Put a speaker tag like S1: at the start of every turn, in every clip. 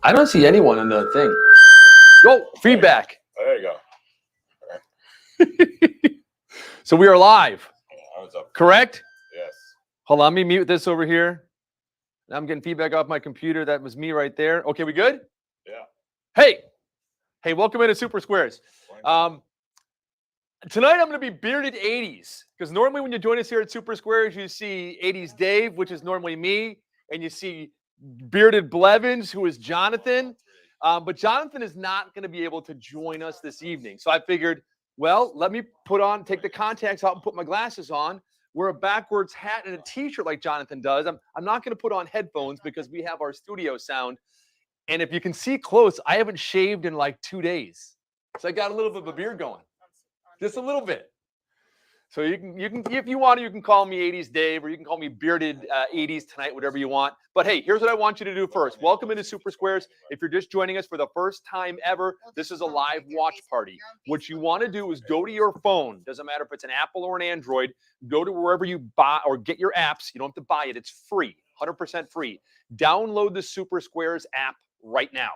S1: I don't see anyone in the thing. Oh, feedback.
S2: There you go.
S1: So we are live,
S2: I was up.
S1: correct?
S2: Yes.
S1: Hold on, let me mute this over here. I'm getting feedback off my computer. That was me right there. Okay, we good?
S2: Yeah.
S1: Hey, welcome into Super Squares. Tonight I'm going to be bearded 80s because normally when you join us here at Super Squares, you see 80s Dave, which is normally me, and you see bearded Blevins, who is Jonathan. But Jonathan is not going to be able to join us this evening. So I figured, well, let me take the contacts out and put my glasses on, wear a backwards hat and a t-shirt like Jonathan does. I'm not going to put on headphones because we have our studio sound. And if you can see close, I haven't shaved in like 2 days. So I got a little bit of a beard going. Just a little bit. So you can, if you want to, you can call me 80s Dave, or you can call me bearded 80s tonight, whatever you want. But hey, here's what I want you to do first. Welcome into Super Squares. If you're just joining us for the first time ever, this is a live watch party. What you want to do is go to your phone. Doesn't matter if it's an Apple or an Android. Go to wherever you buy or get your apps. You don't have to buy it. It's free, 100% free. Download the Super Squares app right now.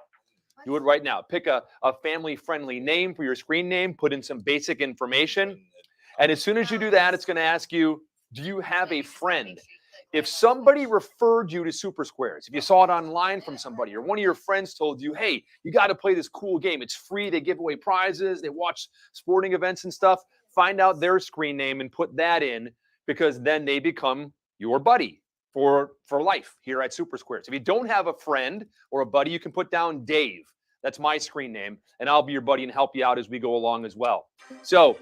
S1: Do it right now. Pick a family-friendly name for your screen name. Put in some basic information. And as soon as you do that, it's going to ask you, do you have a friend? If somebody referred you to Super Squares, if you saw it online from somebody, or one of your friends told you, hey, you got to play this cool game. It's free. They give away prizes. They watch sporting events and stuff. Find out their screen name and put that in, because then they become your buddy for life here at Super Squares. If you don't have a friend or a buddy, you can put down Dave. That's my screen name, and I'll be your buddy and help you out as we go along as well. So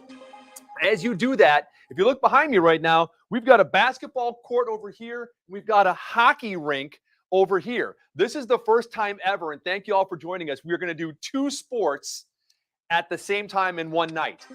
S1: as you do that, if you look behind me right now, we've got a basketball court over here. We've got a hockey rink over here. This is the first time ever, and thank you all for joining us. We're going to do 2 sports at the same time in one night.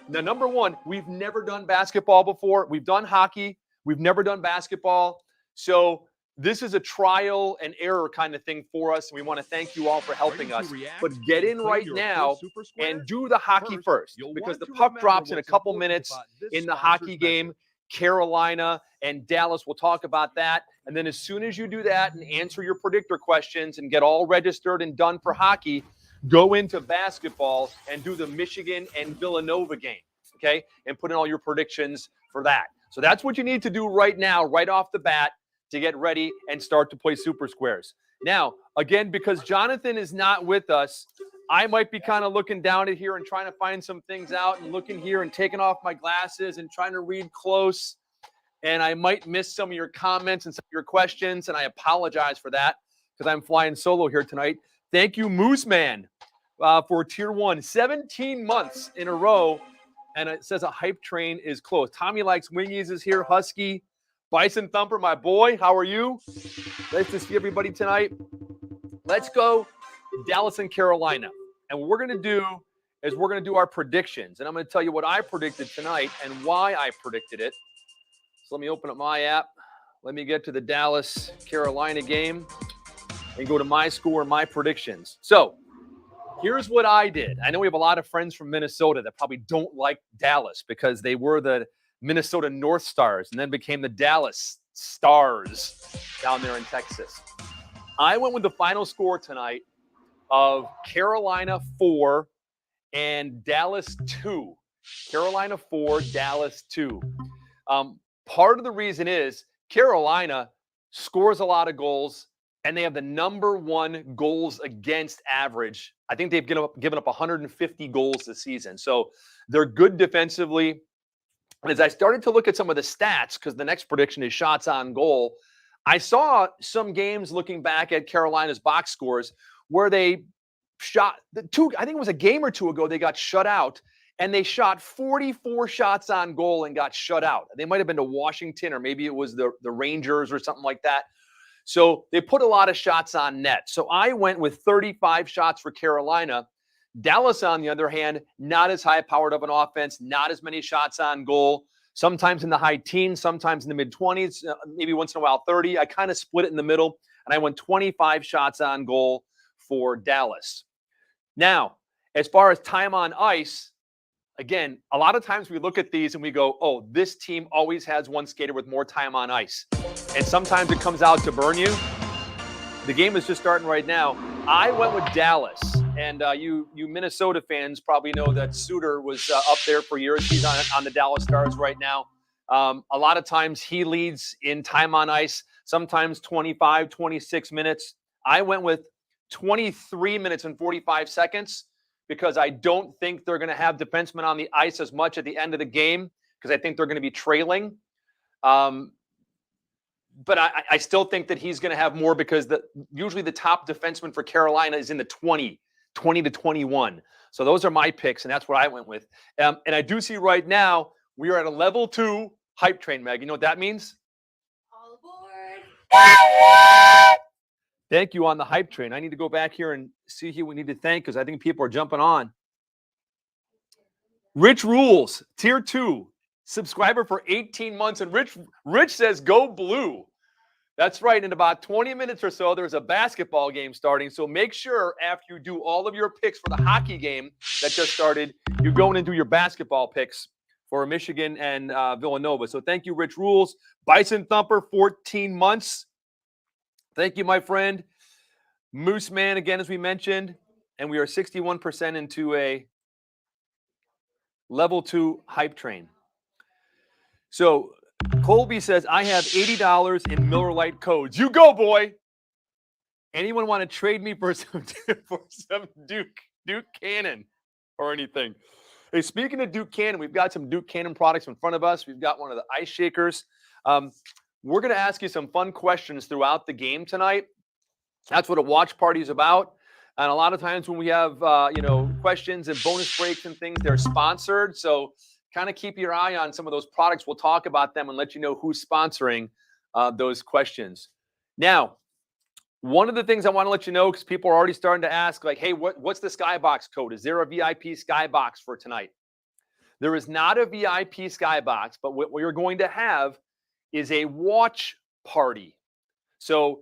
S1: Now, number one, we've never done basketball before. We've done hockey. We've never done basketball. So this is a trial and error kind of thing for us. And we want to thank you all for helping us. But get in right now and do the hockey first, because the puck drops in a couple minutes in the hockey game. Carolina and Dallas, we'll talk about that. And then as soon as you do that and answer your predictor questions and get all registered and done for hockey, go into basketball and do the Michigan and Villanova game, okay? And put in all your predictions for that. So that's what you need to do right now, right off the bat, to get ready and start to play Super Squares. Now, again, because Jonathan is not with us, I might be kind of looking down at here and trying to find some things out and looking here and taking off my glasses and trying to read close. And I might miss some of your comments and some of your questions, and I apologize for that because I'm flying solo here tonight. Thank you, Moose Man, for Tier 1. 17 months in a row, and it says a hype train is close. Tommy Likes Wingies is here. Husky. Bison Thumper, my boy, how are you? Nice to see everybody tonight. Let's go Dallas and Carolina. And what we're going to do is we're going to do our predictions. And I'm going to tell you what I predicted tonight and why I predicted it. So let me open up my app. Let me get to the Dallas-Carolina game and go to my score and my predictions. So here's what I did. I know we have a lot of friends from Minnesota that probably don't like Dallas because they were the Minnesota North Stars and then became the Dallas Stars down there in Texas. I went with the final score tonight of Carolina 4 and Dallas 2. Carolina 4, Dallas 2. Part of the reason is Carolina scores a lot of goals, and they have the number 1 goals against average. I think they've given up 150 goals this season. So they're good defensively. As I started to look at some of the stats, because the next prediction is shots on goal, I saw some games looking back at Carolina's box scores where they shot I think it was a game or two ago, they got shut out, and they shot 44 shots on goal and got shut out. They might have been to Washington, or maybe it was the Rangers or something like that. So they put a lot of shots on net. So I went with 35 shots for Carolina. Dallas, on the other hand, not as high-powered of an offense, not as many shots on goal, sometimes in the high teens, sometimes in the mid-20s, maybe once in a while 30. I kind of split it in the middle, and I went 25 shots on goal for Dallas. Now, as far as time on ice, again, a lot of times we look at these and we go, oh, this team always has one skater with more time on ice. And sometimes it comes out to burn you. The game is just starting right now. I went with Dallas, and you Minnesota fans probably know that Suter was up there for years. He's on the Dallas Stars right now. A lot of times he leads in time on ice, sometimes 25, 26 minutes. I went with 23 minutes and 45 seconds because I don't think they're going to have defensemen on the ice as much at the end of the game because I think they're going to be trailing. But I still think that he's going to have more because usually the top defenseman for Carolina is in the 20 to 21. So those are my picks, and that's what I went with. And I do see right now we are at a level 2 hype train, Meg. You know what that means?
S2: All aboard.
S1: Thank you on the hype train. I need to go back here and see who we need to thank because I think people are jumping on. Rich Rules, Tier 2. Subscriber for 18 months. And Rich says, go blue. That's right. In about 20 minutes or so, there's a basketball game starting. So make sure after you do all of your picks for the hockey game that just started, you're going and do your basketball picks for Michigan and Villanova. So thank you, Rich Rules. Bison Thumper, 14 months. Thank you, my friend. Moose Man, again, as we mentioned. And we are 61% into a level 2 hype train. So Colby says, I have $80 in Miller Lite codes. You go, boy. Anyone want to trade me for some Duke Cannon or anything? Hey, speaking of Duke Cannon, we've got some Duke Cannon products in front of us. We've got one of the ice shakers. We're going to ask you some fun questions throughout the game tonight. That's what a watch party is about. And a lot of times when we have, questions and bonus breaks and things, they're sponsored. So kind of keep your eye on some of those products. We'll talk about them and let you know who's sponsoring those questions. Now, one of the things I want to let you know, because people are already starting to ask, like, hey, what's the Skybox code? Is there a VIP Skybox for tonight? There is not a VIP Skybox, but what we're going to have is a watch party. So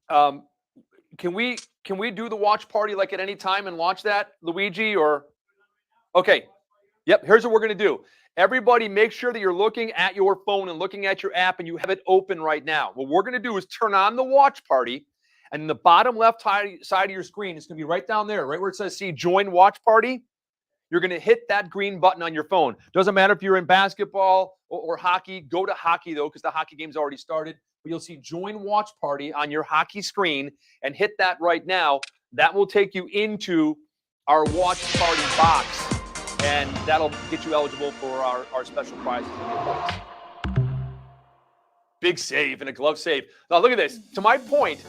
S1: can we do the watch party like at any time and launch that, Luigi? Or okay. Yep, here's what we're going to do. Everybody, make sure that you're looking at your phone and looking at your app and you have it open right now. What we're going to do is turn on the watch party, and in the bottom left side of your screen, it's going to be right down there, right where it says, see, join watch party. You're going to hit that green button on your phone. Doesn't matter if you're in basketball or hockey. Go to hockey, though, because the hockey game's already started. But you'll see join watch party on your hockey screen, and hit that right now. That will take you into our watch party box. And that'll get you eligible for our special prizes and giveaways. Big save and a glove save. Now look at this. To my point,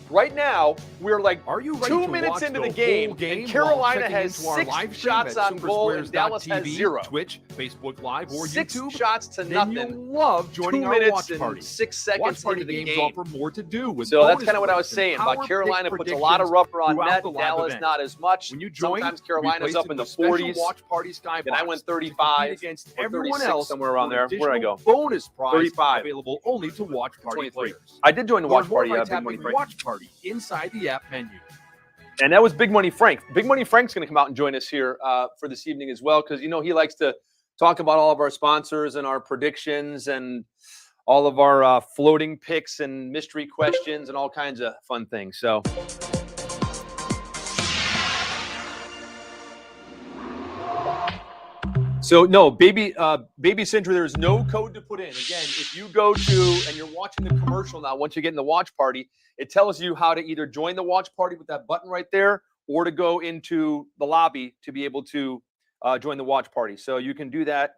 S1: right now we're like 2 minutes into the game, and Carolina has 6 shots on goal, and Dallas has 0.
S3: Twitch, Facebook Live, or
S1: 6
S3: YouTube.
S1: shots to
S3: Then
S1: nothing.
S3: you'll love joining
S1: 2
S3: our
S1: minutes
S3: watch
S1: and
S3: party.
S1: 6 seconds
S3: Watch party
S1: into the
S3: games
S1: game.
S3: offer more to do with
S1: So that's
S3: bonus
S1: kind of what I was
S3: points
S1: saying.
S3: and
S1: About
S3: power
S1: Carolina
S3: pick
S1: puts a lot of
S3: predictions
S1: rubber on
S3: throughout
S1: net.
S3: the live
S1: Dallas
S3: event.
S1: not as much.
S3: When you join,
S1: Sometimes Carolina's up in the
S3: special
S1: 40s.
S3: Watch party Skybox
S1: And I went
S3: to compete
S1: 35
S3: against
S1: or
S3: everyone
S1: 36,
S3: else,
S1: somewhere around
S3: for an
S1: there. Where'd I go?
S3: additional bonus prize
S1: 35.
S3: available only to watch party
S1: 23.
S3: players.
S1: I did join the watch party.
S3: By
S1: Big Money
S3: tapping
S1: Frank.
S3: watch party inside the app menu.
S1: And that was Big Money Frank. Big Money Frank's going to come out and join us here for this evening as well, because, he likes to talk about all of our sponsors and our predictions and all of our floating picks and mystery questions and all kinds of fun things. So no, baby Century, there's no code to put in. Again, if you go to, and you're watching the commercial now, once you get in the watch party, it tells you how to either join the watch party with that button right there, or to go into the lobby to be able to join the watch party. So you can do that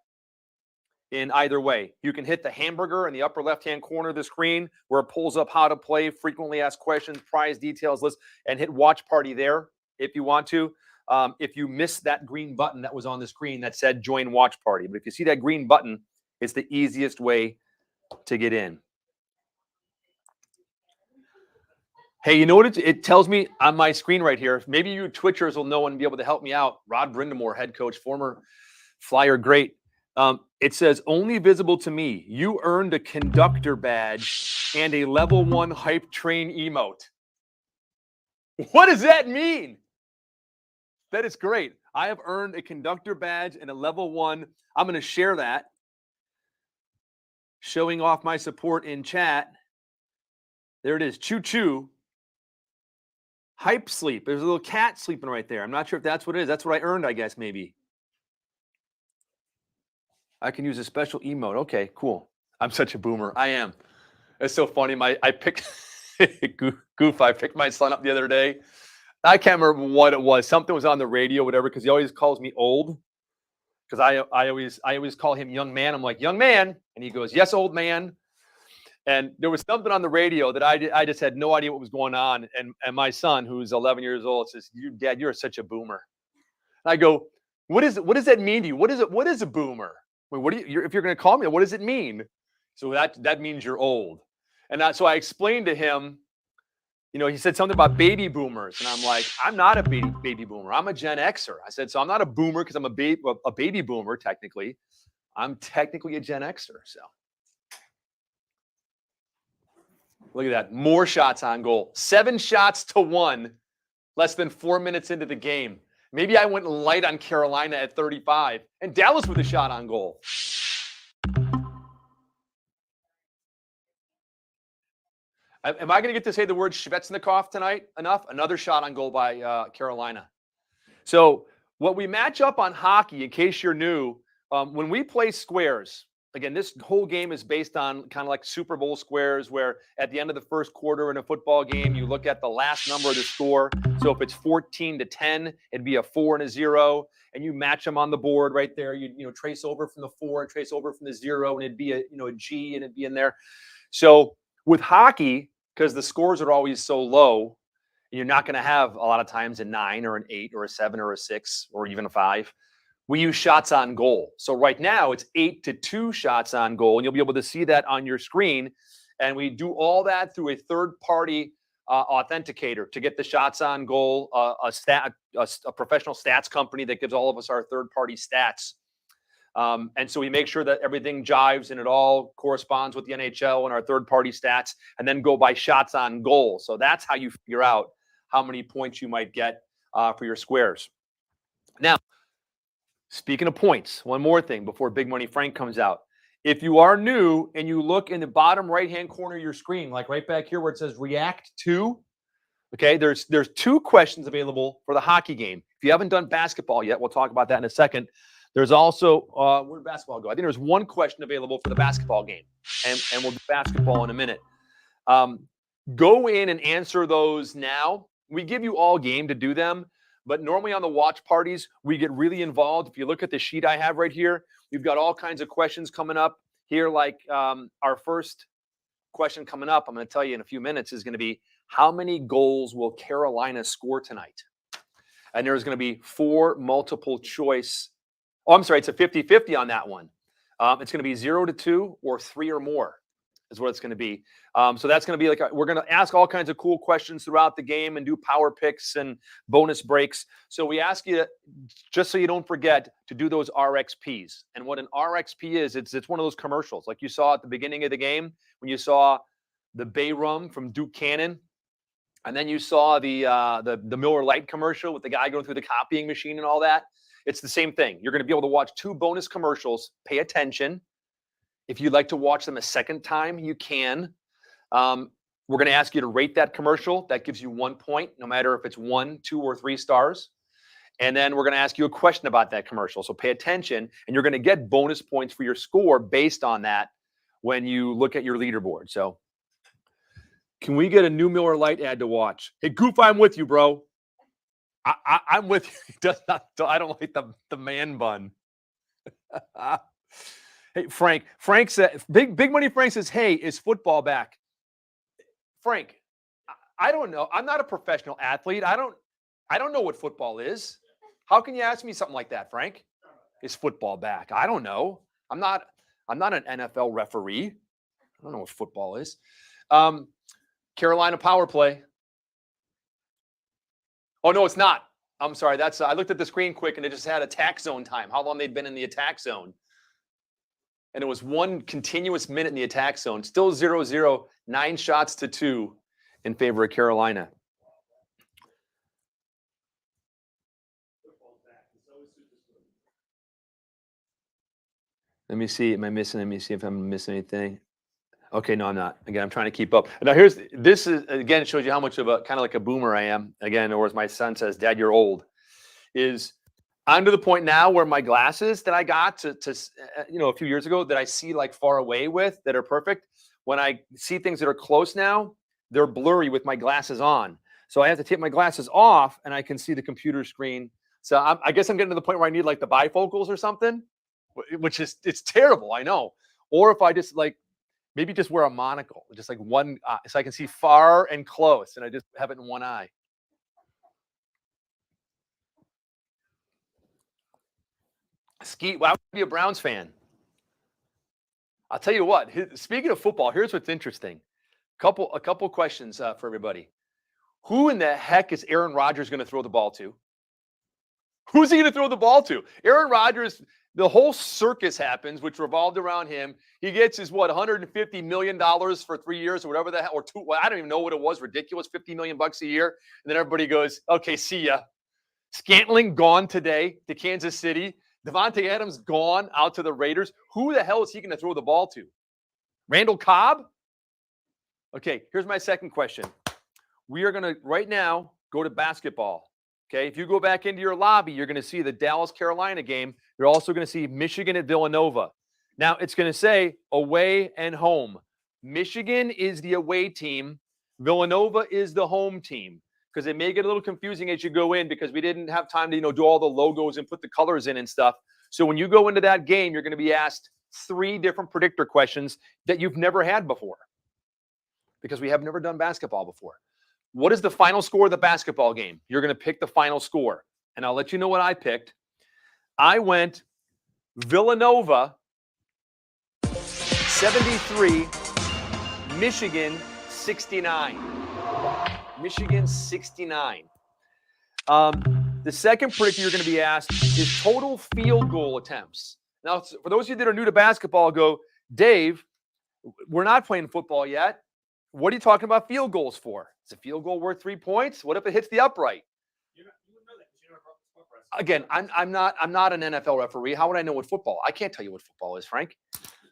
S1: in either way. You can hit the hamburger in the upper left-hand corner of the screen where it pulls up how to play, frequently asked questions, prize details list, and hit watch party there if you want to. If you miss that green button that was on the screen that said join watch party. But if you see that green button, it's the easiest way to get in. Hey, you know what it tells me on my screen right here? Maybe you Twitchers will know and be able to help me out. Rod Brindamore, head coach, former Flyer great. It says, only visible to me. You earned a conductor badge and a level 1 hype train emote. What does that mean? That is great. I have earned a conductor badge and a level 1. I'm going to share that. Showing off my support in chat. There it is. Choo-choo. Hype sleep. There's a little cat sleeping right there. I'm not sure if that's what it is. That's what I earned, I guess, maybe. I can use a special emote. Okay, cool. I'm such a boomer. I am. It's so funny. I picked goof. I picked my son up the other day. I can't remember what it was. Something was on the radio, whatever, because he always calls me old. Because I always call him young man. I'm like, young man. And he goes, yes, old man. And there was something on the radio that I just had no idea what was going on. And my son, who's 11 years old, says, Dad, you're such a boomer. And I go, what does that mean to you? What is a boomer? I mean, if you're going to call me, what does it mean? So that means you're old. And so I explained to him, he said something about baby boomers. And I'm like, I'm not a baby boomer. I'm a Gen Xer. I said, so I'm not a boomer because I'm a baby boomer, technically. I'm technically a Gen Xer. So look at that. More shots on goal. 7 shots to 1, less than 4 minutes into the game. Maybe I went light on Carolina at 35, and Dallas with a shot on goal. Am I going to get to say the word Svechnikov tonight enough? Another shot on goal by Carolina. So what we match up on hockey, in case you're new, when we play squares, again, this whole game is based on kind of like Super Bowl squares, where at the end of the first quarter in a football game, you look at the last number of the score. So if it's 14-10, it'd be a 4 and a 0, and you match them on the board right there. You trace over from the 4 and trace over from the 0, and it'd be a G, and it'd be in there. So with hockey, because the scores are always so low, you're not going to have a lot of times a 9 or an 8 or a 7 or a 6 or even a 5. We use shots on goal. So right now it's 8-2 shots on goal, and you'll be able to see that on your screen. And we do all that through a third-party authenticator to get the shots on goal, a professional stats company that gives all of us our third-party stats. And so we make sure that everything jives and it all corresponds with the NHL and our third-party stats, and then go by shots on goal. So that's how you figure out how many points you might get for your squares. Now, speaking of points, one more thing before Big Money Frank comes out. If you are new and you look in the bottom right-hand corner of your screen, like right back here where it says React to, okay, there's 2 questions available for the hockey game. If you haven't done basketball yet, we'll talk about that in a second. There's also, where did basketball go? I think there's 1 question available for the basketball game, and we'll do basketball in a minute. Go in and answer those now. We give you all game to do them, but normally on the watch parties, we get really involved. If you look at the sheet I have right here, we've got all kinds of questions coming up here. Like our first question coming up, I'm going to tell you in a few minutes, is going to be, how many goals will Carolina score tonight? And there's going to be 4 multiple choice. Oh, I'm sorry, it's a 50-50 on that one. It's going to be 0-2 or 3 or more is what it's going to be. So that's going to be like, we're going to ask all kinds of cool questions throughout the game and do power picks and bonus breaks. So we ask you, just so you don't forget, to do those RXPs. And what an RXP is, it's one of those commercials like you saw at the beginning of the game when you saw the Bay Rum from Duke Cannon. And then you saw the Miller Lite commercial with the guy going through the copying machine and all that. It's the same thing. You're going to be able to watch 2 bonus commercials. Pay attention. If you'd like to watch them a second time, you can. We're going to ask you to rate that commercial. That gives you 1 point, no matter if it's 1, 2, or 3 stars. And then we're going to ask you a question about that commercial. So pay attention, and you're going to get bonus points for your score based on that when you look at your leaderboard. So can we get a new Miller Lite ad to watch? Hey, Goof, I'm with you, bro. I'm with you. I don't like the man bun. Hey, Frank said, Big Money Frank says, hey, is football back? Frank, I don't know. I'm not a professional athlete. I don't know what football is. How can you ask me something like that, Frank? Is football back? I don't know. I'm not an NFL referee. I don't know what football is. Carolina power play. Oh, no, it's not. I'm sorry. I looked at the screen quick, and it just had attack zone time, how long they'd been in the attack zone. And it was 1 continuous minute in the attack zone. Still 0-0, 9 shots to 2 in favor of Carolina. Let me see. Let me see if I'm missing anything. Okay, no, I'm not. Again, I'm trying to keep up. Now, this is again, it shows you how much of a kind of like a boomer I am. Again, or as my son says, Dad, you're old. I'm to the point now where my glasses that I got a few years ago that I see like far away with that are perfect. When I see things that are close now, they're blurry with my glasses on. So I have to take my glasses off and I can see the computer screen. So I guess I'm getting to the point where I need like the bifocals or something, which is, it's terrible, I know. Or if I just like, maybe just wear a monocle, just like one, so I can see far and close and I just have it in one eye. Why would you be a Browns fan? I'll tell you what, speaking of football, here's what's interesting. A couple questions for everybody. Who in the heck is Aaron Rodgers going to throw the ball to? Who's he going to throw the ball to? Aaron Rodgers, the whole circus happens, which revolved around him. He gets his, $150 million for 3 years or whatever the hell, or two, well, I don't even know what it was, ridiculous, $50 million a year. And then everybody goes, okay, see ya. Scantling gone today to Kansas City. Devontae Adams gone out to the Raiders. Who the hell is he going to throw the ball to? Randall Cobb? Okay, here's my second question. We are going to, right now, go to basketball. Okay, if you go back into your lobby, you're going to see the Dallas-Carolina game. You're also going to see Michigan at Villanova. Now, it's going to say away and home. Michigan is the away team. Villanova is the home team. Because it may get a little confusing as you go in because we didn't have time to, do all the logos and put the colors in and stuff. So when you go into that game, you're going to be asked 3 different predictor questions that you've never had before because we have never done basketball before. What is the final score of the basketball game? You're going to pick the final score. And I'll let you know what I picked. I went Villanova 73, Michigan 69. Michigan 69. The second predictor you're going to be asked is total field goal attempts. Now, for those of you that are new to basketball, go, Dave, we're not playing football yet. What are you talking about field goals for? Is a field goal worth 3 points? What if it hits the upright? Again, I'm not an NFL referee. How would I know what football? I can't tell you what football is, Frank.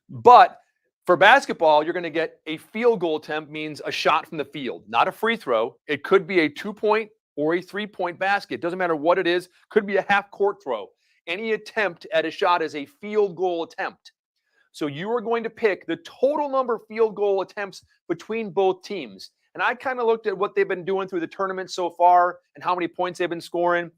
S1: But for basketball, you're going to get a field goal attempt means a shot from the field, not a free throw. It could be a 2-point or a 3-point basket. Doesn't matter what it is. Could be a half-court throw. Any attempt at a shot is a field goal attempt. So you are going to pick the total number of field goal attempts between both teams. And I kind of looked at what they've been doing through the tournament so far and how many points they've been scoring.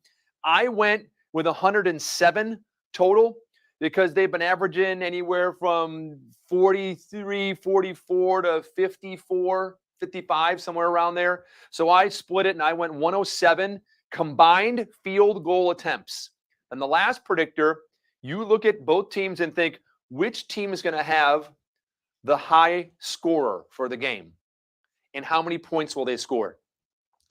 S1: I went with 107 total because they've been averaging anywhere from 43, 44 to 54, 55, somewhere around there. So I split it and I went 107 combined field goal attempts. And the last predictor, you look at both teams and think, which team is going to have the high scorer for the game? And how many points will they score?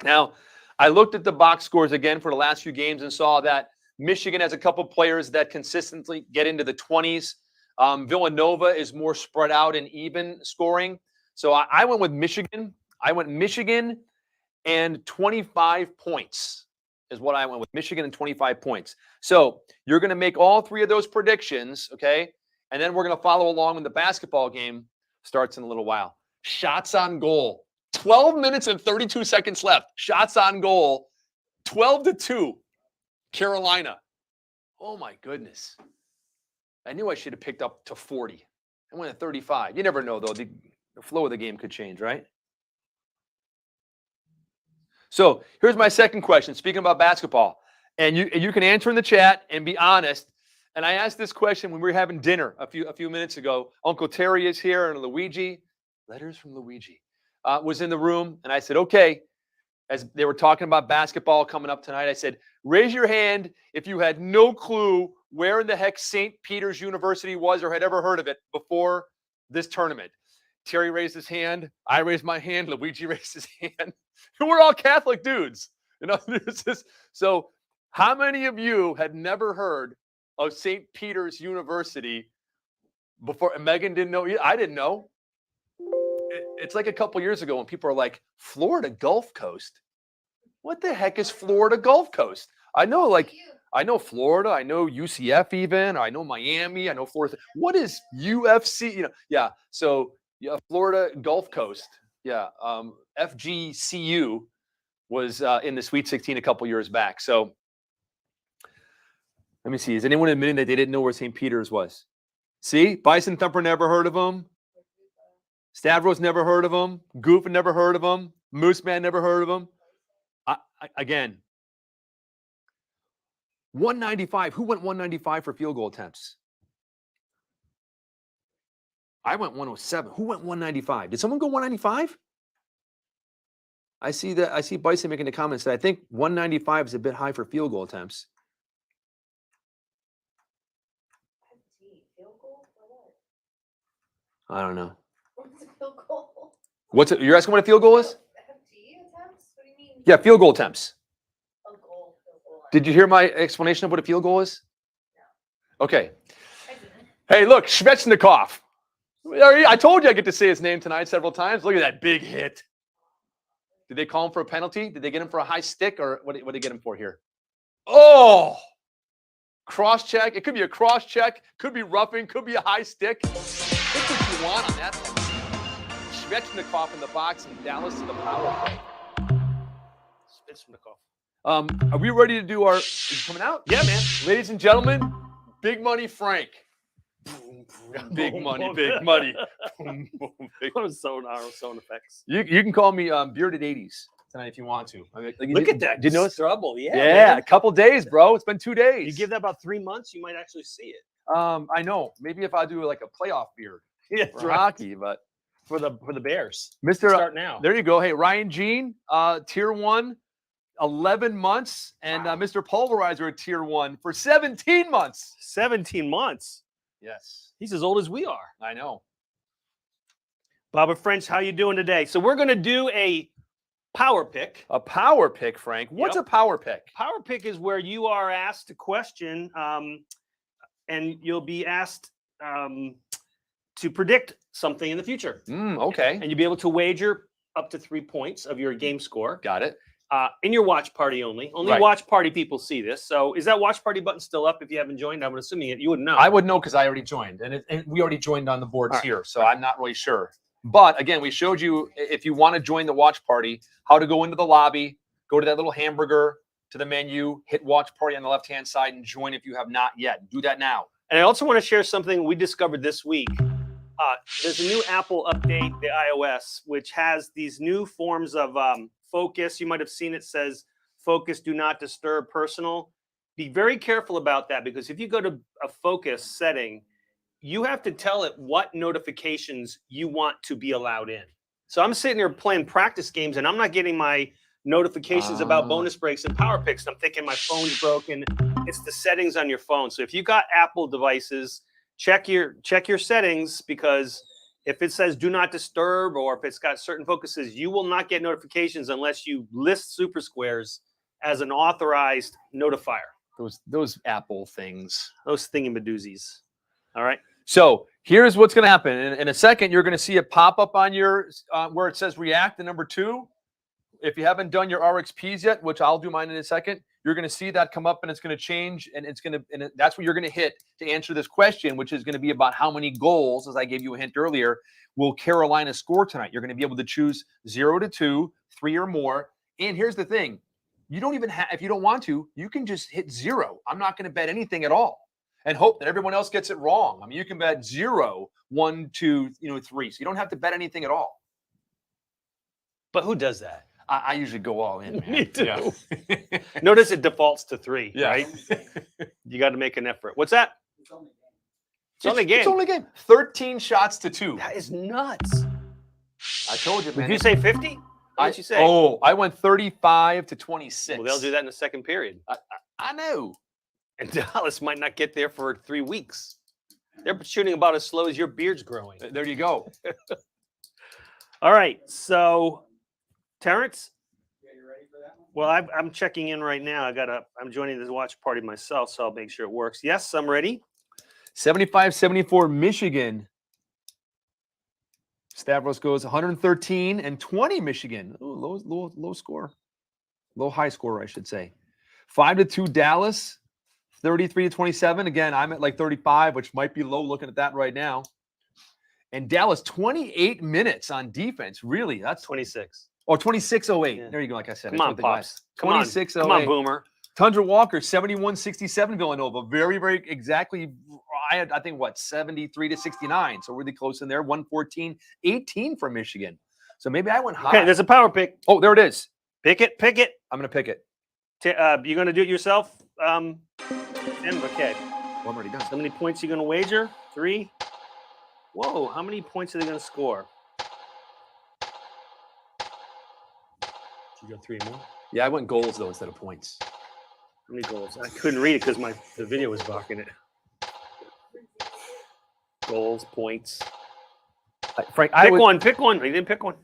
S1: Now, I looked at the box scores again for the last few games and saw that Michigan has a couple players that consistently get into the 20s. Villanova is more spread out and even scoring. So I went with Michigan. I went Michigan and 25 points is what I went with. Michigan and 25 points. So you're going to make all 3 of those predictions, okay? And then we're going to follow along when the basketball game starts in a little while. Shots on goal. 12 minutes and 32 seconds left. Shots on goal. 12-2. Carolina. Oh, my goodness. I knew I should have picked up to 40. I went at 35. You never know, though. The flow of the game could change, right? So here's my second question. Speaking about basketball, and you can answer in the chat and be honest. And I asked this question when we were having dinner a few minutes ago. Uncle Terry is here, and Luigi, letters from Luigi, was in the room. And I said, okay, as they were talking about basketball coming up tonight, I said, raise your hand if you had no clue where in the heck St. Peter's University was or had ever heard of it before this tournament. Terry raised his hand. I raised my hand. Luigi raised his hand. We're all Catholic dudes. So how many of you had never heard of St. Peter's University before? And Megan didn't know. I didn't know. It's like a couple years ago when people are like, Florida Gulf Coast. What the heck is Florida Gulf Coast? I know Florida. I know UCF even. I know Miami. I know Florida. What is UFC? Yeah. So Yeah, Florida Gulf Coast. Yeah, FGCU was in the Sweet 16 a couple years back. So let me see. Is anyone admitting that they didn't know where St. Peter's was? See, Bison Thumper never heard of him. Stavros never heard of him. Goof never heard of him. Moose Man never heard of him. Again, 195. Who went 195 for field goal attempts? I went 107. Who went 195? Did someone go 195? I see Bison making the comments that I think 195 is a bit high for field goal attempts. I don't know.
S2: What's a field goal?
S1: What's it? You're asking what a field goal is?
S2: FT attempts? What do you mean?
S1: Yeah, field goal attempts.
S2: A goal.
S1: Did you hear my explanation of what a field goal is?
S2: No.
S1: Okay.
S2: I didn't.
S1: Hey, look, Svechnikov. I told you I get to say his name tonight several times. Look at that big hit. Did they call him for a penalty? Did they get him for a high stick, or what did they get him for here? Oh, cross check. It could be a cross check. Could be roughing. Could be a high stick. Pick what you want on that thing. Svechnikov in the box and Dallas to the power play.
S4: Svechnikov.
S1: Are we ready to do our? Is it coming out?
S4: Yeah, man.
S1: Ladies and gentlemen, Big Money Frank. Big money, big money.
S4: Sound effects.
S1: You can call me Bearded 80s tonight if you want to. I mean, like,
S4: Look at that.
S1: Did you notice?
S4: Trouble. Yeah.
S1: Yeah,
S4: man.
S1: a couple days, bro. It's been 2 days.
S4: You give that about 3 months, you might actually see it.
S1: I know. Maybe if I do like a playoff beard
S4: Yeah,
S1: for hockey, but
S4: For the Bears.
S1: Mr.
S4: Start now.
S1: There you go. Hey, Ryan Jean, tier 1, 11 months, and Mr. Pulverizer at tier 1 for 17 months.
S4: 17 months.
S1: Yes,
S4: He's as old as we are.
S1: I know.
S4: Baba French, how you doing today? So we're going to do a power pick.
S1: A power pick, Frank. What's
S4: Yep.
S1: a power pick?
S4: Power pick is where you are asked a question, and you'll be asked to predict something in the future.
S1: Okay.
S4: And you'll be able to wager up to 3 points of your game score
S1: Got it.
S4: in your watch party only. Only
S1: Right.
S4: watch party people see this. So is that watch party button still up? If you haven't joined, I'm assuming it. You wouldn't know.
S1: I would know because I already joined, and we already joined on the boards
S4: All right.
S1: here, so I'm not really sure. But again, we showed you if you want to join the watch party, how to go into the lobby, go to that little hamburger, to the menu, hit watch party on the left-hand side, and join if you have not yet. Do that now.
S4: And I also want to share something we discovered this week. There's a new Apple update, the iOS, which has these new forms of focus. You might have seen it says focus, do not disturb, personal. Be very careful about that, because if you go to a focus setting, you have to tell it what notifications you want to be allowed in. So I'm sitting here playing practice games and I'm not getting my notifications about bonus breaks and power picks. I'm thinking my phone's broken. It's the settings on your phone. So if you got Apple devices, check your settings, because if it says do not disturb, or if it's got certain focuses, you will not get notifications unless you list Super Squares as an authorized notifier.
S1: Those Apple things.
S4: Those thingamadoozies. All right.
S1: So here's what's going to happen. In a second, you're going to see it pop up on your where it says react to number 2. If you haven't done your RXPs yet, which I'll do mine in a second, you're going to see that come up, and it's going to change, and that's what you're going to hit to answer this question, which is going to be about how many goals, as I gave you a hint earlier, will Carolina score tonight. You're going to be able to choose 0 to 2, 3 or more. And here's the thing. You don't even have, if you don't want to, you can just hit 0. I'm not going to bet anything at all and hope that everyone else gets it wrong. I mean, you can bet 0, 1, 2, 3. So you don't have to bet anything at all.
S4: But who does that?
S1: I usually go all in, man.
S4: Me too.
S1: Yeah.
S4: Notice it defaults to 3,
S1: Yeah.
S4: right? You got to make an effort. What's that? It's only a game.
S1: It's only a game. 13 shots to 2.
S4: That is nuts.
S1: I told you, man.
S4: Did you say 50? What did you say?
S1: Oh, I went 35 to 26.
S4: Well, they'll do that in the second period.
S1: I know.
S4: And Dallas might not get there for 3 weeks. They're shooting about as slow as your beard's growing.
S1: There you go.
S4: All right. So, Terrence? Yeah, you ready for that one? Well, I'm checking in right now. I'm joining this watch party myself, so I'll make sure it works. Yes, I'm ready.
S1: 75-74 Michigan. Stavros goes 113 and 20 Michigan. Ooh, low score. Low high score, I should say. 5-2 Dallas. 33-27. Again, I'm at like 35, which might be low looking at that right now. And Dallas 28 minutes on defense. Really, that's
S4: 26.
S1: 26:08.
S4: Yeah.
S1: There you go. Like I said,
S4: Come
S1: I
S4: on,
S1: told the guys.
S4: Pops. Come on.
S1: 26:08.
S4: Come on, Boomer.
S1: Tundra Walker 71-67 Villanova. Very, very exactly. I think what 73 to 69. So really close in there. 114-18 for Michigan. So maybe I went high.
S4: Okay, there's a power pick.
S1: Oh, there it is.
S4: Pick it. Pick it.
S1: I'm gonna pick it.
S4: You're going to do it yourself? Tim? Okay.
S1: Well, I'm already done.
S4: How many points are you going to wager? 3? Whoa, how many points are they going to score? You got 3 more?
S1: Yeah, I went goals though instead of points.
S4: How many goals? I couldn't read it because the video was blocking it. Goals, points.
S1: Frank,
S4: Pick one. Pick one. He didn't pick one.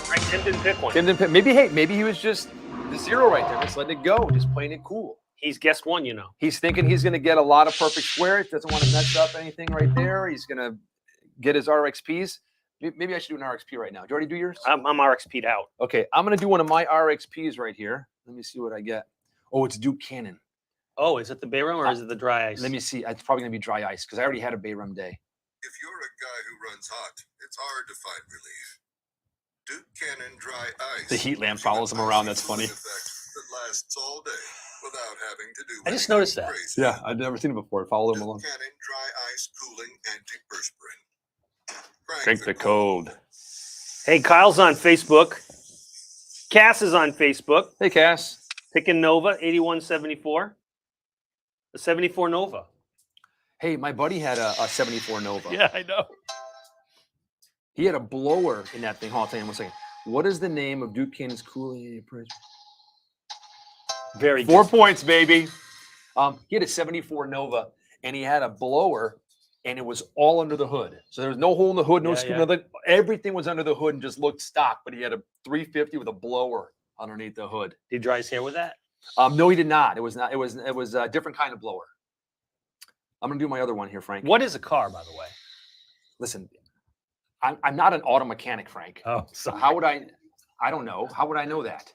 S4: Right, Tim didn't pick one.
S1: Tim didn't pick. Maybe he was just the zero right there, just letting it go, just playing it cool.
S4: He's guessed one, you know.
S1: He's thinking he's going to get a lot of perfect squares. Doesn't want to mess up anything right there. He's going to get his RXPs. Maybe I should do an RXP right now. Did you already do yours?
S4: I'm RXP'd out.
S1: Okay, I'm going to do one of my RXPs right here. Let me see what I get. Oh, it's Duke Cannon.
S4: Oh, is it the Bayrum or is it the dry ice?
S1: Let me see. It's probably going to be dry ice because I already had a Bayrum day.
S5: If you're a guy who runs hot, it's hard to find relief. Duke Cannon Dry Ice.
S1: The heat lamp
S5: gives you
S1: follows
S5: an
S1: him around.
S5: icy
S1: That's funny.
S5: cooling effect that lasts all day without having to do
S4: I just
S5: anything
S4: noticed that.
S5: crazy.
S1: Yeah, I've never seen it before. Follow him
S5: Duke
S1: along.
S5: Cannon Dry Ice Cooling Antiperspirant.
S1: Drink the code.
S4: Hey, Kyle's on Facebook. Cass is on Facebook.
S1: Hey, Cass.
S4: Picking Nova, 8174. The 74 Nova.
S1: Hey, my buddy had a 74 Nova.
S4: Yeah, I know.
S1: He had a blower in that thing. Hold on, I'll tell you in 1 second. What is the name of Duke Cannon's cooling?
S4: Very
S1: 4
S4: good.
S1: points, baby. He had a 74 Nova, and he had a blower, and it was all under the hood. So there was no hole in the hood, no
S4: Yeah,
S1: screw,
S4: yeah.
S1: nothing. Everything was under the hood and just looked stock. But he had a 350 with a blower underneath the hood.
S4: Did he dry his hair with that?
S1: No, he did not. It was not. It was a different kind of blower. I'm gonna do my other one here, Frank.
S4: What is a car, by the way?
S1: Listen, I'm not an auto mechanic, Frank.
S4: Oh,
S1: So how would I? I don't know. How would I know that?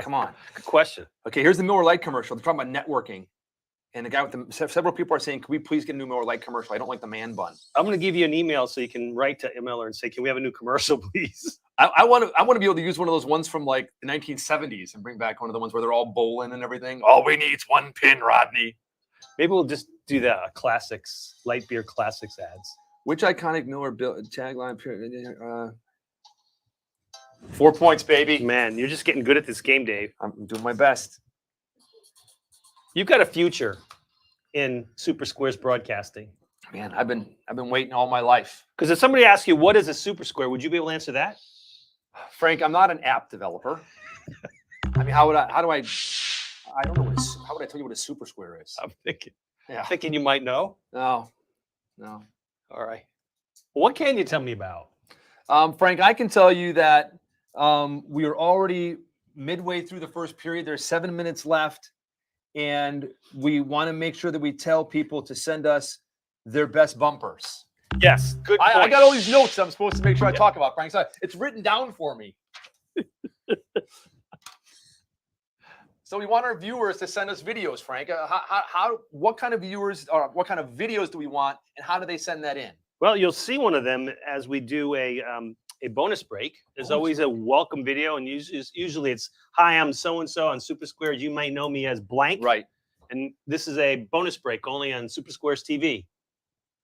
S1: Come on.
S4: Good question.
S1: Okay, here's the Miller Lite commercial. They're talking about networking. And the guy with the several people are saying, "Can we please get a new Miller Lite commercial? I don't like the man bun."
S4: I'm going to give you an email so you can write to Miller and say, "Can we have a new commercial, please?"
S1: I want to be able to use one of those ones from like the 1970s and bring back one of the ones where they're all bowling and everything. All we need is one pin, Rodney.
S4: Maybe we'll just do the classics, light beer classics ads.
S1: Which iconic Miller tagline? 4 points, baby.
S4: Man, you're just getting good at this game, Dave.
S1: I'm doing my best.
S4: You've got a future in Super Squares broadcasting.
S1: Man, I've been waiting all my life.
S4: Because if somebody asks you what is a Super Square, would you be able to answer that?
S1: Frank, I'm not an app developer. I mean, how do I don't know how would I tell you what a super square is?
S4: I'm thinking
S1: Yeah.
S4: you might know.
S1: No.
S4: All right. Well, what can you tell me about?
S1: Frank, I can tell you that we are already midway through the first period. There's 7 minutes left, and we want to make sure that we tell people to send us their best bumpers.
S4: Yes, good point.
S1: I got all these notes I'm supposed to make sure I talk about, Frank. So it's written down for me. So we want our viewers to send us videos, Frank. What kind of viewers or what kind of videos do we want, and how do they send that in?
S4: Well, you'll see one of them as we do a bonus break. There's always a welcome video, and usually it's, "Hi, I'm so-and-so on Super Squares. You might know me as blank."
S1: Right.
S4: And this is a bonus break only on Super Squares TV.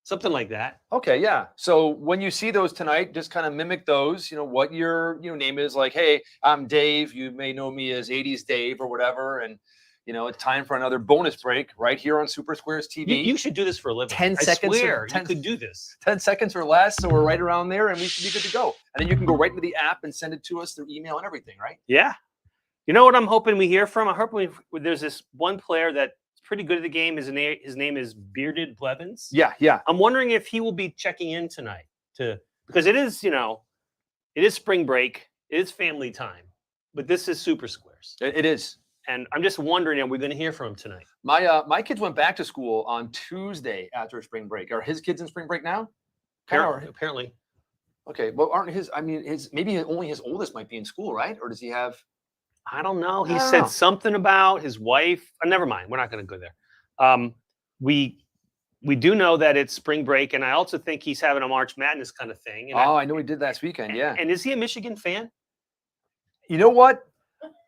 S4: Something like that.
S1: Okay, yeah. So when you see those tonight, just kind of mimic those. You know what your name is. Like, hey, I'm Dave. You may know me as 80s Dave or whatever. And it's time for another bonus break right here on Super Squares TV.
S4: You should do this for a living.
S1: 10
S4: I
S1: seconds.
S4: swear,
S1: 10
S4: you could do this.
S1: 10 seconds or less. So we're right around there, and we should be good to go. And then you can go right into the app and send it to us through email and everything, right?
S4: Yeah. You know what I'm hoping we hear from? I hope there's this one player that's pretty good at the game. His name is Bearded Blevins.
S1: Yeah.
S4: I'm wondering if he will be checking in tonight because it is, it is spring break. It is family time, but this is Super Squares.
S1: It is.
S4: And I'm just wondering, are we going to hear from him tonight?
S1: My kids went back to school on Tuesday after spring break. Are his kids in spring break now?
S4: Apparently.
S1: Okay. Well, aren't maybe only his oldest might be in school, right? Or does he have?
S4: I don't know. He
S1: I don't
S4: said
S1: know.
S4: something about his wife. Never mind. We're not going to go there. we do know that it's spring break, and I also think he's having a March Madness kind of thing. And
S1: Oh, I know he did last weekend. Yeah.
S4: And is he a Michigan fan?
S1: You know what?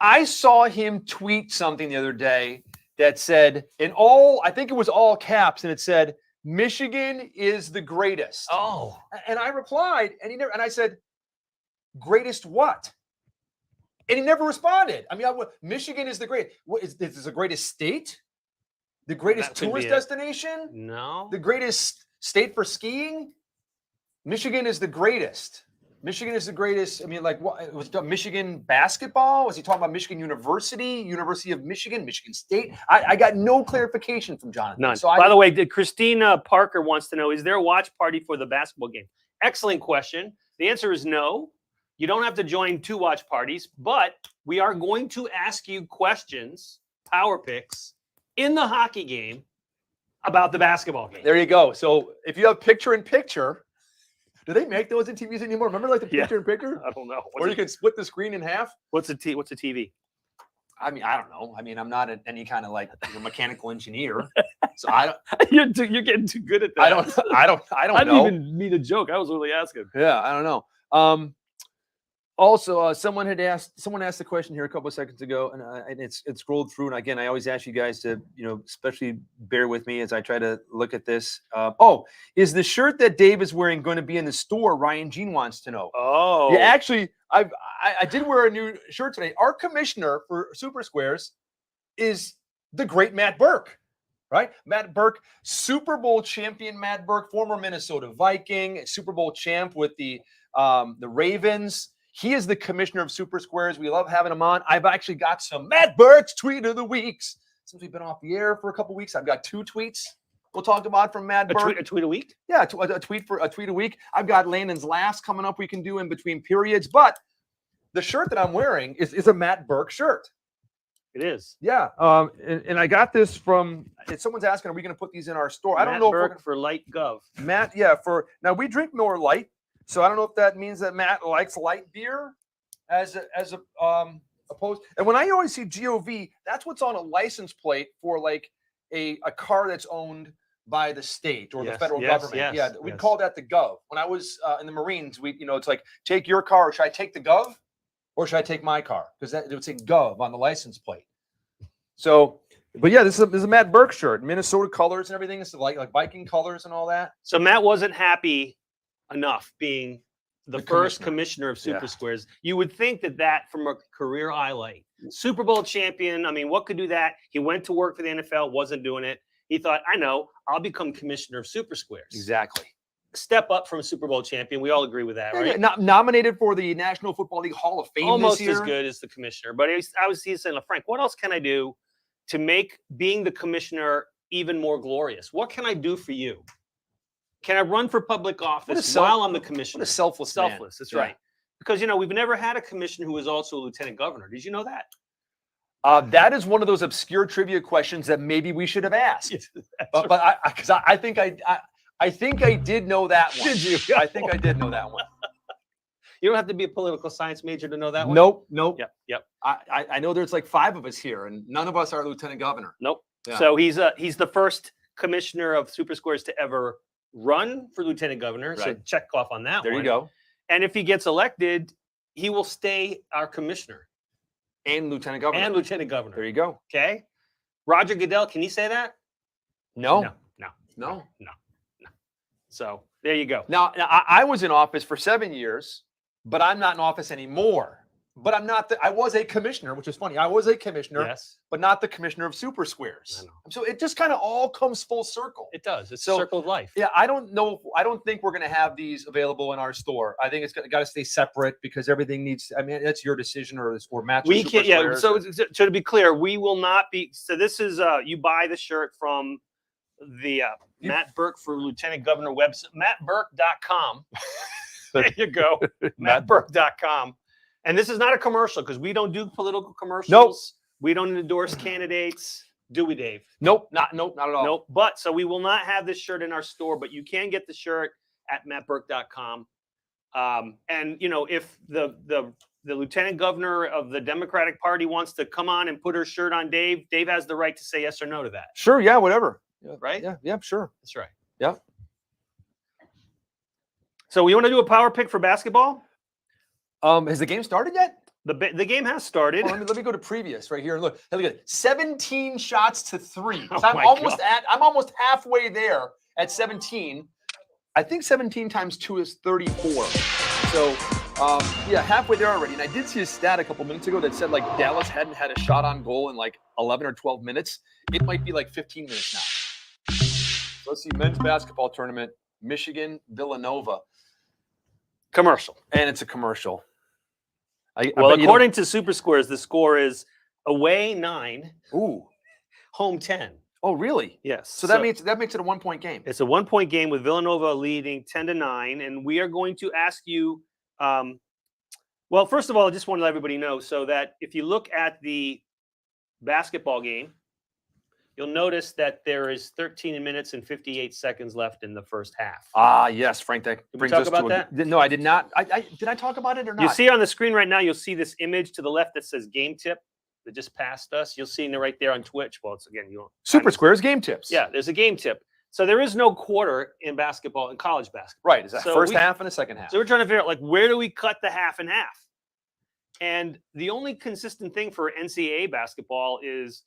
S1: I saw him tweet something the other day that said, I think it was all caps, and it said, Michigan is the greatest.
S4: Oh,
S1: And I replied, and I said, greatest what? And he never responded. I mean, Michigan is the great. What is this? The greatest state? The greatest
S4: That could be
S1: tourist
S4: it.
S1: destination?
S4: no.
S1: The greatest state for skiing? Michigan is the greatest. Michigan is the greatest. I mean, like, what was it Michigan basketball? Was he talking about Michigan University, University of Michigan, Michigan State? I got no clarification from Jonathan.
S4: None.
S1: So
S4: By the way, Christina Parker wants to know, is there a watch party for the basketball game? Excellent question. The answer is no. You don't have to join 2 watch parties, but we are going to ask you questions, power picks, in the hockey game about the basketball game.
S1: there you go. So if you have picture-in-picture, do they make those in TVs anymore? Remember, like the
S4: Yeah.
S1: picture-in-picture?
S4: I don't know.
S1: Or you can split the screen in half?
S4: What's a TV?
S1: I mean, I don't know. I mean, I'm not any kind of like mechanical engineer, so I
S4: You're getting too good at that.
S1: I don't
S4: I
S1: know.
S4: didn't even mean a joke. I was really asking.
S1: Yeah, I don't know. Also, someone asked the question here a couple of seconds ago, and it's scrolled through. And again, I always ask you guys to, especially bear with me as I try to look at this. Is the shirt that Dave is wearing going to be in the store? Ryan Jean wants to know.
S4: Oh,
S1: Yeah, actually, I did wear a new shirt today. Our commissioner for Super Squares is the great Matt Burke, right? Matt Burke, Super Bowl champion Matt Burke, former Minnesota Viking, Super Bowl champ with the Ravens. He is the commissioner of Super Squares. We love having him on. I've actually got some Matt Burke's tweet of the weeks. Since we've been off the air for a couple weeks, I've got 2 tweets we'll talk about from Matt Burke.
S4: a tweet a week?
S1: Yeah, a tweet a week. I've got Landon's laughs coming up we can do in between periods. But the shirt that I'm wearing is a Matt Burke shirt.
S4: It is.
S1: Yeah. And I got this from someone's asking, are we going to put these in our store? I don't know
S4: Burke for Light Gov.
S1: Matt, now we drink more light. So I don't know if that means that Matt likes light beer as opposed. And when I always see GOV, that's what's on a license plate for like a car that's owned by the state or the federal government. We call that the Gov. When I was in the Marines, it's like, take your car. Should I take the Gov or should I take my car? Because it would say Gov on the license plate. So, but yeah, this is a Matt Burke shirt, Minnesota colors and everything. It's like Viking colors and all that.
S4: So Matt wasn't happy enough being the first commissioner of Super
S1: Yeah.
S4: Squares. You would think that from a career highlight, Super Bowl champion. I mean, what could do that? He went to work for the NFL, wasn't doing it. He thought, I know, I'll become commissioner of Super Squares.
S1: Exactly.
S4: Step up from a Super Bowl champion. We all agree with that, right?
S1: Not nominated for the National Football League Hall of Fame
S4: Almost
S1: this year.
S4: as good as the commissioner. But I was saying, Frank, what else can I do to make being the commissioner even more glorious? What can I do for you? Can I run for public office while I'm the commissioner?
S1: What a selfless man.
S4: Selfless, that's
S1: Yeah.
S4: right. Because, we've never had a commissioner who was also a lieutenant governor. Did you know that?
S1: That is one of those obscure trivia questions that maybe we should have asked. But because I think I think I did know that one.
S4: Did you?
S1: I think I did know that one.
S4: You don't have to be a political science major to know that one?
S1: Nope.
S4: Yep.
S1: I know there's like 5 of us here, and none of us are lieutenant governor.
S4: Nope.
S1: Yeah.
S4: So he's the first commissioner of Super Squares to ever run for lieutenant governor. So
S1: Right.
S4: check off on that
S1: There
S4: one.
S1: you go.
S4: And if he gets elected, he will stay our commissioner
S1: And lieutenant governor.
S4: and lieutenant governor.
S1: There you go.
S4: Okay. Roger Goodell, can he say that?
S1: No.
S4: No. So there you go.
S1: Now I was in office for 7 years, but I'm not in office anymore. But I'm not. I was a commissioner, which is funny. I was a commissioner,
S4: Yes,
S1: but not the commissioner of Super Squares.
S4: I know.
S1: So it just kind of all comes full circle.
S4: it does. It's
S1: So-
S4: a circle of life.
S1: Yeah, I don't know. I don't think we're going to have these available in our store. I think it's got to stay separate because everything needs. I mean, that's your decision or Matt's.
S4: We can't. Yeah. So to be clear, we will not be. So this is you buy the shirt from the Matt Burke for Lieutenant Governor website, mattburke.com. There you go, mattburke.com. And this is not a commercial because we don't do political commercials. We don't endorse candidates. Do we, Dave?
S1: Nope, not at all.
S4: Nope. But so we will not have this shirt in our store, but you can get the shirt at mattburke.com. And if the lieutenant governor of the Democratic Party wants to come on and put her shirt on Dave has the right to say yes or no to that.
S1: Sure, yeah, whatever. Yeah,
S4: Right?
S1: Yeah, sure.
S4: That's right.
S1: Yep.
S4: So we want to do a power pick for basketball?
S1: Has the game started yet?
S4: The game has started.
S1: Hold on, let me go to previous right here and look. Hey, look at it. 17 shots to 3.
S4: Oh
S1: So I'm
S4: my
S1: almost halfway there at 17. I think 17 times 2 is 34. So yeah, halfway there already. And I did see a stat a couple minutes ago that said like Dallas hadn't had a shot on goal in like 11 or 12 minutes. It might be like 15 minutes now. So let's see, men's basketball tournament, Michigan, Villanova.
S4: Commercial.
S1: And it's a commercial.
S4: Well, according to Super Squares, the score is away 9,
S1: Ooh.
S4: home 10.
S1: Oh, really?
S4: Yes.
S1: So that makes it a 1-point game.
S4: it's a 1-point game with Villanova leading 10-9, and we are going to ask you. Well, first of all, I just want to let everybody know so that if you look at the basketball game, you'll notice that there is 13 minutes and 58 seconds left in the first half.
S1: Ah, yes, Frank. That
S4: we
S1: brings
S4: talk
S1: us
S4: about
S1: to
S4: that?
S1: No, I did not. Did I talk about it or not?
S4: You see on the screen right now, you'll see this image to the left that says game tip that just passed us. You'll see it right there on Twitch. Well, it's again, you don't.
S1: Super Squares game tips.
S4: Yeah, there's a game tip. So there is no quarter in basketball, in college basketball.
S1: Right. Is that
S4: So
S1: first
S4: we-
S1: half and a second half?
S4: So we're trying to figure out, like, where do we cut the half and half? And the only consistent thing for NCAA basketball is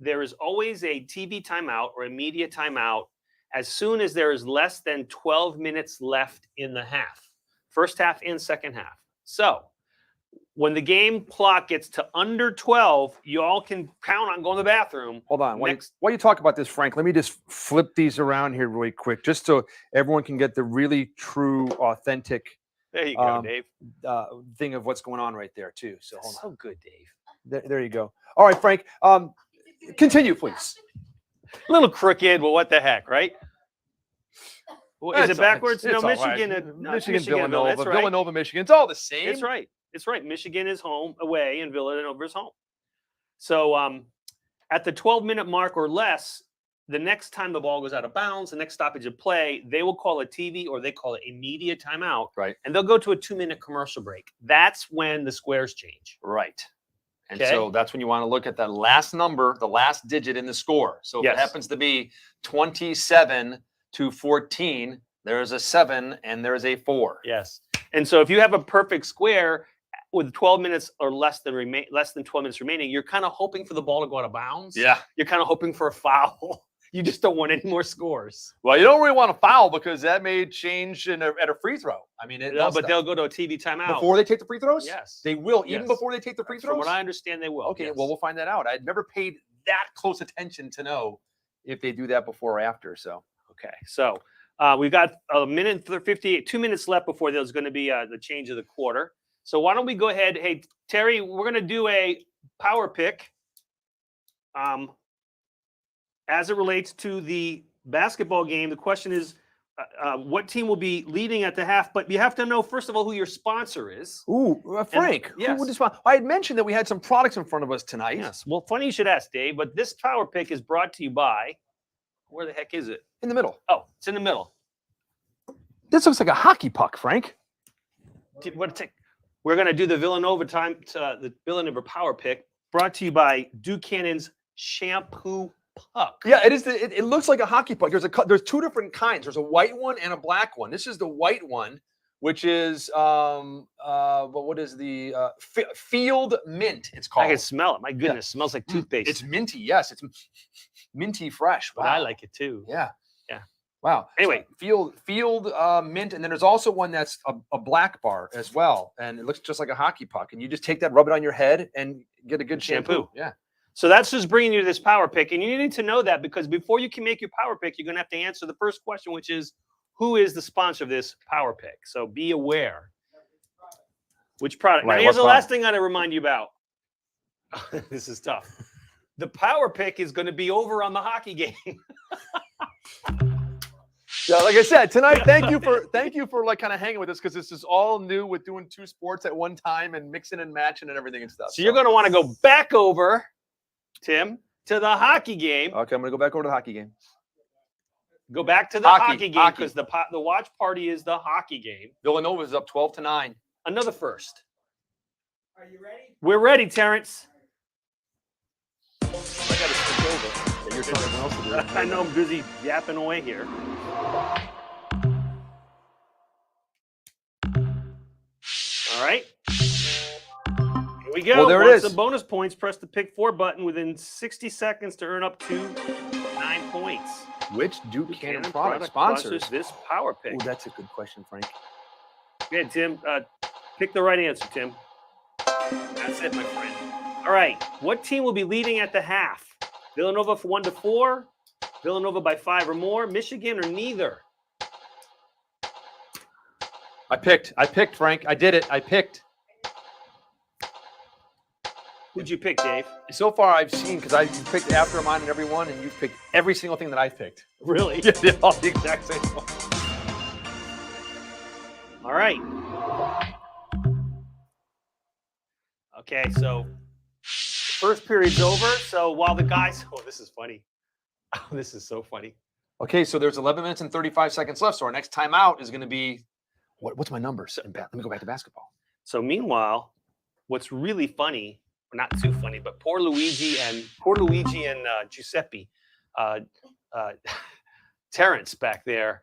S4: there is always a TV timeout or a media timeout as soon as there is less than 12 minutes left in the half, first half and second half. So when the game clock gets to under 12, you all can count on going to the bathroom.
S1: Hold on.
S4: Next-
S1: While you talk about this, Frank, let me just flip these around here really quick, just so everyone can get the really true, authentic
S4: There you go, Dave.
S1: thing of what's going on right there, too. So hold on.
S4: So good, Dave.
S1: There you go. All right, Frank. Continue, please.
S4: A little crooked, well, what the heck, right? Well, is
S1: It's
S4: it
S1: all-
S4: backwards?
S1: it's
S4: No,
S1: all right.
S4: Michigan.
S1: Michigan,
S4: Villanova.
S1: Villanova.
S4: That's right.
S1: Villanova, Michigan. It's all the same.
S4: It's right. It's right. Michigan is home away and Villanova is home. So at the 12-minute mark or less, the next time the ball goes out of bounds, the next stoppage of play, they will call a TV or they call it a media timeout.
S1: Right.
S4: And they'll go to a 2-minute commercial break. That's when the squares change.
S1: Right. And
S4: Okay.
S1: so that's when you want to look at that last number, the last digit in the score. So if
S4: Yes.
S1: it happens to be 27 to 14, there is a 7 and there is a 4.
S4: Yes. And so if you have a perfect square with 12 minutes or less than 12 minutes remaining, you're kind of hoping for the ball to go out of bounds.
S1: Yeah.
S4: You're kind of hoping for a foul. You just don't want any more scores.
S1: Well, you don't really want to foul because that may change at a free throw. I mean,
S4: No, but they'll go to a TV timeout.
S1: before they take the free throws?
S4: Yes.
S1: They will, even
S4: Yes.
S1: before they take the free
S4: From
S1: throws?
S4: what I understand, they will.
S1: Okay,
S4: yes.
S1: well, we'll find that out. I'd never paid that close attention to know if they do that before or after. So,
S4: Okay. So we've got a minute and 58, 2 minutes left before there's going to be the change of the quarter. So why don't we go ahead? Hey, Terry, we're going to do a power pick as it relates to the basketball game. The question is, what team will be leading at the half? But you have to know, first of all, who your sponsor is.
S1: ooh, Frank, who
S4: yes.
S1: would this I had mentioned that we had some products in front of us tonight.
S4: Yes. Well, funny you should ask, Dave, but this power pick is brought to you by, where the heck is it?
S1: In the middle.
S4: Oh, it's in the middle.
S1: This looks like a hockey puck, Frank.
S4: We're going to do the Villanova the Villanova power pick, brought to you by Buchanan's shampoo puck.
S1: Yeah, it is. It looks like a hockey puck. There's two different kinds. There's a white one and a black one. This is the white one, which is what is the Field Mint? It's
S4: I
S1: called.
S4: can smell it. My goodness, it smells like toothpaste.
S1: It's minty. Yes, it's minty fresh.
S4: but I like it too.
S1: Yeah.
S4: Yeah.
S1: Wow.
S4: Anyway.
S1: Field Mint, and then there's also one that's a black bar as well, and it looks just like a hockey puck. And you just take that, rub it on your head, and get a good shampoo. Yeah.
S4: So that's just bringing you this power pick, and you need to know that because before you can make your power pick, you're going to have to answer the first question, which is, who is the sponsor of this power pick? So be aware. Which product?
S1: Right,
S4: Now, here's
S1: what
S4: the last thing I got to remind you about. This is tough. The power pick is going to be over on the hockey game.
S1: Yeah, like I said tonight. Thank you for like kind of hanging with us because this is all new with doing two sports at one time and mixing and matching and everything and stuff.
S4: So you're going to want to go back over, Tim, to the hockey game.
S1: Okay, I'm gonna go back over to the hockey game.
S4: Go back to the
S1: Hockey,
S4: hockey game
S1: hockey.
S4: because the watch party is the hockey game.
S1: Villanova is up 12-9.
S4: Another first.
S6: Are you ready?
S4: We're ready, Terrence.
S1: I got to switch over. Yeah, you're telling everyone else to do it.
S4: I know I'm busy yapping away here. All right. Here we go.
S1: Well, there it
S4: Want
S1: is.
S4: some bonus points. Press the pick 4 button within 60 seconds to earn up to 9 points.
S1: Which Duke
S4: Buchanan
S1: Cannon product
S4: sponsors
S1: sponsors?
S4: this power pick.
S1: Oh, that's a good question, Frank.
S4: Yeah, Tim. Pick the right answer, Tim. That's it, my friend. All right. What team will be leading at the half? Villanova for 1-4. Villanova by 5 or more. Michigan or neither.
S1: I picked, Frank. I did it. I picked.
S4: Who'd you pick, Dave?
S1: So far, I've seen, because I picked after mine and everyone, and you've picked every single thing that I've picked.
S4: Really?
S1: Yeah, they're all the exact same one.
S4: All right. Okay, so first period's over. So while the guys, oh, this is funny. Oh, this is so funny.
S1: Okay, so there's 11 minutes and 35 seconds left. So our next timeout is going to be, what's my number? Let me go back to basketball.
S4: So meanwhile, what's really funny, or not too funny, but poor Luigi and Giuseppe, Terrence back there,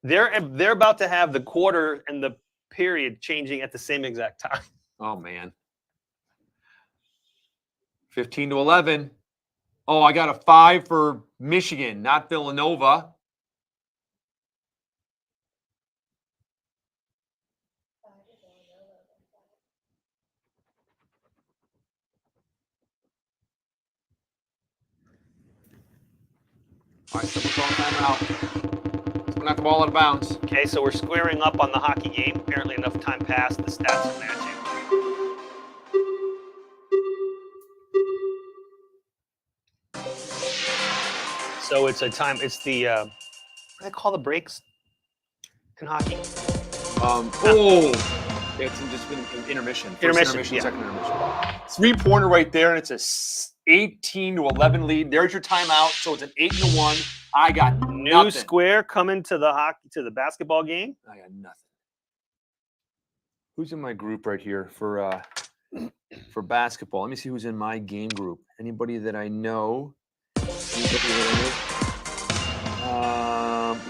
S4: they're about to have the quarter and the period changing at the same exact time.
S1: Oh, man. 15-11. Oh, I got a 5 for Michigan, not Villanova. All right, so we're calling timeout. Let's knock the ball out of bounds.
S4: Okay, so we're squaring up on the hockey game. Apparently enough time passed, the stats are matching. So it's a time, it's the, what do they call the breaks in hockey?
S1: It's just been intermission. First
S4: Intermission, yeah.
S1: Second intermission. 3-pointer right there, and it's a 18-11 lead. There's your timeout. So it's an 8-1. I got
S4: New
S1: nothing.
S4: square coming to the basketball game.
S1: I got nothing. Who's in my group right here for basketball? Let me see who's in my game group. Anybody that I know?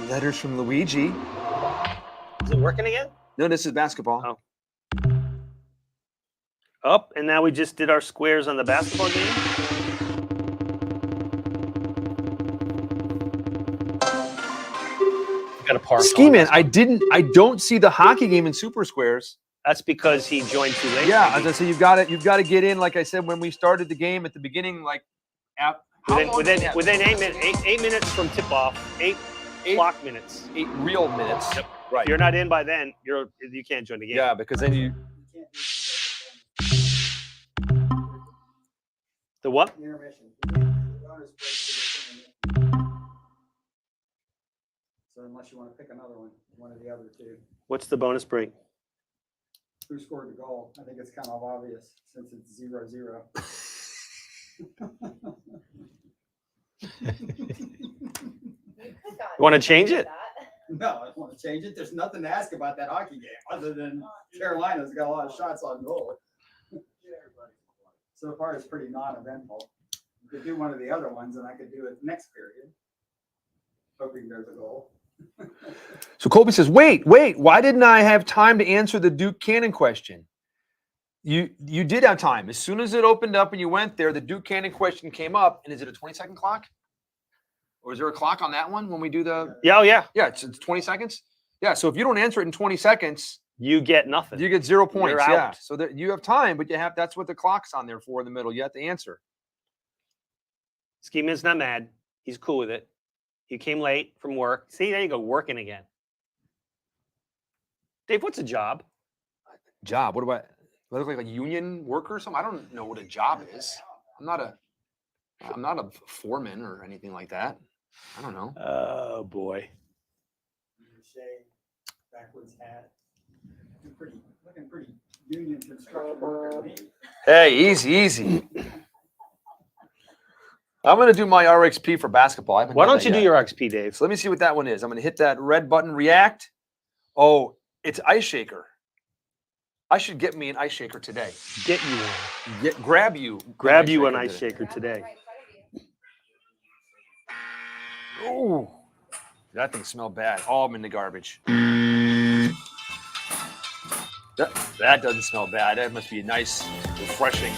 S1: Letters from Luigi.
S4: Is it working again?
S1: No, this is basketball.
S4: Oh. Up, and now we just did our squares on the basketball game. Got a park.
S1: Ski Man, I don't see the hockey game in Super Squares.
S4: That's because he joined too late.
S1: Yeah,
S4: maybe.
S1: as I say, you've got to get in. Like I said, when we started the game at the beginning, like
S4: within 8 minutes, 8 minutes from tip off, eight clock minutes.
S1: 8 real minutes.
S4: Yep.
S1: Right.
S4: If you're not in by then, you can't join the game.
S1: Yeah, because then you.
S4: The what?
S6: Intermission. Bonus break for this intermission. So unless you want to pick another one of the other two.
S4: What's the bonus break?
S6: Who scored the goal? I think it's kind of obvious since it's 0-0.
S4: You want to change it?
S6: No, I don't want to change it. There's nothing to ask about that hockey game other than Carolina's got a lot of shots on goal. So far, it's pretty non-eventful. You could do one of the other ones, and I could do it next period, hoping there's a goal.
S1: So Colby says, wait, why didn't I have time to answer the Duke Cannon question? You did have time. As soon as it opened up and you went there, the Duke Cannon question came up. And is it a 20-second clock? Or is there a clock on that one when we do the?
S4: Yeah, oh yeah.
S1: Yeah, it's 20 seconds. Yeah, so if you don't answer it in 20 seconds,
S4: You get nothing.
S1: you get 0 points.
S4: You're
S1: Yeah,
S4: out.
S1: so that you have time, but that's what the clock's on there for in the middle. You have to answer.
S4: Ski Man's not mad. He's cool with it. He came late from work. See, there you go, working again. Dave, what's a job?
S1: Job? What do I look like? A union worker or something? I don't know what a job is. I'm not a foreman or anything like that. I don't know.
S4: Oh boy.
S6: Shade, backwards hat. Looking pretty union construction worker to me.
S1: Hey, easy. I'm going to do my RXP for basketball. I haven't
S4: Why
S1: done
S4: don't
S1: that
S4: you do
S1: yet.
S4: your XP, Dave?
S1: So let me see what that one is. I'm going to hit that red button, react. Oh, it's Ice Shaker. I should get me an Ice Shaker today.
S4: Get you one.
S1: Grab you
S4: an ice shaker today.
S1: Oh, That thing smelled bad. Oh, I'm in the garbage. That doesn't smell bad. That must be a nice, refreshing.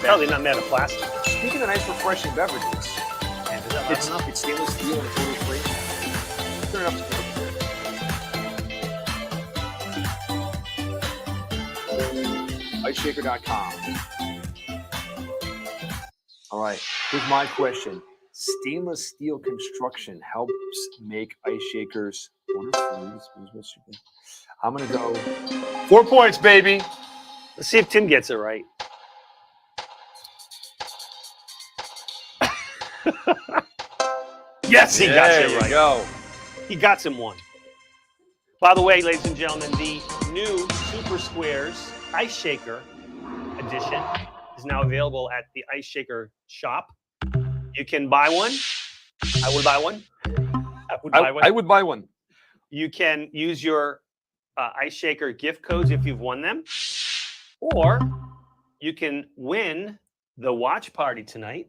S4: Probably not made of plastic.
S1: Speaking of nice, refreshing beverages, it's stainless steel and it's totally free. Turn it up to IceShaker.com. All right, here's my question. Stainless steel construction helps make ice shakers water-free. I'm going to go 4 points, baby.
S4: Let's see if Tim gets it right. Yes, he got
S1: There
S4: it
S1: you
S4: right.
S1: go.
S4: He got him one. By the way, ladies and gentlemen, the new Super Squares Ice Shaker edition is now available at the Ice Shaker shop. You can buy one. I would buy one.
S1: I would buy one.
S4: You can use your Ice Shaker gift codes if you've won them, or you can win the watch party tonight.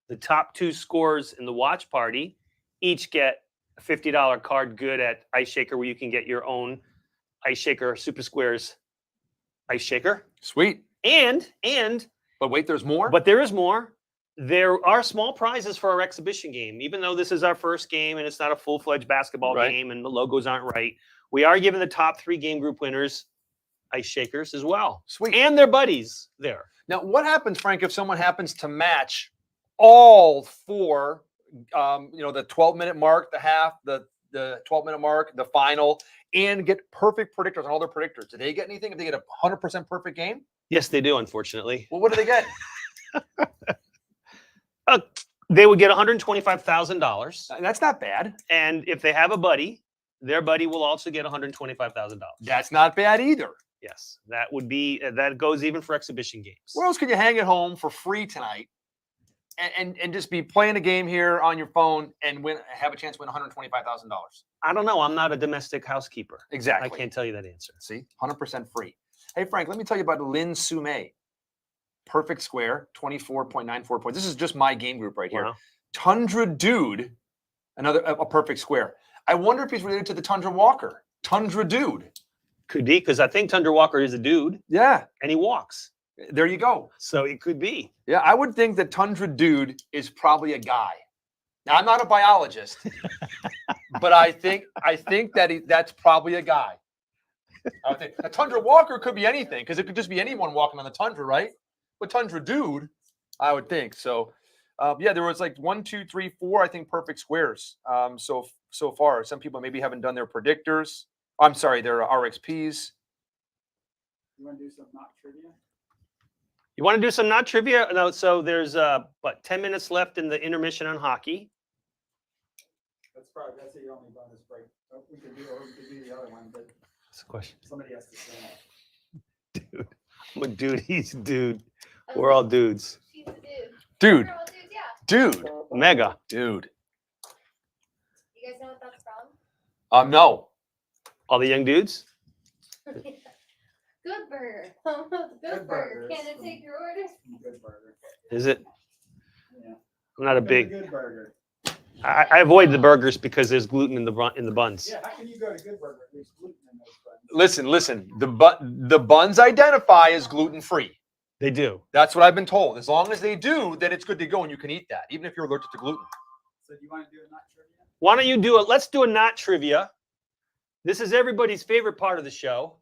S4: The top 2 scores in the watch party each get a $50 card good at Ice Shaker, where you can get your own Ice Shaker Super Squares Ice Shaker.
S1: Sweet.
S4: And
S1: But wait, there's more?
S4: but there is more. There are small prizes for our exhibition game. Even though this is our first game and it's not a full-fledged basketball
S1: Right.
S4: game and the logos aren't right, we are giving the top 3 game group winners Ice Shakers as well.
S1: Sweet.
S4: And their buddies there.
S1: Now, what happens, Frank, if someone happens to match all 4, the 12-minute mark, the half, the 12-minute mark, the final, and get perfect predictors on all their predictors? Do they get anything if they get a 100% perfect game?
S4: Yes, they do, unfortunately.
S1: Well, what do they get?
S4: They would get $125,000.
S1: That's not bad.
S4: And if they have a buddy, their buddy will also get $125,000.
S1: That's not bad either.
S4: Yes, that would be, that goes even for exhibition games.
S1: Where else could you hang at home for free tonight and just be playing a game here on your phone and have a chance to win $125,000?
S4: I don't know. I'm not a domestic housekeeper.
S1: Exactly.
S4: I can't tell you that answer.
S1: See, 100% free. Hey, Frank, let me tell you about Lin Sume. Perfect square, 24.94 points. This is just my game group right here.
S4: Wow.
S1: Tundra Dude, a perfect square. I wonder if he's related to the Tundra Walker. Tundra Dude.
S4: Could be, because I think Tundra Walker is a dude
S1: Yeah,
S4: and he walks.
S1: there you go.
S4: So it could be.
S1: Yeah, I would think that Tundra Dude is probably a guy. Now, I'm not a biologist, but I think that that's probably a guy. I would think a Tundra Walker could be anything, because it could just be anyone walking on the tundra, right? But Tundra Dude, I would think. So, yeah, there was like 1, 2, 3, 4, I think, perfect squares so far. Some people maybe haven't done their predictors. I'm sorry, their RXPs.
S6: You want to do some not trivia?
S4: You want to do some not trivia? No, so there's 10 minutes left in the intermission on hockey.
S6: That's the only bonus break. We can do the other one, but
S4: That's the question.
S6: somebody has to say it.
S4: Dude. I'm a dude. He's a dude. We're all dudes.
S2: She's a dude.
S1: Dude,
S2: We're all dudes, yeah.
S1: dude,
S4: Mega.
S1: dude.
S2: You guys know what that's from?
S1: No.
S4: All the young dudes?
S2: Good Burger. Good Burger.
S6: Burgers.
S2: Can it take your order?
S6: Good burger.
S4: Is it?
S6: Yeah.
S4: I'm not a big.
S6: Good burger.
S4: I avoid the burgers because there's gluten in the buns.
S6: Yeah, how can you go to Good Burger? There's gluten in those buns.
S1: Listen. The buns identify as gluten-free.
S4: They do.
S1: That's what I've been told. As long as they do, then it's good to go and you can eat that, even if you're allergic to gluten.
S6: So do you want to do a not trivia?
S4: Why don't you do it? Let's do a not trivia. This is everybody's favorite part of the show.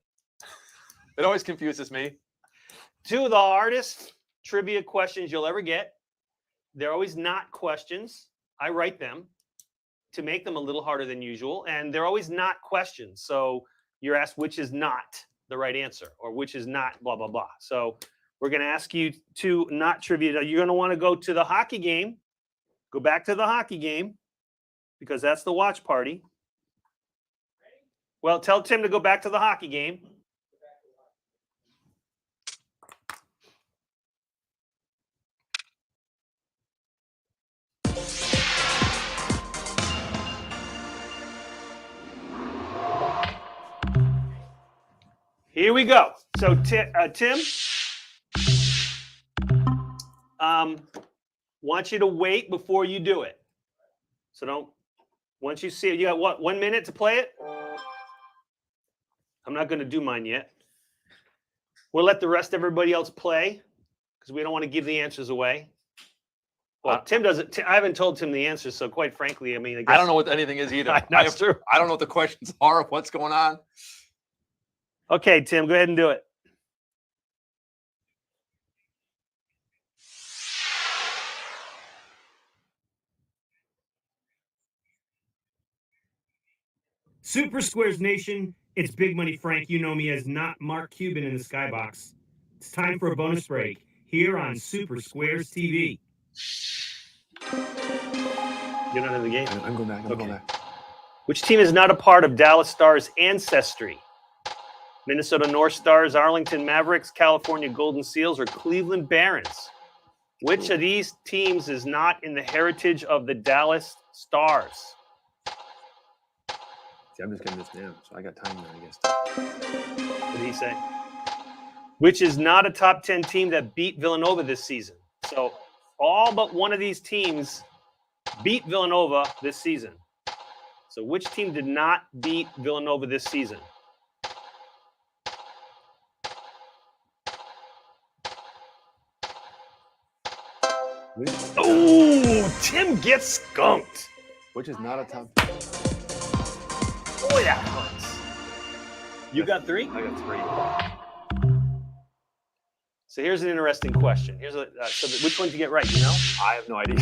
S1: It always confuses me.
S4: 2 of the hardest trivia questions you'll ever get. They're always not questions. I write them to make them a little harder than usual. And they're always not questions. So you're asked which is not the right answer or which is not blah, blah, blah. So we're going to ask you 2 not trivia. You're going to want to go to the hockey game. Go back to the hockey game because that's the watch party. Well, tell Tim to go back to the hockey game. Here we go. So, Tim, want you to wait before you do it. So Once you see it, you got what? 1 minute to play it? I'm not going to do mine yet. We'll let the rest of everybody else play because we don't want to give the answers away. Well, Tim doesn't. I haven't told Tim the answers, so quite frankly, I mean, I guess,
S1: I don't know what anything is either.
S4: That's true.
S1: I don't know what the questions are. What's going on?
S4: Okay, Tim, go ahead and do it.
S7: Super Squares Nation, it's Big Money Frank. You know me as not Mark Cuban in the Skybox. It's time for a bonus break here on Super Squares TV.
S4: You're not in the game.
S1: I'm going back. I'm
S4: Okay.
S1: going back.
S4: Which team is not a part of Dallas Stars' ancestry? Minnesota North Stars, Arlington Mavericks, California Golden Seals, or Cleveland Barons? Which of these teams is not in the heritage of the Dallas Stars?
S1: See, I'm just getting this now, so I got time there, I guess.
S4: What did he say? Which is not a top 10 team that beat Villanova this season. So all but one of these teams beat Villanova this season. So which team did not beat Villanova this season? Oh, Tim gets skunked.
S1: Which is not a top.
S4: Boy, that hurts. You got 3?
S1: I got 3.
S4: So here's an interesting question. Here's a which one did you get right? You know?
S1: I have no idea.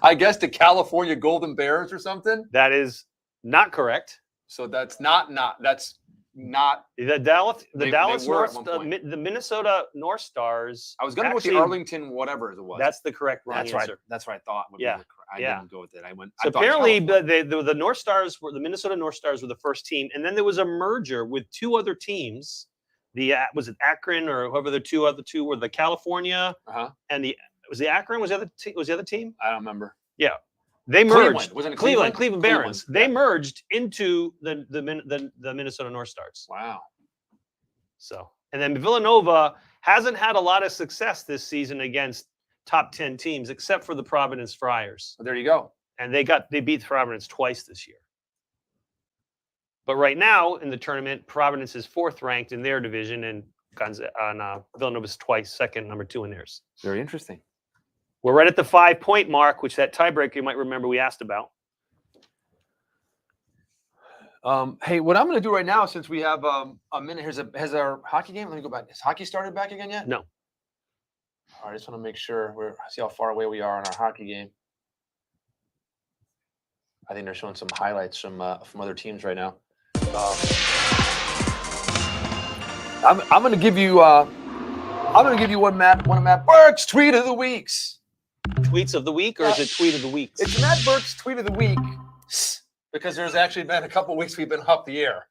S1: I guessed the California Golden Bears or something.
S4: That is not correct.
S1: So that's not. That's not.
S4: The Dallas,
S1: They
S4: Dallas
S1: were
S4: North,
S1: at one point.
S4: the Minnesota North Stars.
S1: I was going to go with the
S4: actually-
S1: Arlington, whatever it was.
S4: That's the correct wrong
S1: That's
S4: answer.
S1: right. That's what I thought. Would
S4: Yeah,
S1: be the I
S4: yeah.
S1: didn't go with it. I went.
S4: So
S1: I thought
S4: apparently,
S1: California.
S4: the North Stars were the Minnesota North Stars were the first team, and then there was a merger with 2 other teams. The was it Akron or whoever the other two were? The California
S1: Uh-huh.
S4: and was the Akron was the other team?
S1: I don't remember.
S4: They
S1: Cleveland.
S4: merged.
S1: Wasn't it
S4: Cleveland
S1: Cleveland?
S4: Barons.
S1: Cleveland,
S4: They merged into the Minnesota North Stars.
S1: Wow.
S4: So, and then Villanova hasn't had a lot of success this season against top 10 teams, except for the Providence Friars.
S1: Well, there you go.
S4: And they beat Providence twice this year. But right now in the tournament, Providence is 4th ranked in their division, and Villanova's twice second, number 2 in theirs.
S1: Very interesting.
S4: We're right at the 5-point mark, which that tiebreaker you might remember we asked about.
S1: Hey, what I'm going to do right now, since we have a minute, has our hockey game. Let me go back. Has hockey started back again yet?
S4: No.
S1: All right, I just want to make sure see how far away we are on our hockey game. I think they're showing some highlights from other teams right now. I'm going to give you one of Matt Burke's tweet of the weeks.
S4: Tweets of the week, or is it tweet of the week?
S1: It's Matt Burke's tweet of the week because there's actually been a couple weeks we've been off the air.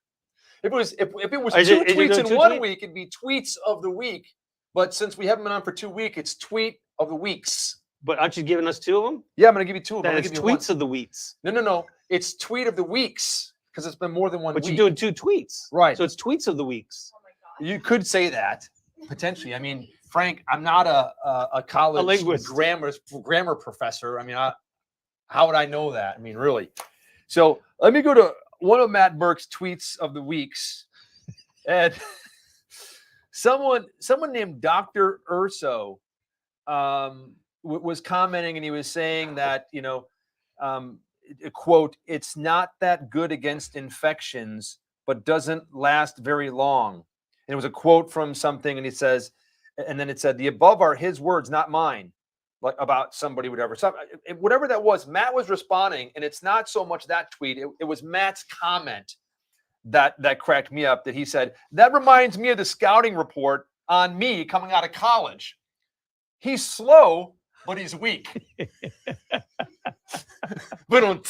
S1: If it was
S4: Is
S1: two
S4: it
S1: tweets
S4: doing
S1: in
S4: 2
S1: one
S4: tweets?
S1: week, it'd be tweets of the week. But since we haven't been on for 2 weeks, it's tweet of the weeks.
S4: But aren't you giving us 2 of them?
S1: Yeah, I'm going to give you 2 of them.
S4: Then
S1: I'm
S4: it's
S1: gonna give you
S4: tweets of the weeks.
S1: No. It's tweet of the weeks because it's been more than 1
S4: But
S1: week.
S4: you're doing 2 tweets.
S1: Right.
S4: So it's tweets of the weeks.
S2: Oh my god.
S1: You could say that potentially. I mean, Frank, I'm not a college
S4: linguist.
S1: grammar professor. I mean, how would I know that? I mean, really. So let me go to one of Matt Burke's tweets of the weeks, and someone named Dr. Urso was commenting, and he was saying that quote, "It's not that good against infections, but doesn't last very long." And it was a quote from something, and he says, and then it said, "The above are his words, not mine," like about somebody, whatever. So whatever that was, Matt was responding, and it's not so much that tweet. It was Matt's comment that cracked me up. That he said, "That reminds me of the scouting report on me coming out of college. He's slow, but he's weak." But on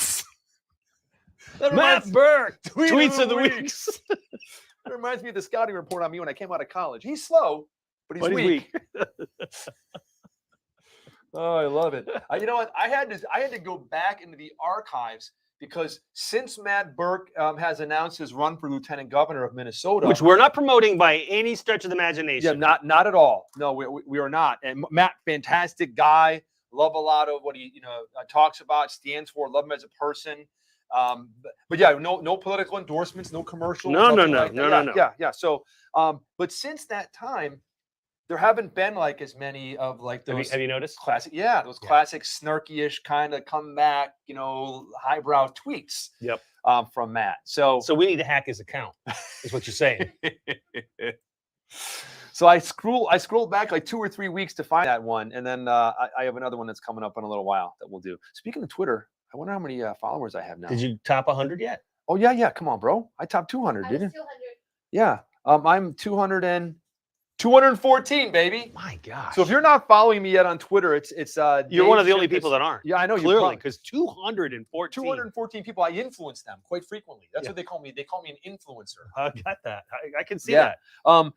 S4: Matt Burke,
S1: tweet
S4: tweets of the weeks.
S1: It reminds me of the scouting report on me when I came out of college. He's slow, but he's weak. Oh, I love it. You know what? I had to go back into the archives because since Matt Burke has announced his run for lieutenant governor of Minnesota,
S4: Which we're not promoting by any stretch of the imagination.
S1: yeah, not at all. No, we are not. And Matt, fantastic guy. Love a lot of what he talks about, stands for. Love him as a person. But yeah, no political endorsements, no commercials.
S4: No.
S1: Yeah. So, but since that time, there haven't been like as many of like those
S4: Have you noticed?
S1: classic, those classic snarky-ish kind of comeback, highbrow tweets.
S4: Yep.
S1: From Matt. So
S4: So we need to hack his account, is what you're saying.
S1: so I scrolled back like 2 or 3 weeks to find that one, and then I have another one that's coming up in a little while that we'll do. Speaking of Twitter, I wonder how many followers I have now.
S4: Did you top 100 yet?
S1: Oh yeah. Come on, bro. I topped 200,
S2: I was
S1: didn't
S2: 200.
S1: Yeah. I'm 214, baby.
S4: My gosh.
S1: So if you're not following me yet on Twitter, it's
S4: You're one of the
S1: Dave
S4: only
S1: Shimkus.
S4: people that aren't.
S1: Yeah, I know.
S4: Clearly, because 214.
S1: 214 people. I influence them quite frequently. That's
S4: Yeah.
S1: what they call me. They call me an influencer.
S4: I got that. I can see
S1: Yeah.
S4: that.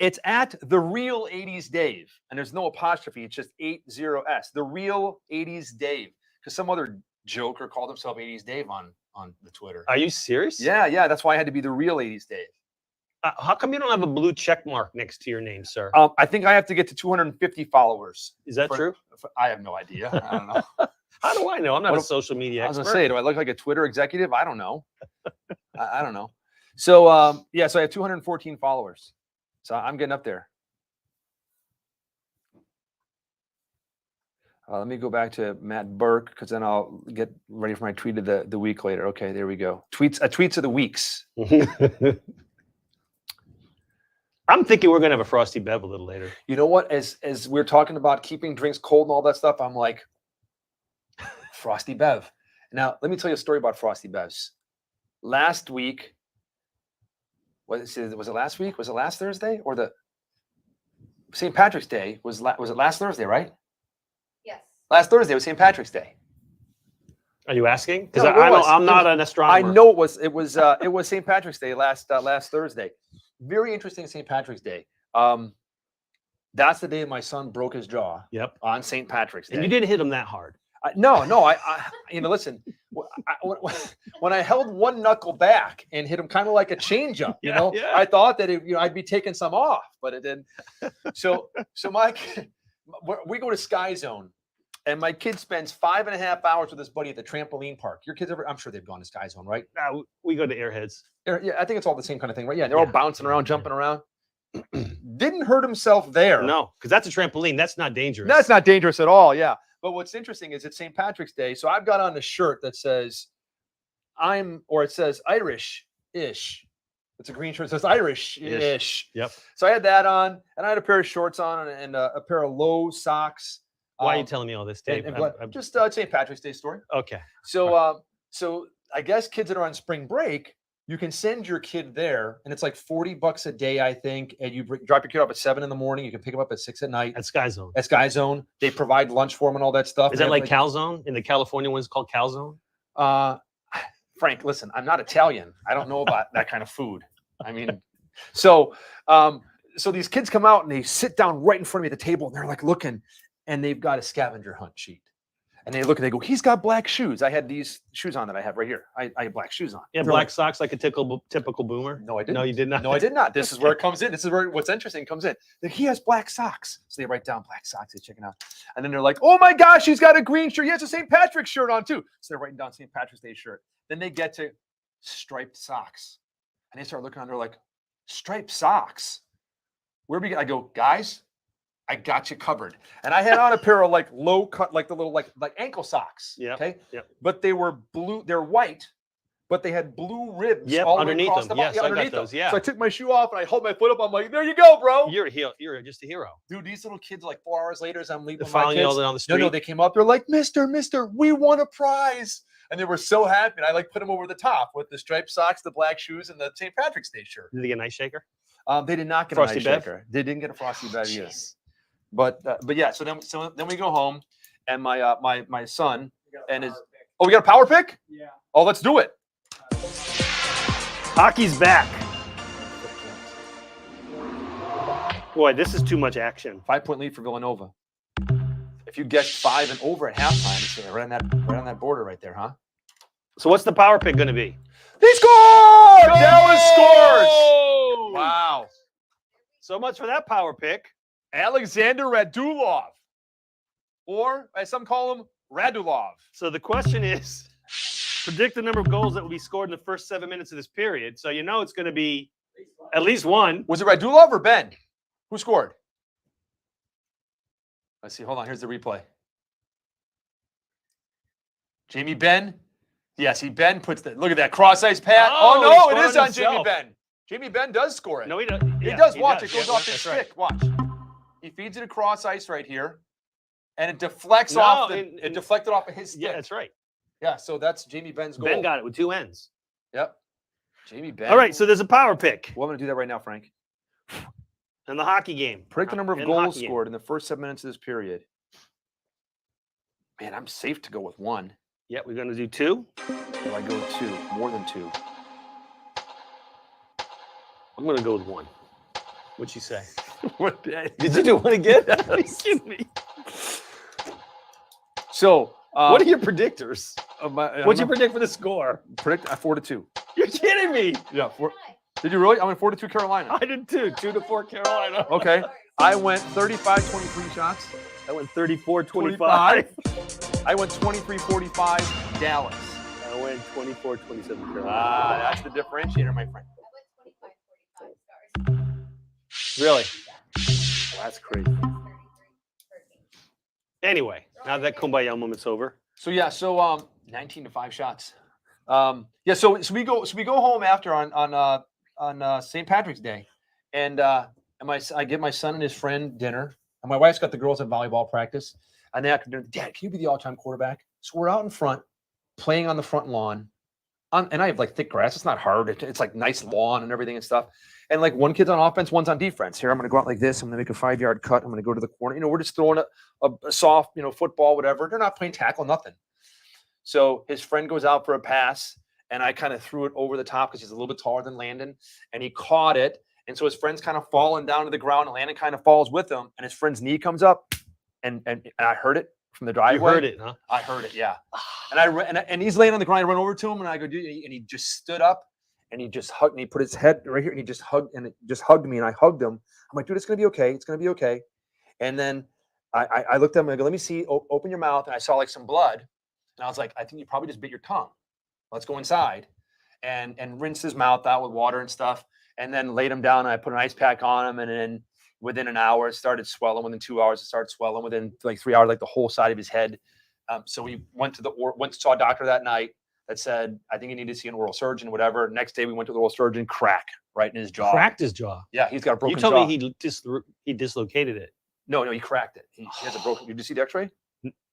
S1: It's at the real 80s Dave, and there's no apostrophe. It's just 80s. The real 80s Dave, because some other joker called himself 80s Dave on the Twitter.
S4: Are you serious?
S1: Yeah. That's why I had to be the real 80s Dave.
S4: How come you don't have a blue check mark next to your name, sir?
S1: I think I have to get to 250 followers.
S4: Is that true?
S1: I have no idea. I don't know.
S4: How do I know? I'm not
S1: What
S4: a
S1: if-
S4: social media
S1: I was
S4: expert.
S1: gonna say, do I look like a Twitter executive? I don't know. I don't know. So so I have 214 followers. So I'm getting up there. Let me go back to Matt Burke because then I'll get ready for my tweet of the week later. Okay, there we go. Tweets of the weeks.
S4: I'm thinking we're gonna have a Frosty Bev a little later.
S1: You know what? As we're talking about keeping drinks cold and all that stuff, I'm like, Frosty Bev. Now, let me tell you a story about Frosty Bevs. Last week, was it last week? Was it last Thursday or the St. Patrick's Day? Was it last Thursday, right?
S2: Yes.
S1: Last Thursday was St. Patrick's Day.
S4: Are you asking? Because
S1: No,
S4: I
S1: it
S4: know
S1: was.
S4: I'm
S1: It
S4: not
S1: was-
S4: an astronomer.
S1: I know it was St. Patrick's Day last Thursday. Very interesting St. Patrick's Day. That's the day my son broke his jaw
S4: Yep.
S1: on St. Patrick's Day.
S4: And you didn't hit him that hard.
S1: No, I listen. When I held one knuckle back and hit him kind of like a changeup,
S4: Yeah.
S1: I thought that I'd be taking some off, but it didn't. So we go to Sky Zone, and my kid spends 5.5 hours with his buddy at the trampoline park. Your kids ever? I'm sure they've gone to Sky Zone, right?
S4: We go to Airheads.
S1: Yeah, I think it's all the same kind of thing, right? Yeah, they're all
S4: Yeah.
S1: bouncing around, jumping around. Didn't hurt himself there.
S4: No, because that's a trampoline. That's not dangerous.
S1: That's not dangerous at all. Yeah. But what's interesting is it's St. Patrick's Day. So I've got on a shirt that says it says Irish-ish. It's a green shirt. It says Irish-ish.
S4: Yep.
S1: So I had that on, and I had a pair of shorts on and a pair of low socks.
S4: Why are you telling me all this, Dave?
S1: Just St. Patrick's Day story.
S4: Okay.
S1: So I guess kids that are on spring break, you can send your kid there, and it's like $40 a day, I think. And you drop your kid off at 7 in the morning. You can pick them up at 6 at night
S4: At Sky Zone.
S1: at Sky Zone. They provide lunch for them and all that stuff.
S4: Is
S1: They
S4: that
S1: have,
S4: like Calzone? In the California one's called Calzone?
S1: Frank, listen, I'm not Italian. I don't know about that kind of food. I mean, so these kids come out and they sit down right in front of me at the table, and they're like looking, and they've got a scavenger hunt sheet. And they look and they go, he's got black shoes. I had these shoes on that I have right here. I have black shoes on.
S4: Yeah,
S1: They're
S4: black
S1: like,
S4: socks like a typical boomer.
S1: No, I didn't.
S4: No, you did not.
S1: No, I did not. This is where it comes in. This is where what's interesting comes in. That he has black socks. So they write down black socks. They check it out. And then they're like, oh my gosh, he's got a green shirt. He has a St. Patrick's shirt on too. So they're writing down St. Patrick's Day shirt. Then they get to striped socks. And they start looking on. They're like, striped socks? Where we get? I go, guys, I got you covered. And I had on a pair of like low cut, like the little like ankle socks.
S4: Yep,
S1: Okay.
S4: yep.
S1: But they were blue. They're white, but they had blue ribs
S4: Yep,
S1: all the way
S4: underneath
S1: across
S4: them.
S1: the
S4: Yes,
S1: bottom.
S4: I got
S1: Underneath them.
S4: those, yeah.
S1: So I took my shoe off and I hold my foot up. I'm like, there you go, bro.
S4: You're a hero. You're just a hero.
S1: Dude, these little kids, like 4 hours later, as I'm leaving
S4: They're
S1: my
S4: following you
S1: kids.
S4: all down the street.
S1: No, they came up. They're like, Mister, we won a prize. And they were so happy. And I like put them over the top with the striped socks, the black shoes, and the St. Patrick's Day shirt.
S4: Did they get an ice shaker?
S1: They did not get
S4: Frosty
S1: a
S4: Bev?
S1: nice shaker. They didn't get a Frosty Bev either. But yeah, so then we go home, and my son and his we got a power pick.
S6: Yeah.
S1: Oh, let's do it.
S4: Hockey's back. Boy, this is too much action.
S1: 5-point lead for Villanova. If you get 5 and over at halftime, it's right on that border right there, huh?
S4: So what's the power pick going to be?
S1: They scored! Dallas scores! Wow.
S4: So much for that power pick.
S1: Alexander Radulov. or as some call him, Radulov.
S4: So the question is, predict the number of goals that will be scored in the first 7 minutes of this period. So you know it's going to be at least one.
S1: Was it Radulov or Ben? Who scored? Let's see. Hold on. Here's the replay. Jamie Benn. Yes, Ben puts the look at that cross-ice pass.
S4: Oh,
S1: Oh,
S4: he
S1: no,
S4: scored
S1: it is
S4: on
S1: on Jamie
S4: himself.
S1: Ben. Jamie Ben does score it.
S4: No, he doesn't.
S1: He
S4: Yeah,
S1: does. Watch, it
S4: Yeah,
S1: goes off his
S4: that's right.
S1: stick. Watch. He feeds it across ice right here, and it deflects
S4: No,
S1: off.
S4: and-
S1: It deflected off of his stick.
S4: Yeah, that's right.
S1: Yeah, so that's Jamie Ben's goal.
S4: Ben got it with 2 ends.
S1: Yep. Jamie Ben.
S4: All right, so there's a power pick
S1: Well, I'm going to do that right now, Frank.
S4: in the hockey game.
S1: Predict the number of
S4: In the
S1: goals
S4: hockey game.
S1: scored in the first 7 minutes of this period. Man, I'm safe to go with 1.
S4: Yeah, we're going to do 2.
S1: Will I go with 2? More than 2.
S4: I'm going to go with 1. What'd you say?
S1: What?
S4: Did you do 1 again? Are you kidding me?
S1: So,
S4: What are your predictors? What'd you
S1: predict?
S4: predict for the score?
S1: Predict 4-2.
S4: You're kidding me.
S1: Yeah. Did you really? I went 4-2 Carolina.
S4: I did too. 2-4 Carolina.
S1: Okay. I went 35-23 shots.
S4: I went 34-25.
S1: 25. I went 23-45 Dallas.
S4: I went 24-27 Carolina.
S1: Ah, that's the differentiator, my friend.
S2: I went 25, 45 stars.
S4: Really? That's crazy.
S2: 33, 13.
S4: Anyway, now that kumbaya moment's over.
S1: So yeah, so 19-5 shots. Yeah, so we go home after on St. Patrick's Day, and I get my son and his friend dinner, and my wife's got the girls at volleyball practice. And then after dinner, Dad, can you be the all-time quarterback? So we're out in front, playing on the front lawn, and I have like thick grass. It's not hard. It's like nice lawn and everything and stuff. And like one kid's on offense, one's on defense. Here, I'm going to go out like this. I'm going to make a 5-yard cut. I'm going to go to the corner. We're just throwing a soft, football, whatever. They're not playing tackle, nothing. So his friend goes out for a pass, and I kind of threw it over the top because he's a little bit taller than Landon, and he caught it. And so his friend's kind of falling down to the ground, and Landon kind of falls with him, and his friend's knee comes up, and I heard it from the driveway.
S4: You heard it, huh?
S1: I heard it, yeah. And he's laying on the ground. I run over to him, and I go, dude, and he just stood up, and he just hugged, and he put his head right here, and he just hugged, and it just hugged me, and I hugged him. I'm like, dude, it's gonna be okay. It's gonna be okay. And then I looked at him and I go, let me see, open your mouth, and I saw like some blood, and I was like, I think you probably just bit your tongue. Let's go inside, and rinse his mouth out with water and stuff, and then laid him down. And I put an ice pack on him, and then within an hour, it started swelling. Within 2 hours, it started swelling. Within like 3 hours, like the whole side of his head. So we went to saw a doctor that night that said, I think you need to see an oral surgeon, whatever. Next day, we went to the oral surgeon, crack right in his jaw.
S4: Cracked his jaw.
S1: Yeah, he's got a broken
S4: You told
S1: jaw.
S4: me he dislocated it.
S1: No, he cracked it. He has a broken. Did you see the X-ray?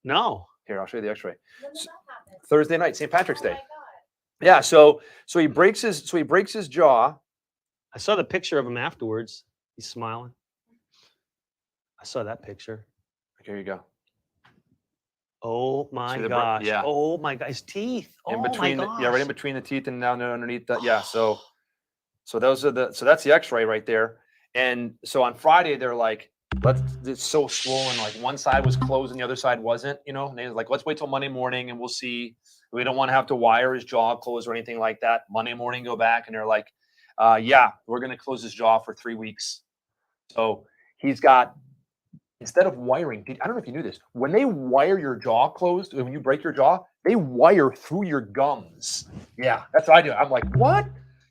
S4: No.
S1: Here, I'll show you the X-ray.
S2: When did that happen?
S1: Thursday night, St. Patrick's
S2: Oh
S1: Day.
S2: my God.
S1: Yeah, so he breaks his jaw.
S4: I saw the picture of him afterwards. He's smiling. I saw that picture.
S1: Here you go.
S4: Oh my
S1: See the
S4: gosh.
S1: yeah.
S4: Oh my God. His teeth.
S1: In
S4: Oh
S1: between,
S4: my gosh.
S1: right in between the teeth and down there underneath the, yeah. So that's the X-ray right there. And so on Friday, they're like, it's so swollen. Like one side was closed and the other side wasn't, and they're like, let's wait till Monday morning and we'll see. We don't want to have to wire his jaw closed or anything like that. Monday morning, go back and they're like, yeah, we're going to close his jaw for 3 weeks. So he's got, instead of wiring, I don't know if you knew this, when they wire your jaw closed, when you break your jaw, they wire through your gums. Yeah, that's what I do. I'm like, what?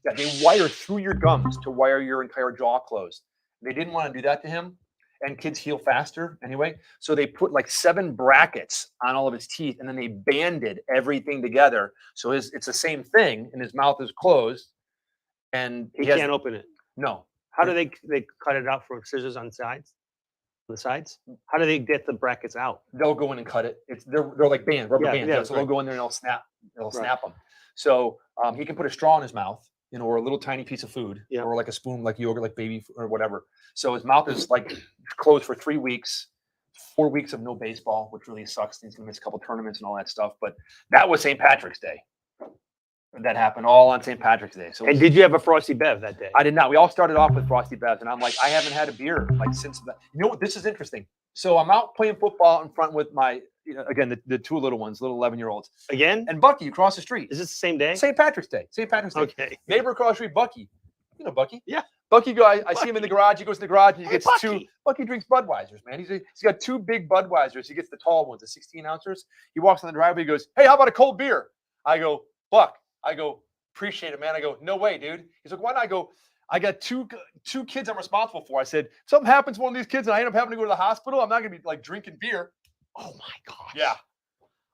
S1: Yeah, they wire through your gums to wire your entire jaw closed. They didn't want to do that to him, and kids heal faster anyway. So they put like 7 brackets on all of his teeth, and then they banded everything together. So it's the same thing, and his mouth is closed, and
S4: He
S1: has,
S4: can't open it.
S1: no.
S4: How do they cut it out from scissors on the sides? How do they get the brackets out?
S1: They'll go in and cut it. They're like bands, rubber
S4: Yeah,
S1: bands.
S4: yeah,
S1: Yeah, so they'll
S4: right.
S1: go in there and they'll snap
S4: Right.
S1: them. So he can put a straw in his mouth, or a little tiny piece of food,
S4: Yeah.
S1: or like a spoon, like yogurt, like baby or whatever. So his mouth is like closed for 3 weeks, 4 weeks of no baseball, which really sucks. He's gonna miss a couple tournaments and all that stuff. But that was St. Patrick's Day. That happened all on St. Patrick's Day. So
S4: And did you have a Frosty Bev that day?
S1: I did not. We all started off with Frosty Bevs, and I'm like, I haven't had a beer like since that. You know what? This is interesting. So I'm out playing football in front with my, again, the 2 little ones, little 11-year-olds,
S4: Again?
S1: and Bucky across the street.
S4: Is this the same day?
S1: St. Patrick's Day. St. Patrick's Day.
S4: Okay.
S1: Neighbor across the street, Bucky. You know Bucky.
S4: Yeah.
S1: I see him in the garage. He goes to the garage and he
S4: Hey,
S1: gets two.
S4: Bucky.
S1: Bucky drinks Budweisers, man. He's got 2 big Budweisers. He gets the tall ones, the 16 ounces. He walks on the driveway. He goes, "Hey, how about a cold beer?" I go, "Buck." I go, "Appreciate it, man." I go, "No way, dude." He's like, "Why not?" I go, "I got two kids I'm responsible for." I said, "If something happens to one of these kids and I end up having to go to the hospital, I'm not gonna be like drinking beer."
S4: Oh my gosh.
S1: Yeah.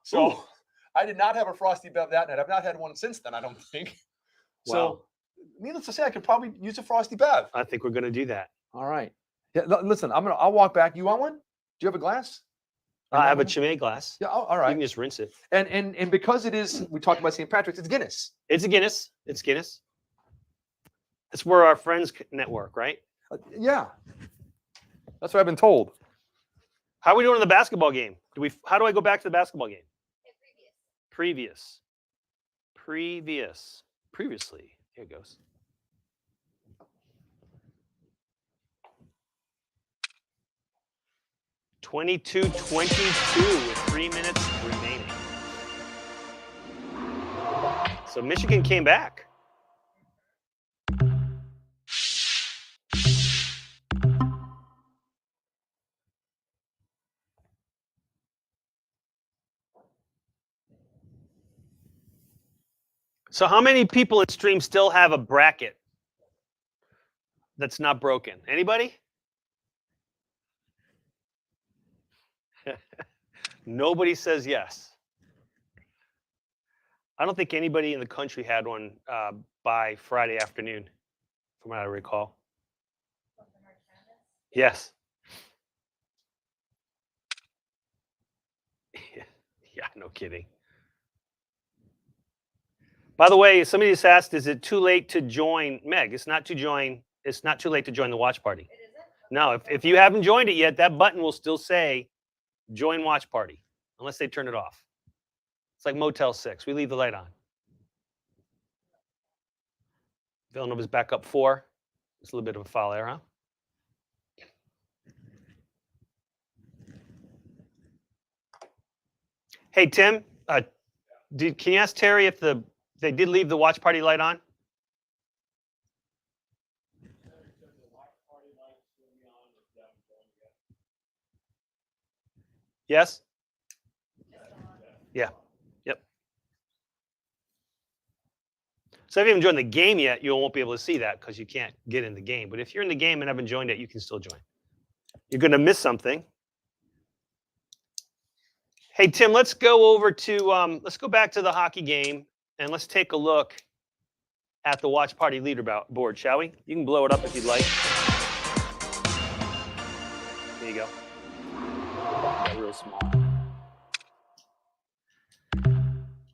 S1: So
S4: Ooh.
S1: I did not have a Frosty Bev that night. I've not had one since then, I don't think.
S4: Wow.
S1: So needless to say, I could probably use a Frosty Bev.
S4: I think we're gonna do that.
S1: All right. Yeah, listen, I'll walk back. You want one? Do you have a glass?
S4: I have a Chimay glass.
S1: Yeah, all
S4: You
S1: right.
S4: can just rinse it.
S1: And because it is, we talked about St. Patrick's, it's Guinness.
S4: It's a Guinness. It's Guinness. That's where our friends network, right?
S1: Yeah. That's what I've been told.
S4: How are we doing in the basketball game? How do I go back to the basketball game?
S2: Previous.
S4: Previously. Here it goes. (22-22) with 3 minutes remaining. So Michigan came back. So how many people in stream still have a bracket that's not broken? Anybody? Nobody says yes. I don't think anybody in the country had one by Friday afternoon, from what I recall. Yes. Yeah, no kidding. By the way, somebody just asked, is it too late to join? Meg, it's not too late to join the watch party.
S2: It isn't?
S4: No, if you haven't joined it yet, that button will still say join watch party, unless they turn it off. It's like Motel 6. We leave the light on. Villanova's back up 4. It's a little bit of a foul there, huh? Hey, Tim, can you ask Terry if they did leave the watch party light on? Yes? Yeah. Yep. So if you haven't joined the game yet, you won't be able to see that because you can't get in the game. But if you're in the game and haven't joined it, you can still join. You're going to miss something. Hey, Tim, let's go over to, let's go back to the hockey game and let's take a look at the watch party leaderboard, shall we? You can blow it up if you'd like. There you go. Yeah, real small.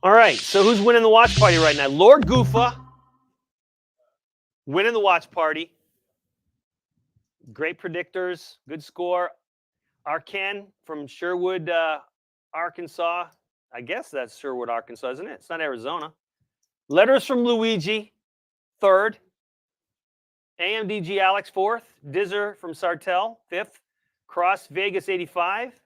S4: All right, so who's winning the watch party right now? Lord Goofa winning the watch party. Great predictors, good score. Arken from Sherwood, Arkansas. I guess that's Sherwood, Arkansas, isn't it? It's not Arizona. Letters from Luigi, 3rd. AMDG Alex, 4th. Dizzer from Sartell, 5th. Cross Vegas 85.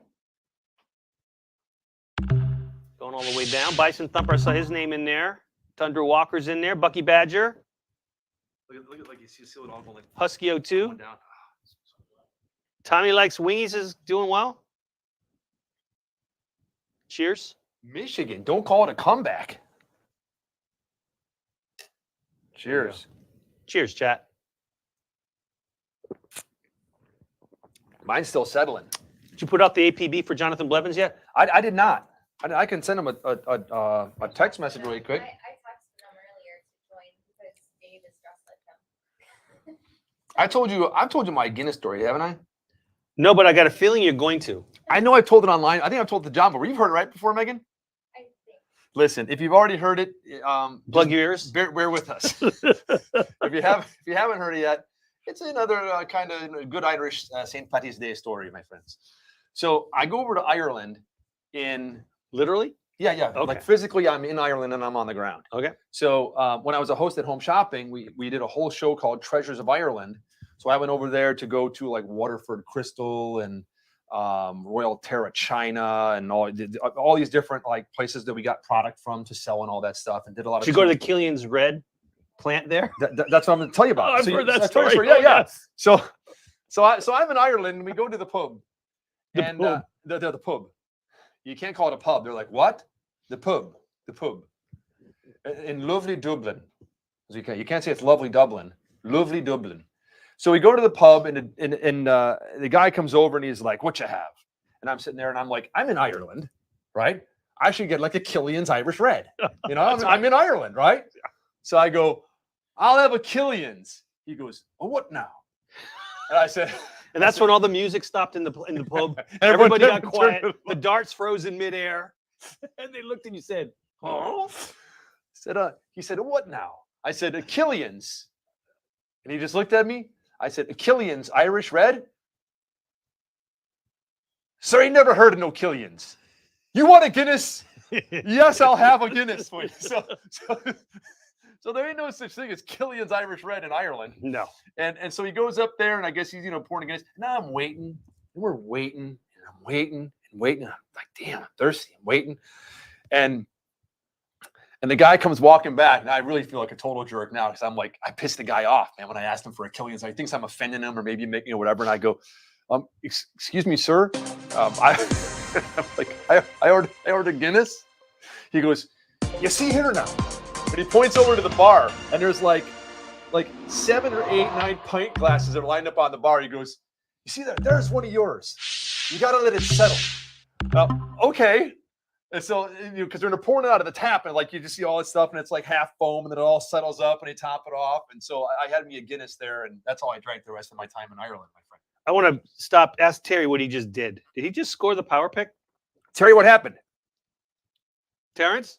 S4: Going all the way down. Bison Thumper, I saw his name in there. Tundra Walker's in there. Bucky Badger.
S1: Look at like you see it all going like
S4: Husky 02.
S1: down.
S4: Tommy Likes Wingies is doing well. Cheers.
S1: Michigan, don't call it a comeback. Cheers.
S4: Cheers, chat.
S1: Mine's still settling.
S4: Did you put out the APB for Jonathan Blevins yet?
S1: I did not. I can send him a text message really quick.
S2: I texted them earlier to join because Dave is dressed like him.
S1: I've told you my Guinness story, haven't I?
S4: No, but I got a feeling you're going to.
S1: I know I've told it online. I think I've told it to John, but you've heard it right before, Megan?
S2: I think.
S1: Listen, if you've already heard it,
S4: Plug your ears.
S1: bear with us. if you haven't heard it yet, it's another kind of good Irish St. Patty's Day story, my friends. So I go over to Ireland in
S4: Literally?
S1: yeah.
S4: Okay.
S1: Like physically, I'm in Ireland and I'm on the ground.
S4: Okay.
S1: So when I was a host at Home Shopping, we did a whole show called Treasures of Ireland. So I went over there to go to like Waterford Crystal and Royal Terra China and all these different like places that we got product from to sell and all that stuff, and did a lot of.
S4: Did you go to the Killian's Red plant there?
S1: That's what I'm going to tell you about.
S3: Oh, I've
S1: So
S3: heard that
S1: I'll tell you
S3: story.
S1: Yeah,
S3: Oh,
S1: yeah.
S3: yes.
S1: So I'm in Ireland and we go to the pub.
S3: The
S1: and
S3: pub.
S1: The pub. You can't call it a pub. They're like, what? The pub. The pub. In lovely Dublin. So you can't say it's lovely Dublin. Lovely Dublin. So we go to the pub and the guy comes over and he's like, what you have? And I'm sitting there and I'm like, I'm in Ireland, right? I should get like a Killian's Irish Red. You know, I'm in Ireland, right? So I go, I'll have a Killian's. He goes, oh, what now? And I said,
S4: And that's when all the music stopped in the pub.
S1: Everyone
S4: Everybody got
S1: turned
S4: quiet.
S1: it
S4: The darts froze in midair.
S3: And they looked and you said,
S1: oh. He said, what now? I said, a Killian's. And he just looked at me. I said, a Killian's Irish Red? Sir, he never heard of no Killian's. You want a Guinness? Yes, I'll have a Guinness for you. So there ain't no such thing as Killian's Irish Red in Ireland.
S4: No.
S1: And so he goes up there, and I guess he's pouring a Guinness. Now I'm waiting, and we're waiting, and I'm waiting and waiting. I'm like, damn, I'm thirsty. I'm waiting, and the guy comes walking back, and I really feel like a total jerk now because I'm like, I pissed the guy off, man, when I asked him for a Killian's. He thinks I'm offending him or maybe making whatever, and I go, excuse me, sir, I'm like, I ordered Guinness. He goes, you see here now. And he points over to the bar, and there's like 7 or 8, 9 pint glasses that are lined up on the bar. He goes, you see that? There's one of yours. You got to let it settle. Okay. And so, because they're pouring it out of the tap, and like you just see all this stuff, and it's like half foam, and then it all settles up, and they top it off. And so I had me a Guinness there, and that's all I drank the rest of my time in Ireland, my friend.
S4: I want to stop. Ask Terry what he just did. Did he just score the power pick?
S1: Terry, what happened?
S4: Terrence?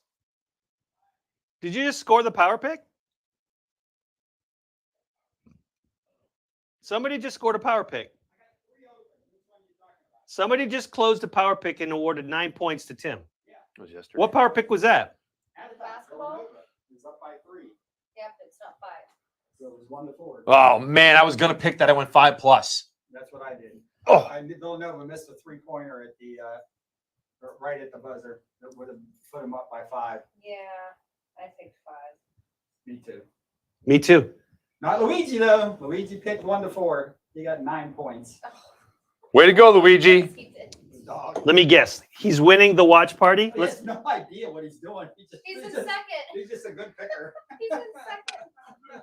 S4: Did you just score the power pick? Somebody just scored a power pick. Somebody just closed a power pick and awarded 9 points to Tim.
S1: It was yesterday.
S4: What power pick was that?
S2: Basketball?
S6: It was up by 3.
S2: Yep, it's not 5.
S6: So it was 1-4.
S1: Oh, man, I was going to pick that. I went 5+.
S6: That's what I did.
S1: Oh.
S6: Villanova missed a 3-pointer at the right at the buzzer. That would have put him up by 5.
S2: Yeah, I think 5.
S6: Me too.
S4: Me too.
S6: Not Luigi though. Luigi picked 1-4. He got 9 points.
S1: Way to go, Luigi.
S2: Yes, he did.
S6: Dog.
S4: Let me guess. He's winning the watch party.
S6: He has no idea what he's doing.
S2: He's in
S6: just,
S2: second.
S6: he's just a good picker.
S2: He's in second.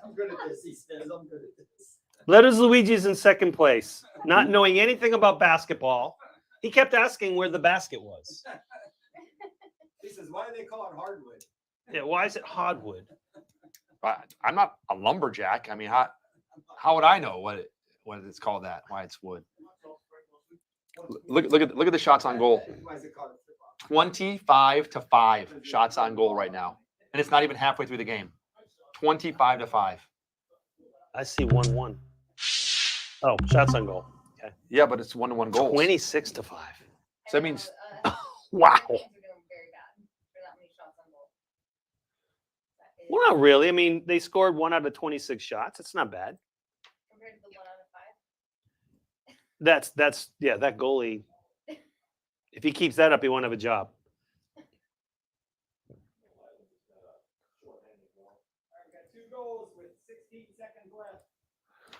S6: I'm good at this, he says. I'm good at this.
S4: Letters Luigi's in second place, not knowing anything about basketball. He kept asking where the basket was.
S6: He says, why do they call it hardwood?
S4: Yeah, why is it hardwood?
S1: I'm not a lumberjack. I mean, how would I know what it's called that? Why it's wood? Look at the shots on goal.
S6: Why is it called a flip-flop?
S1: 25-5 shots on goal right now, and it's not even halfway through the game. 25-5.
S4: I see 1-1. Oh, shots on goal.
S1: Yeah, but it's 1-1 goals.
S4: 26-5.
S1: So that means
S4: Wow.
S2: Things are going very bad for that many shots on goal. That is-
S4: Well, not really. I mean, they scored 1 out of 26 shots. It's not bad.
S2: Compared to the 1 out of 5.
S4: That's that goalie. If he keeps that up, he won't have a job.
S6: I've got 2 goals with 16 seconds left.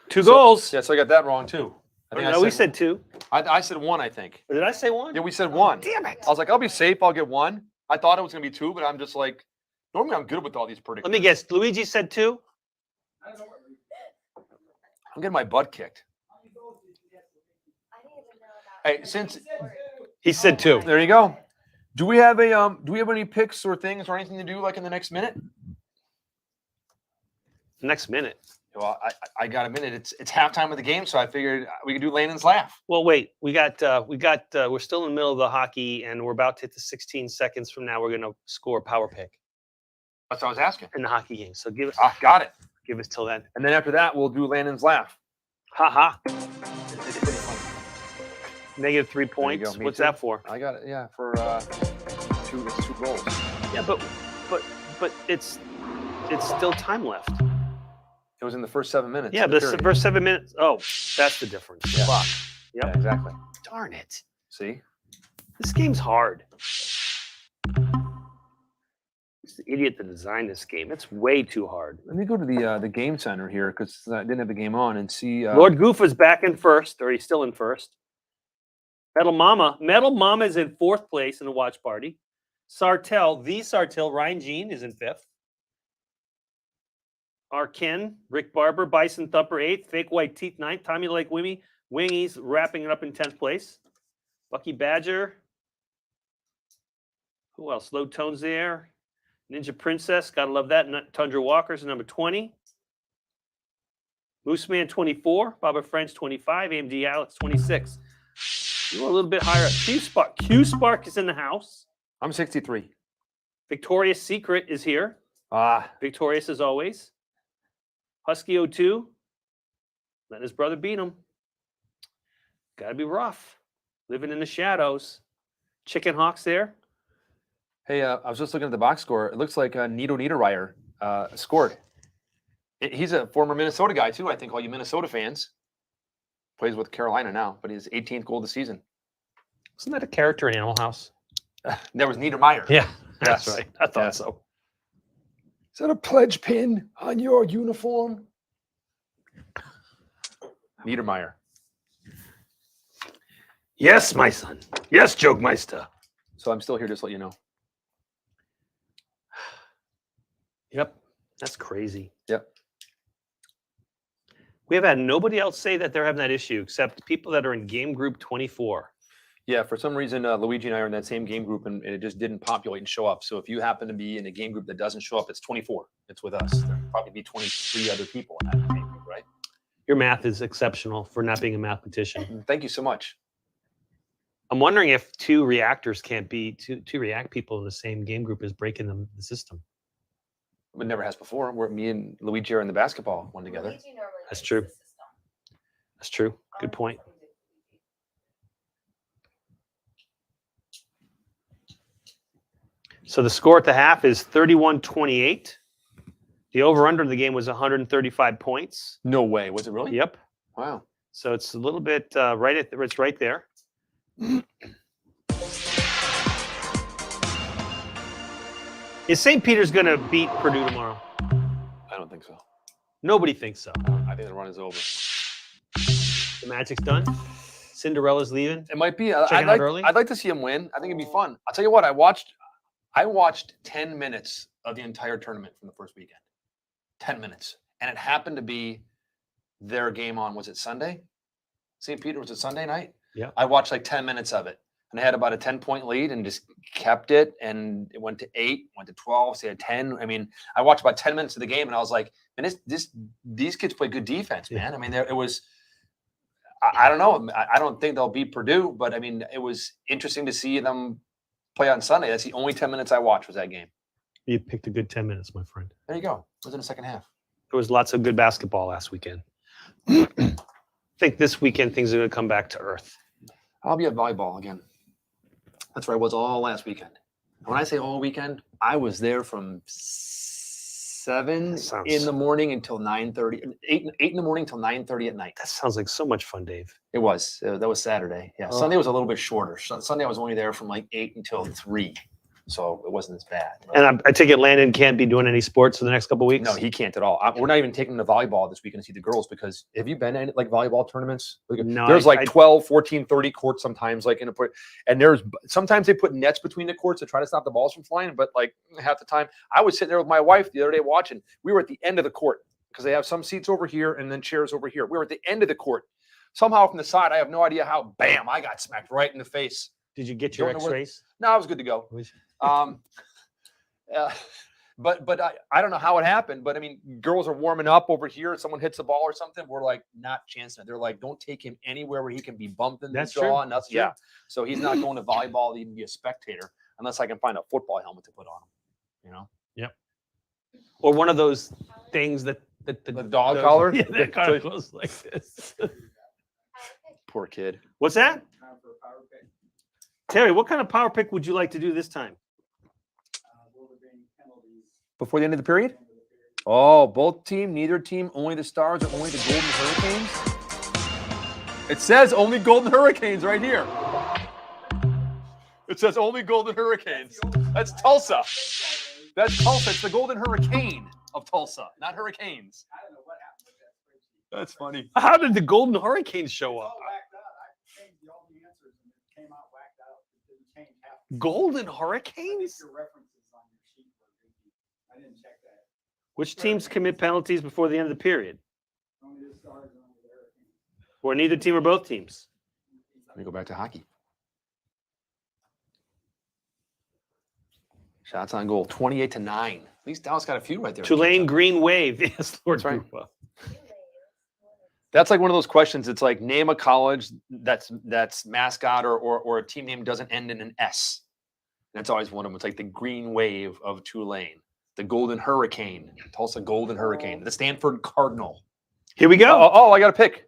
S4: 2 goals.
S1: yeah. So I got that wrong too. I think
S4: No, we said 2.
S1: I said 1. I think.
S4: Or did I say 1?
S1: Yeah, we said 1.
S4: Damn it.
S1: I was like, I'll be safe. I'll get 1. I thought it was gonna be 2, but I'm just like, normally I'm good with all these predictions.
S4: Let me guess. Luigi said 2.
S6: I don't know what
S1: I'm getting my butt kicked.
S6: how many goals did you get?
S2: I didn't even know that.
S1: Hey, since
S4: He said 2.
S1: there you go. Do we have any picks or things or anything to do like in the next minute?
S4: Next minute.
S1: Well, I got a minute. It's halftime of the game, so I figured we could do Landon's laugh.
S4: Well, wait. We're still in the middle of the hockey, and we're about to hit the 16 seconds from now. We're gonna score a power pick
S1: That's what I was asking.
S4: in the hockey game. So give us
S1: Got it.
S4: till then.
S1: And then after that, we'll do Landon's laugh.
S4: Ha ha.
S1: It's pretty funny.
S4: -3
S1: There you
S4: points.
S1: go. Me
S4: What's
S1: too.
S4: that for?
S1: I got it. Yeah, for it's 2 goals.
S4: Yeah, but it's still time left.
S1: It was in the first 7 minutes.
S4: Yeah,
S1: of the
S4: the
S1: period.
S4: first 7 minutes. Oh, that's the difference.
S1: Yeah.
S4: Fuck.
S1: Yeah,
S4: Yep.
S1: exactly.
S4: Darn it.
S1: See,
S4: This game's hard. the idiot that designed this game. It's way too hard.
S1: Let me go to the game center here because I didn't have the game on and see.
S4: Lord Goofa's back in first, or he's still in first. Metal Mama is in fourth place in the watch party. Sartell, Ryan Jean is in fifth. Arkin, Rick Barber, Bison Thumper eighth, Fake White Teeth ninth, Tommy Lake Wingies wrapping it up in 10th place. Bucky Badger. Who else? Low Tones there. Ninja Princess, gotta love that. Tundra Walker's number 20. Mooseman 24, Baba French 25, AMD Alex 26. You were a little bit higher up. Q Spark is in the house.
S1: I'm 63.
S4: Victoria's Secret is here. Victorious as always. Husky 02. Letting his brother beat him. Gotta be rough. Living in the shadows. Chicken Hawks there.
S1: Hey, I was just looking at the box score. It looks like Nito Niederreiter scored. He's a former Minnesota guy, too, I think, all you Minnesota fans. Plays with Carolina now, but he's 18th goal of the season.
S4: Wasn't that a character in Animal House?
S1: There was Niedermeyer.
S4: Yeah, that's
S1: Yes.
S4: right. I thought
S1: Yeah.
S4: so.
S1: Is that a pledge pin on your uniform? Niedermeyer.
S4: Yes, my son. Yes, Jokemeister.
S1: So I'm still here just to let you know.
S4: Yep. That's crazy.
S1: Yep.
S4: We have had nobody else say that they're having that issue except people that are in game group 24.
S1: Yeah, for some reason, Luigi and I are in that same game group, and it just didn't populate and show up. So if you happen to be in a game group that doesn't show up, it's 24. It's with us. There'll probably be 23 other people in that game group, right?
S4: Your math is exceptional for not being a mathematician.
S1: Thank you so much.
S4: I'm wondering if two reactors can't be two react people in the same game group is breaking the system.
S1: It never has before. Where me and Luigi are in the basketball one together.
S2: Luigi normally
S4: That's
S2: wins
S4: true.
S2: the system.
S4: That's true. Good point. So the score at the half is 31-28. The over-under of the game was 135 points.
S1: No way. Was it really?
S4: Yep.
S1: Wow.
S4: So it's a little bit it's right there. Is St. Peter's going to beat Purdue tomorrow?
S1: I don't think so.
S4: Nobody thinks so.
S1: I think the run is over.
S4: The Magic's done. Cinderella's leaving.
S1: It might be.
S4: Checking out early?
S1: I'd like to see him win. I think it'd be fun. I'll tell you what. I watched 10 minutes of the entire tournament from the first weekend. 10 minutes, and it happened to be their game on. Was it Sunday? St. Peter, was it Sunday night?
S4: Yeah.
S1: I watched like 10 minutes of it, and I had about a 10-point lead, and just kept it, and it went to 8, went to 12, so they had 10. I mean, I watched about 10 minutes of the game, and I was like, man, these kids play good defense, man. I mean, it was. I don't know. I don't think they'll beat Purdue, but I mean, it was interesting to see them play on Sunday. That's the only 10 minutes I watched was that game.
S4: You picked a good 10 minutes, my friend.
S1: There you go. It was in the second half.
S4: There was lots of good basketball last weekend. I think this weekend things are going to come back to earth.
S1: I'll be at volleyball again. That's where I was all last weekend. When I say all weekend, I was there from 7 in the morning until 9:30, 8 in the morning until 9:30 at night.
S4: That sounds like so much fun, Dave.
S1: It was. That was Saturday. Yeah.
S4: Oh.
S1: Sunday was a little bit shorter. Sunday I was only there from like 8 until 3. So it wasn't as bad.
S4: And I take it Landon can't be doing any sports for the next couple of weeks?
S1: No, he can't at all. We're not even taking him to volleyball this weekend to see the girls because have you been in like volleyball tournaments?
S4: No,
S1: There's
S4: I-
S1: like 12, 14, 30 courts sometimes like in a put, and there's sometimes they put nets between the courts to try to stop the balls from flying. But like half the time, I was sitting there with my wife the other day watching. We were at the end of the court because they have some seats over here and then chairs over here. We were at the end of the court. Somehow from the side, I have no idea how. Bam! I got smacked right in the face.
S4: Did you get your
S1: Don't know where-
S4: X-rays?
S1: No, I was good to go. But I don't know how it happened. But I mean, girls are warming up over here. Someone hits the ball or something. We're like, not chancing it. They're like, don't take him anywhere where he can be bumped in
S4: That's
S1: the jaw.
S4: true.
S1: And that's
S4: True.
S1: yeah. So he's not going to volleyball to even be a spectator unless I can find a football helmet to put on him. You know,
S4: Or one of those things that
S1: the dog collar.
S4: Yeah, that kind of goes like this.
S1: Poor kid.
S4: What's that?
S6: Time for a power pick.
S4: Terry, what kind of power pick would you like to do this time?
S6: Will there be penalties
S1: Before the end of the period.
S6: at the end of the period?
S1: Oh, both team, neither team, only the Stars or only the Golden Hurricanes? It says only Golden Hurricanes right here. It says only Golden Hurricanes. That's Tulsa. That's Tulsa. It's the Golden Hurricane of Tulsa, not Hurricanes.
S6: I don't know what happened with that spreadsheet.
S1: That's funny.
S4: How did the Golden Hurricanes
S6: It's
S4: show
S6: all
S4: up?
S6: whacked out. I changed all the answers and it came out whacked out. It didn't change half. the-
S4: Golden
S6: I think
S4: Hurricanes?
S6: your references on your sheet were leaky. I didn't check that.
S4: Which teams commit penalties before the end of the period?
S6: Only the Stars and only the Hurricanes.
S4: Or neither team or both teams?
S1: Let me go back to hockey. Shots on goal, 28-9. At least Dallas got a few right there.
S4: Tulane Green Wave. Yes, Lord.
S1: That's right.
S4: Rupa.
S1: That's like one of those questions. It's like name a college that's mascot or a team name doesn't end in an S. That's always one of them. It's like the Green Wave of Tulane, the Golden Hurricane, Tulsa Golden Hurricane, the Stanford Cardinal.
S4: Here we go.
S1: Oh, I got to pick.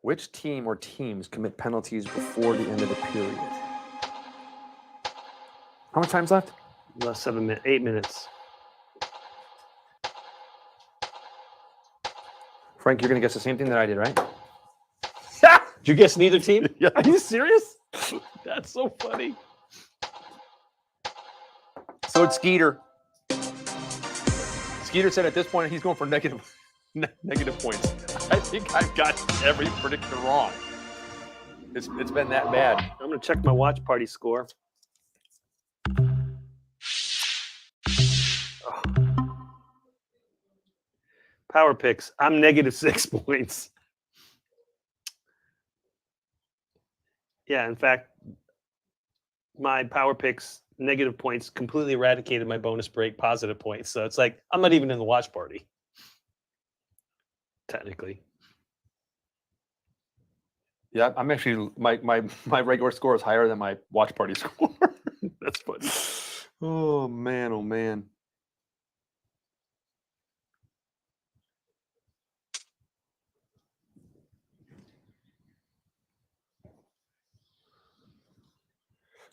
S1: Which team or teams commit penalties before the end of the period? How much time's left?
S4: Last 8 minutes.
S1: Frank, you're going to guess the same thing that I did, right?
S4: Did you guess neither team?
S1: Yeah.
S4: Are you serious? That's so funny.
S1: So it's Skeeter. Skeeter said at this point he's going for negative points. I think I've got every predictor wrong. It's been that bad.
S4: I'm going to check my watch party score. Oh. Power picks. I'm -6 points. Yeah, in fact, my power picks negative points completely eradicated my bonus break positive points. So it's like I'm not even in the watch party. Technically.
S1: Yeah, I'm actually my regular score is higher than my watch party score. That's funny. Oh man, oh man.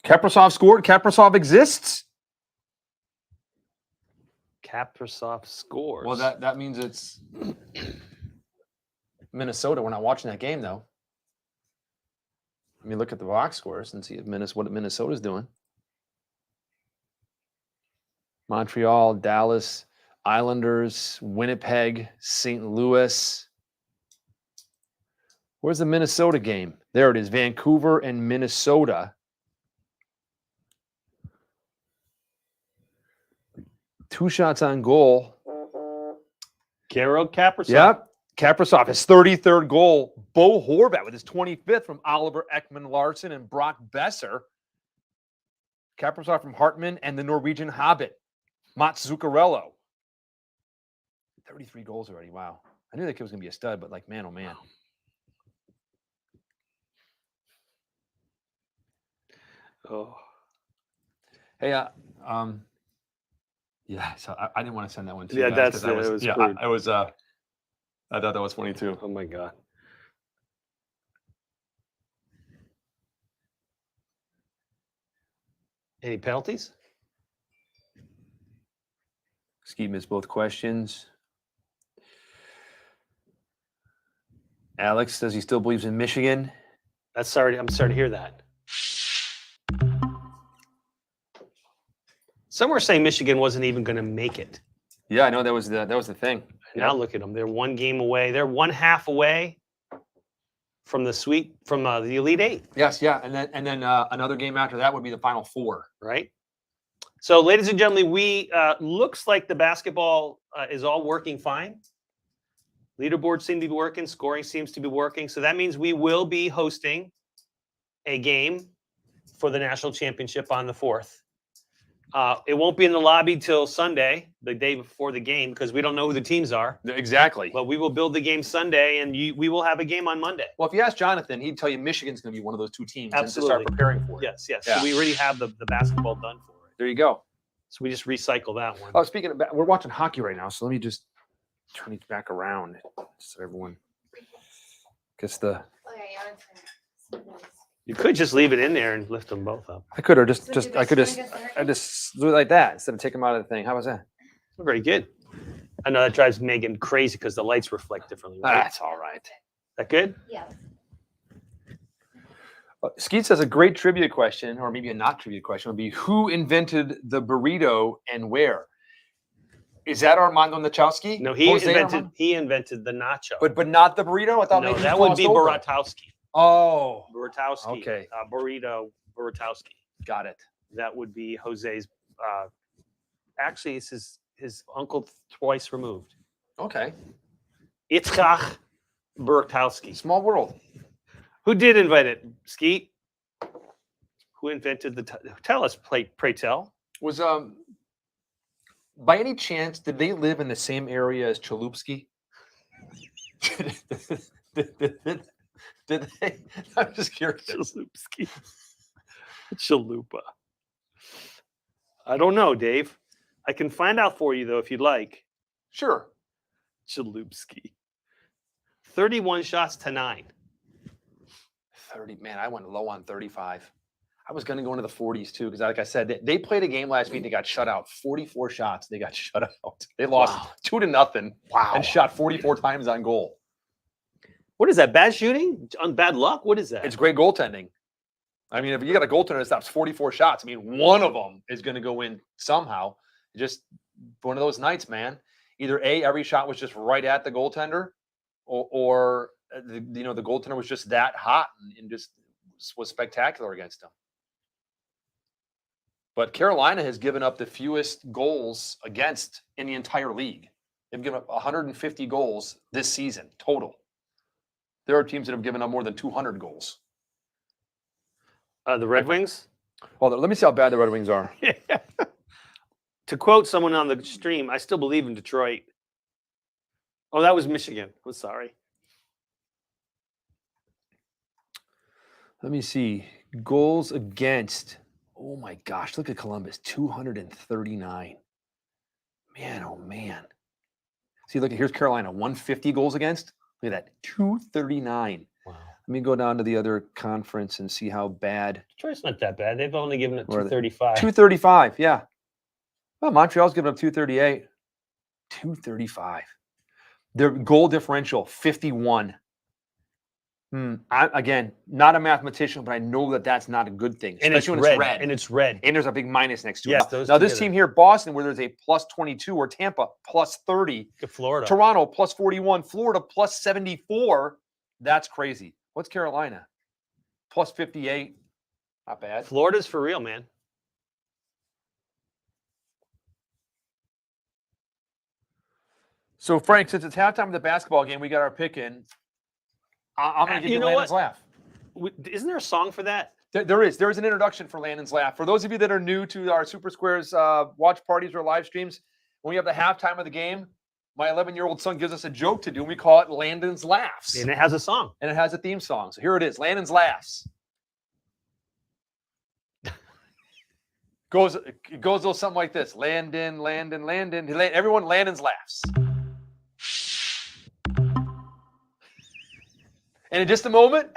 S1: Kaprasov scored. Kaprasov exists.
S4: Kaprasov scores.
S1: Well, that means it's Minnesota. We're not watching that game though. Let me look at the box scores and see if what Minnesota's doing. Montreal, Dallas, Islanders, Winnipeg, St. Louis. Where's the Minnesota game? There it is. Vancouver and Minnesota. 2 shots on goal.
S4: Kirill Kaprasov.
S1: Yep. Kaprasov, his 33rd goal. Bo Horvat with his 25th from Oliver Ekman-Larsson and Brock Besser. Kaprasov from Hartman and the Norwegian Hobbit, Mats Zuccarello. 33 goals already. Wow. I knew that kid was going to be a stud, but like, man, oh man.
S4: Oh.
S1: Hey, yeah, so I didn't want to send that one to
S4: Yeah,
S1: you guys,
S4: that's
S1: 'cause I
S4: it.
S1: was,
S4: It was
S1: yeah,
S4: crude.
S1: I was I thought that was funny too.
S4: Oh my God. Any penalties?
S1: Ski missed both questions. Alex says he still believes in Michigan.
S4: I'm sorry to hear that. Some were saying Michigan wasn't even going to make it.
S1: Yeah, I know that was the thing.
S4: Now look at them. They're 1 game away. They're 1/2 away from the Elite Eight,
S1: Yes, yeah, and then another game after that would be the Final Four.
S4: right? So, ladies and gentlemen, we looks like the basketball is all working fine. Leaderboards seem to be working. Scoring seems to be working. So that means we will be hosting a game for the national championship on the 4th. It won't be in the lobby till Sunday, the day before the game, because we don't know who the teams are.
S1: Exactly.
S4: But we will build the game Sunday, and we will have a game on Monday.
S1: Well, if you ask Jonathan, he'd tell you Michigan's going to be one of those 2 teams and to start
S4: Absolutely.
S1: preparing for it.
S4: Yes, yes.
S1: Yeah.
S4: So we already have the basketball done for it.
S1: There you go.
S4: So we just recycle that one.
S1: Oh, speaking of, we're watching hockey right now, so let me just turn it back around so everyone gets the.
S2: Okay, yeah, it's
S4: You could just leave it in there and lift them both up.
S1: I could, or
S2: So do they
S1: I could
S2: swing
S1: just,
S2: against the
S1: I just do it like that instead of taking them out of the thing. How was that?
S4: Very good. I know that drives Megan crazy because the lights reflect differently. Right?
S1: That's all right.
S4: That good?
S2: yeah.
S1: Skeet says a great trivia question, or maybe a not trivia question, would be who invented the burrito and where? Is that Armando Nachowski?
S4: No, he
S1: Jose
S4: invented the nacho.
S1: but not the burrito. I thought
S4: no,
S1: maybe he
S4: that would
S1: glossed
S4: be
S1: over.
S4: Boratowski.
S1: Oh,
S4: Boratowski.
S1: Okay.
S4: Burrito Boratowski.
S1: got it.
S4: That would be Jose's. Actually, it's his uncle twice removed.
S1: Okay,
S4: Itzhak Boratowski.
S1: small world.
S4: Who did invent it? Skeet. Who invented the? Tell us, pray tell.
S1: Was by any chance did they live in the same area as Chalupsky? did they? I'm just curious.
S4: Chalupsky. Chalupa. I don't know, Dave. I can find out for you though if you'd like.
S1: Sure.
S4: Chalupsky. 31 shots to 9.
S1: 30. Man, I went low on 35. I was going to go into the 40s too, because like I said, they played a game last week. They got shut out. 44 shots. They got shut out. They lost
S4: Wow.
S1: 2-0.
S4: Wow.
S1: And shot 44 times on goal.
S4: What is that? Bad shooting? On bad luck? What is that?
S1: It's great goaltending. I mean, if you got a goaltender that stops 44 shots, I mean, one of them is going to go in somehow. Just one of those nights, man. Either A, every shot was just right at the goaltender, or the goaltender was just that hot and just was spectacular against him. But Carolina has given up the fewest goals against in the entire league. They've given up 150 goals this season total. There are teams that have given up more than 200 goals.
S4: The Red Wings?
S1: Well, let me see how bad the Red Wings are.
S4: To quote someone on the stream, I still believe in Detroit. Oh, that was Michigan. I'm sorry.
S1: Let me see. Goals against. Oh my gosh, look at Columbus. 239. Man, oh man. See, look, here's Carolina. 150 goals against. Look at that. 239.
S4: Wow.
S1: Let me go down to the other conference and see how bad.
S4: Detroit's not that bad. They've only given it
S1: Where are they?
S4: 235.
S1: 235, yeah. Well, Montreal's giving up 238. 235. Their goal differential, 51. Again, not a mathematician, but I know that that's not a good thing.
S4: And it's
S1: especially when
S4: red.
S1: it's red.
S4: And it's red.
S1: And there's a big minus next to
S4: Yes,
S1: it.
S4: those
S1: Now, this
S4: together.
S1: team here, Boston, where there's a plus 22, or Tampa plus 30,
S4: To Florida.
S1: Toronto plus 41, Florida plus 74. That's crazy. What's Carolina? Plus 58. Not bad.
S4: Florida's for real, man.
S1: So, Frank, since it's halftime of the basketball game, we got our pick in. I'm going to give
S4: You
S1: you
S4: know
S1: Landon's
S4: what?
S1: laugh.
S4: Isn't there a song for that?
S1: There is an introduction for Landon's laugh. For those of you that are new to our Super Squares watch parties or live streams, when we have the halftime of the game, my 11-year-old son gives us a joke to do, and we call it Landon's laughs.
S4: And it has a song.
S1: And it has a theme song. So here it is, Landon's laughs. It goes a little something like this: Landon, Landon, Landon. Everyone, Landon's laughs. And in just a moment,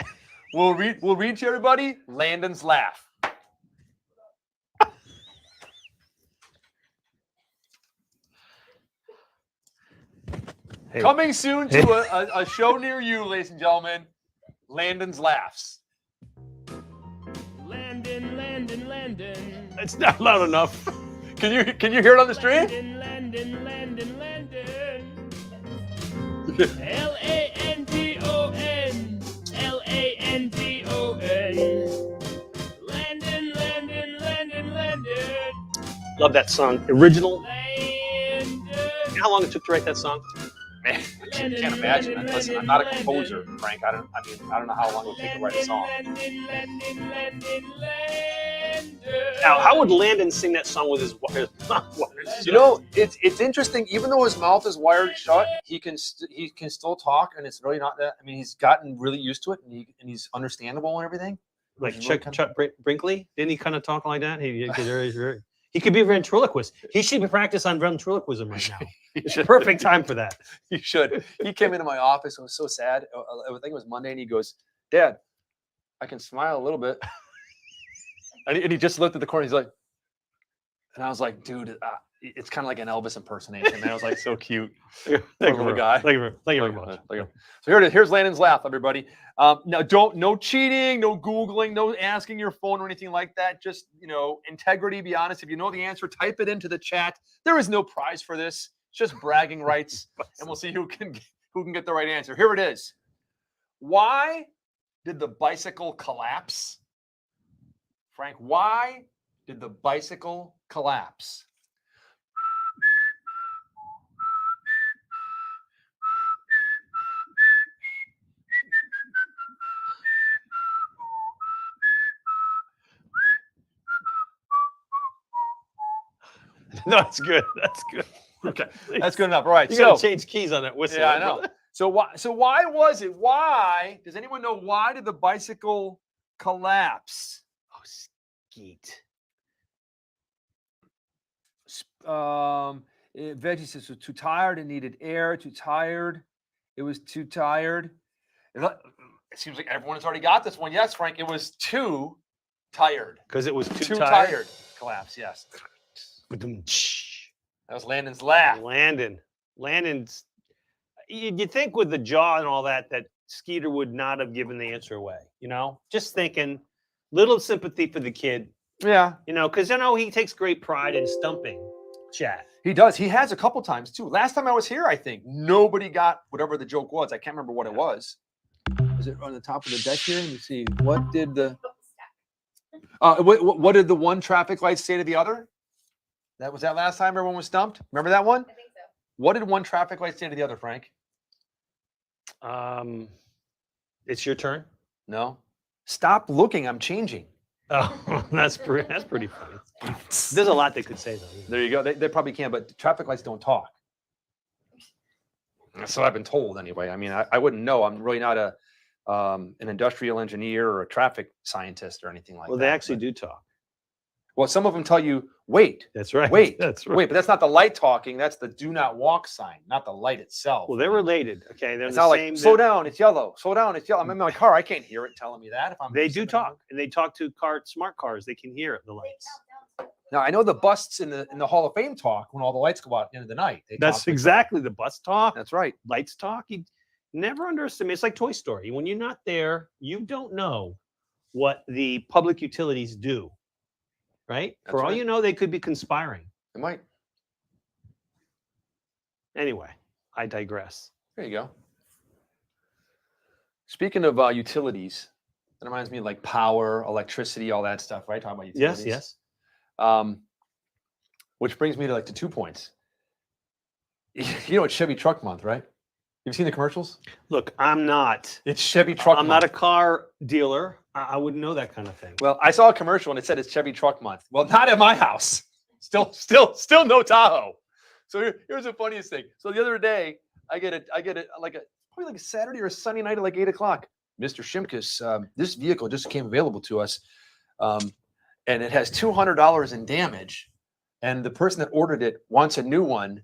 S1: we'll read to everybody Landon's laugh.
S4: Hey.
S1: Coming soon to a show near you, ladies and gentlemen, Landon's laughs.
S7: Landon, Landon, Landon.
S4: It's not loud enough.
S1: Can you hear it on the stream?
S7: Landon, Landon, Landon. Landon, Landon. Landon, Landon, Landon, Landon.
S4: Love that song. Original.
S7: Landon.
S4: How long it took to write that song?
S1: Man, I can't imagine. Listen, I'm not a composer, Frank. I don't know how long it would take to write a song.
S4: Now, how would Landon sing that song with his wires?
S1: You know, it's interesting. Even though his mouth is wired shut, he can still talk, and it's really not that. I mean, he's gotten really used to it, and he's understandable and everything.
S4: Like
S1: He's really
S4: Chuck Brinkley? Didn't he kind of talk like that? He could be a ventriloquist. He should be practicing on ventriloquism right now. It's the perfect time for that.
S1: He should. He came into my office. It was so sad. I think it was Monday, and he goes, "Dad, I can smile a little bit." And he just looked at the corner. He's like, and I was like, "Dude, it's kind of like an Elvis impersonation. Man, it was like so cute.
S7: Thank
S1: Poor little guy.
S7: Thank you very much.
S1: Look at him. So here it is. Here's Landon's laugh, everybody. Now, no cheating, no Googling, no asking your phone or anything like that. Just, integrity, be honest. If you know the answer, type it into the chat. There is no prize for this. It's just bragging rights. And we'll see who can get the right answer. Here it is. Why did the bicycle collapse? Frank, why did the bicycle collapse?
S7: No, that's good. That's good.
S1: Okay, that's good enough. All right,
S7: You
S1: so
S7: gotta change keys on that whistle.
S1: yeah, I
S7: right,
S1: know.
S7: brother?
S1: So why was it? Why does anyone know why did the bicycle collapse?
S7: Oh, skeet.
S1: Veggie says was too tired. It needed air. Too tired. It was too tired. It seems like everyone has already got this one. Yes, Frank. It was too tired.
S7: Because it was too
S1: tired.
S7: tired.
S1: Collapse. Yes.
S7: Ba-dum-tsh.
S1: That was Landon's laugh.
S7: Landon's. You'd think with the jaw and all that Skeeter would not have given the answer away. Just thinking, little sympathy for the kid.
S1: Yeah,
S7: Because he takes great pride in stumping Chad.
S1: he does. He has a couple times too. Last time I was here, I think nobody got whatever the joke was. I can't remember what it was. Is it on the top of the deck here? Let me see. What did the what did the one traffic light say to the other? Was that last time everyone was stumped? Remember that one?
S2: I think so.
S1: What did one traffic light say to the other, Frank?
S7: It's your turn.
S1: No. Stop looking. I'm changing.
S7: Oh, that's pretty funny. There's a lot they could say though.
S1: There you go. They probably can, but traffic lights don't talk. That's what I've been told anyway. I mean, I wouldn't know. I'm really not an industrial engineer or a traffic scientist or anything like
S7: Well,
S1: that.
S7: they actually do talk.
S1: Well, some of them tell you, wait,
S7: That's right.
S1: wait,
S7: That's right.
S1: wait, but that's not the light talking. That's the do not walk sign, not the light itself.
S7: Well, they're related. Okay, they're
S1: It's
S7: the
S1: not
S7: same.
S1: like, slow down, it's yellow. Slow down, it's yellow. I'm in my car. I can't hear it telling me that. If I'm
S7: They do
S1: sitting in
S7: talk, and they talk to smart cars. They can hear the
S2: They
S7: lights.
S2: count down.
S1: Now I know the busts in the Hall of Fame talk when all the lights go out at the end of the night. They
S7: That's
S1: talk like
S7: exactly the bus talk.
S1: that. That's right.
S7: Lights talk. You never underestimate. It's like Toy Story. When you're not there, you don't know what the public utilities do. Right?
S1: That's
S7: For all
S1: right.
S7: you know, they could be conspiring.
S1: It might.
S7: Anyway, I digress.
S1: There you go. Speaking of utilities, that reminds me of like power, electricity, all that stuff, right? Talking about
S7: Yes,
S1: utilities.
S7: yes.
S1: Which brings me to like to 2 points. You know it's Chevy Truck Month, right? You've seen the commercials?
S7: Look, I'm not.
S1: It's Chevy Truck
S7: I'm
S1: Month.
S7: not a car dealer. I wouldn't know that kind of thing.
S1: Well, I saw a commercial and it said it's Chevy Truck Month. Well, not at my house. Still no Tahoe. So here's the funniest thing. So the other day, I get it probably like a Saturday or a Sunday night at like 8 o'clock. Mr. Shimkus, this vehicle just came available to us, and it has $200 in damage, and the person that ordered it wants a new one.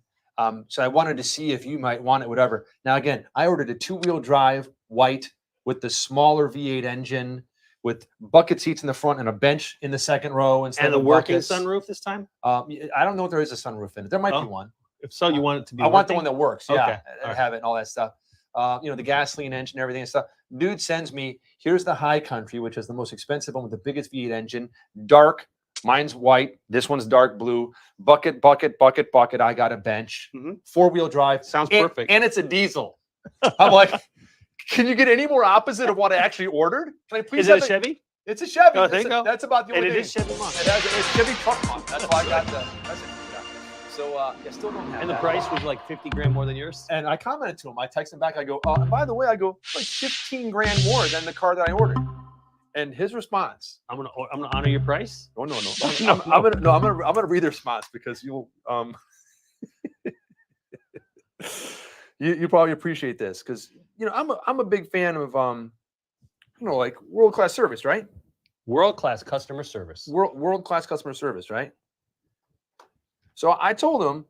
S1: So I wanted to see if you might want it, whatever. Now again, I ordered a 2-wheel drive, white, with the smaller V8 engine, with bucket seats in the front and a bench in the second row instead
S7: And the
S1: of
S7: working
S1: buckets.
S7: sunroof this time?
S1: I don't know if there is a sunroof in it. There might
S7: Oh,
S1: be one.
S7: If so, you want it to be
S1: I want the one
S7: working?
S1: that works. Yeah,
S7: Okay,
S1: and
S7: all right.
S1: have it and all that stuff. The gasoline engine, everything and stuff. Dude sends me, here's the High Country, which is the most expensive one with the biggest V8 engine. Dark. Mine's white. This one's dark blue. Bucket. I got a bench.
S7: Mhm.
S1: 4-wheel drive.
S7: Sounds
S1: and,
S7: perfect.
S1: And it's a diesel. I'm like, can you get any more opposite of what I actually ordered? Can I please
S7: Is it a
S1: have
S7: Chevy?
S1: It's a Chevy.
S7: Oh, there
S1: That's
S7: you go.
S1: That's about the
S7: And
S1: only
S7: it
S1: thing.
S7: is Chevy month.
S1: It's Chevy Truck Month. That's why I got the. That's it. Yeah. So yeah, still don't have
S7: And the
S1: that.
S7: price was like 50 grand more than yours?
S1: And I commented to him. I texted him back. I go, and by the way, I go like 15 grand more than the car that I ordered. And his response,
S7: I'm gonna honor your price.
S1: oh no,
S7: No,
S1: I'm gonna read the response because you'll you probably appreciate this because I'm a big fan of like world class service, right?
S7: World-class customer service.
S1: World class customer service, right? So I told him,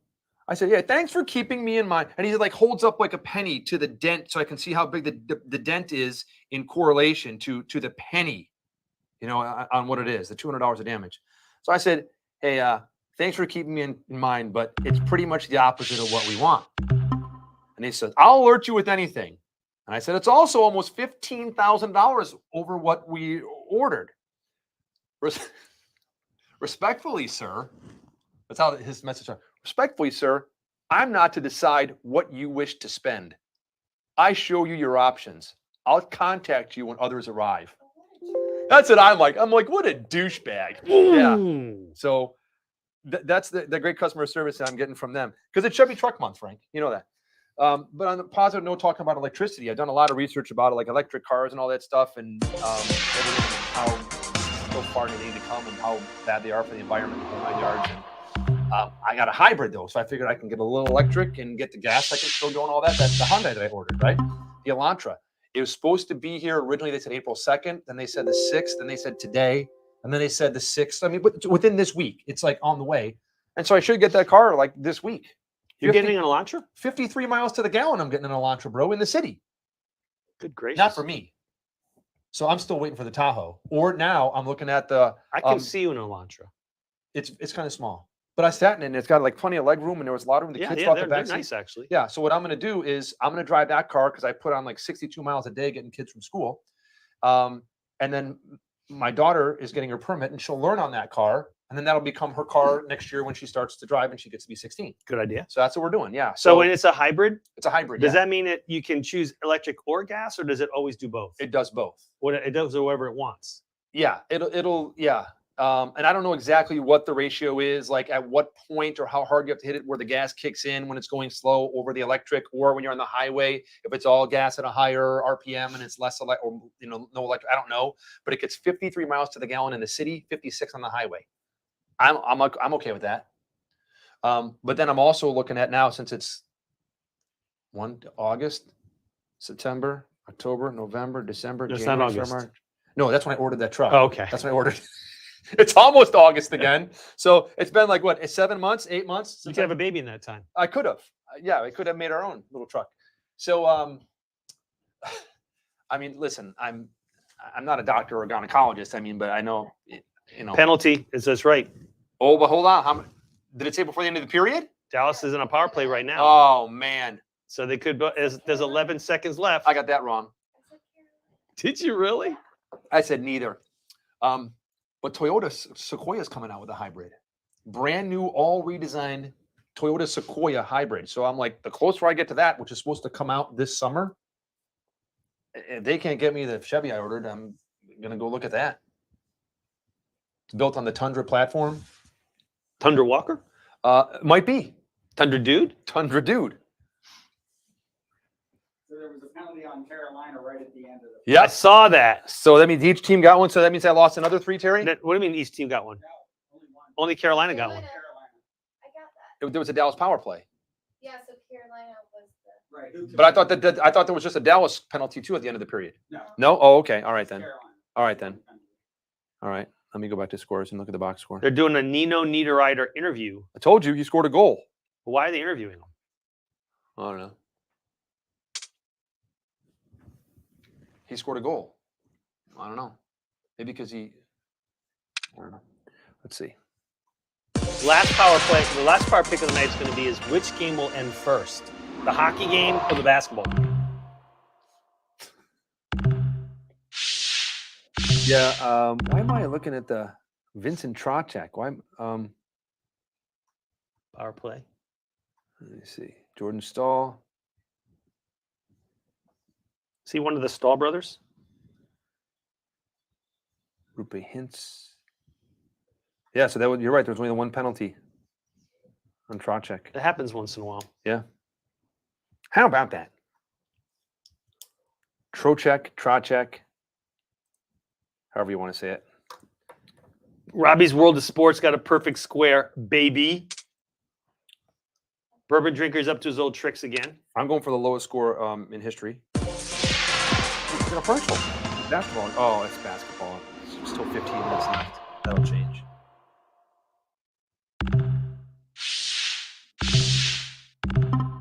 S1: I said, yeah, thanks for keeping me in mind. And he like holds up like a penny to the dent so I can see how big the dent is in correlation to the penny, on what it is, the $200 of damage. So I said, hey, thanks for keeping me in mind, but it's pretty much the opposite of what we want. And they said, I'll alert you with anything. And I said, it's also almost $15,000 over what we ordered. Respectfully, sir. That's how his message was. Respectfully, sir, I'm not to decide what you wish to spend. I show you your options. I'll contact you when others arrive. That's what I'm like. I'm like, what a douchebag. Yeah.
S4: Ooh.
S1: So that's the great customer service that I'm getting from them. Because it's Chevy Truck Month, Frank. You know that. But on the positive note, talking about electricity, I've done a lot of research about it, like electric cars and all that stuff, and how so far they need to come and how bad they are for the environment in my yards. And I got a hybrid though, so I figured I can get a little electric and get the gas I can still go and all that. That's the Hyundai that I ordered, right? The Elantra. It was supposed to be here originally. They said April 2nd, then they said the 6th, then they said today, and then they said the 6th. I mean, but within this week, it's like on the way. And so I should get that car like this week.
S4: You're
S1: 50
S4: getting an Elantra?
S1: 53 miles to the gallon. I'm getting an Elantra, bro, in the city.
S4: Good gracious.
S1: Not for me. So I'm still waiting for the Tahoe. Or now I'm looking at the.
S4: I can see you in an Elantra.
S1: It's kind of small, but I sat in it and it's got like plenty of leg room and there was a lot of room. The
S4: Yeah,
S1: kids
S4: yeah,
S1: thought
S4: they're
S1: the back seat.
S4: nice actually.
S1: Yeah. So what I'm going to do is I'm going to drive that car because I put on like 62 miles a day getting kids from school. And then my daughter is getting her permit and she'll learn on that car. And then that'll become her car next year when she starts to drive and she gets to be 16.
S4: Good idea.
S1: So that's what we're doing. Yeah.
S4: So when it's a hybrid,
S1: it's a hybrid.
S4: does
S1: Yeah.
S4: that mean that you can choose electric or gas, or does it always do both?
S1: It does both.
S4: What it does whatever it wants.
S1: Yeah. It'll yeah. And I don't know exactly what the ratio is, like at what point or how hard you have to hit it where the gas kicks in when it's going slow over the electric, or when you're on the highway, if it's all gas at a higher RPM and it's less or no electric. I don't know, but it gets 53 miles to the gallon in the city, 56 on the highway. I'm okay with that. But then I'm also looking at now, since it's August, September, October, November, December,
S4: No, it's not
S1: January,
S4: August.
S1: February. No, that's when I ordered that truck.
S4: Oh, okay.
S1: That's when I ordered. It's almost August again. So it's been like what, 7 months, 8 months?
S4: You
S1: since
S4: could have a baby in that time.
S1: I could have. Yeah, I could have made our own little truck. So I mean, listen, I'm not a doctor or a gynecologist. I mean, but I know
S4: Penalty is that's right.
S1: Oh, but hold on. Did it say before the end of the period?
S4: Dallas is in a power play right now.
S1: Oh man,
S4: So they could there's 11 seconds left.
S1: I got that wrong.
S4: Did you really?
S1: I said neither. But Toyota Sequoia is coming out with a hybrid, brand new, all redesigned Toyota Sequoia hybrid. So I'm like, the closer I get to that, which is supposed to come out this summer, if they can't get me the Chevy I ordered, I'm gonna go look at that. It's built on the Tundra platform.
S4: Tundra Walker?
S1: Might be
S4: Tundra Dude?
S1: Tundra Dude.
S6: So there was a penalty on Carolina right at the end of the.
S4: I
S1: Yeah.
S4: saw that.
S1: So that means each team got one. So that means I lost another 3, Terry.
S4: What do you mean each team got one?
S6: No, only one.
S4: Only Carolina got one.
S2: Carolina.
S6: Carolina.
S2: I got that.
S1: There was a Dallas power play.
S2: Yeah, so Carolina was the.
S6: Right. who
S1: But I thought
S6: committed?
S1: that I thought there was just a Dallas penalty too at the end of the period.
S6: No.
S1: No? Oh, okay. All right then.
S6: Carolina.
S1: All right then. All right. Let me go back to scores and look at the box score.
S4: They're doing a Nino Niederreiter interview.
S1: I told you he scored a goal.
S4: Why are they interviewing him?
S1: I don't know. He scored a goal. I don't know. Maybe because I don't know. Let's see.
S4: Last power play, the last power pick of the night is going to be is which game will end first? The hockey game or the basketball game?
S1: Yeah. Why am I looking at the Vincent Trocek? Why?
S4: Power play.
S1: Let me see. Jordan Stahl.
S4: See one of the Stahl brothers?
S1: Rupe Hintz. Yeah. So you're right. There was only the one penalty on Trocek.
S4: It happens once in a while.
S1: Yeah. How about that? Trocek, however you want to say it.
S4: Robbie's World of Sports got a perfect square, baby. Bourbon drinker's up to his old tricks again.
S1: I'm going for the lowest score in history. It's a commercial. Basketball. Oh, it's basketball. It's still 15 minutes left. That'll change.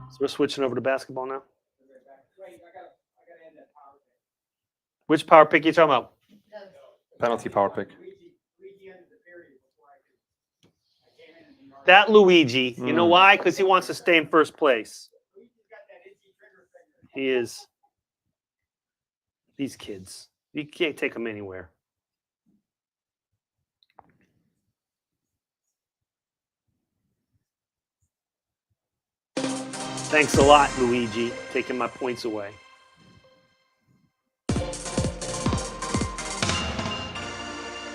S4: So we're switching over to basketball now.
S6: Wait, I gotta end that power pick.
S4: Which power pick are you talking about?
S1: Penalty power pick.
S6: Luigi ended the period before I came in and he
S4: that Luigi. You know
S1: Mm.
S4: why? Because he wants to stay in first place. He is. These kids. You can't take them anywhere. Thanks a lot, Luigi, taking my points away.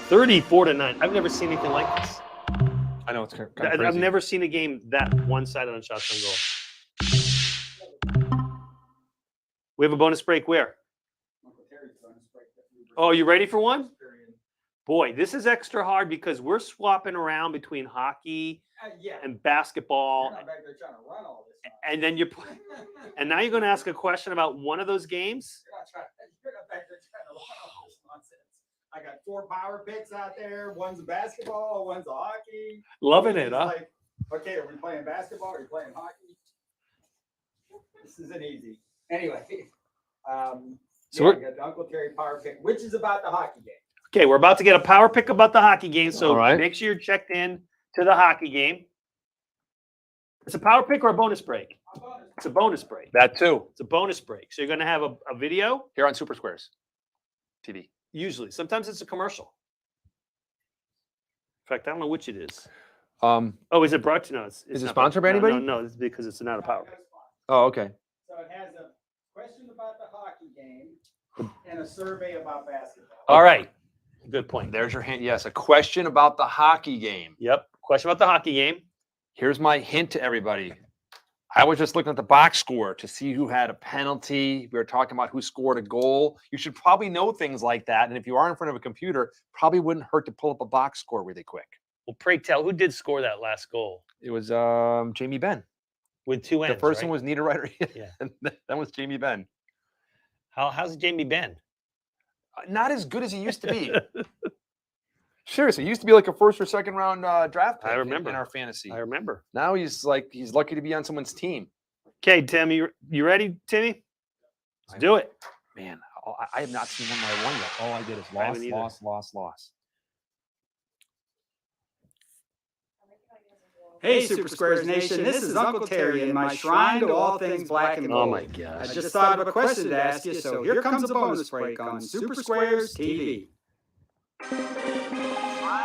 S4: $34-9. I've never seen anything like this.
S1: I know it's kind of
S4: I've
S1: crazy.
S4: never seen a game that one-sided on shots on goal. We have a bonus break where? Oh, you ready for one? Boy, this is extra hard because we're swapping around between hockey
S6: Yeah.
S4: and basketball,
S6: You're not back there trying to run all this.
S4: and then and now you're going to ask a question about one of those games.
S6: You're not back there trying to run all this nonsense. I got 4 power picks out there. One's a basketball, one's a hockey.
S4: Loving
S6: It's
S4: it, huh?
S6: like, okay, are we playing basketball? Are we playing hockey? This isn't easy. Anyway,
S1: So
S6: yeah, I
S1: we're-
S6: got the Uncle Terry power pick, which is about the hockey game.
S4: Okay, we're about to get a power pick about the hockey game, so
S1: All right.
S4: make sure you're checked in to the hockey game. It's a power pick or a bonus break? It's a bonus break.
S1: That too.
S4: It's a bonus break. So you're going to have a video,
S1: Here on Super Squares TV.
S4: usually. Sometimes it's a commercial. In fact, I don't know which it is.
S1: Oh,
S4: is it brought to? No, it's
S1: Is it
S4: not
S1: sponsored by
S4: no,
S1: anybody?
S4: No, it's because it's not a power pick.
S1: okay.
S6: So it has a question about the hockey game and a survey about basketball.
S4: All right. Good point.
S1: There's your hint. Yes, a question about the hockey game.
S4: Yep. Question about the hockey game.
S1: Here's my hint to everybody. I was just looking at the box score to see who had a penalty. We were talking about who scored a goal. You should probably know things like that. And if you are in front of a computer, probably wouldn't hurt to pull up a box score really quick.
S4: Well, pray tell, who did score that last goal?
S1: It was Jamie Benn.
S4: With 2 ends,
S1: The first
S4: right?
S1: one was Nita Ryder.
S4: Yeah.
S1: And that was Jamie Benn.
S4: How's Jamie Benn?
S1: Not as good as he used to be. Seriously, he used to be like a first or second round draft pick
S4: I remember.
S1: in our fantasy.
S4: I remember.
S1: Now he's lucky to be on someone's team.
S4: Okay, Tim, you ready, Timmy? Let's do it.
S1: Man, I have not seen one that I won yet. All I did is
S4: I haven't either.
S1: loss.
S6: Hey, Super Squares Nation, this is Uncle Terry in my shrine to all things black and
S4: Oh
S6: gold.
S4: my
S6: I
S4: gosh.
S6: just thought of a question to ask you, so here comes a bonus break on Super Squares TV. Shrine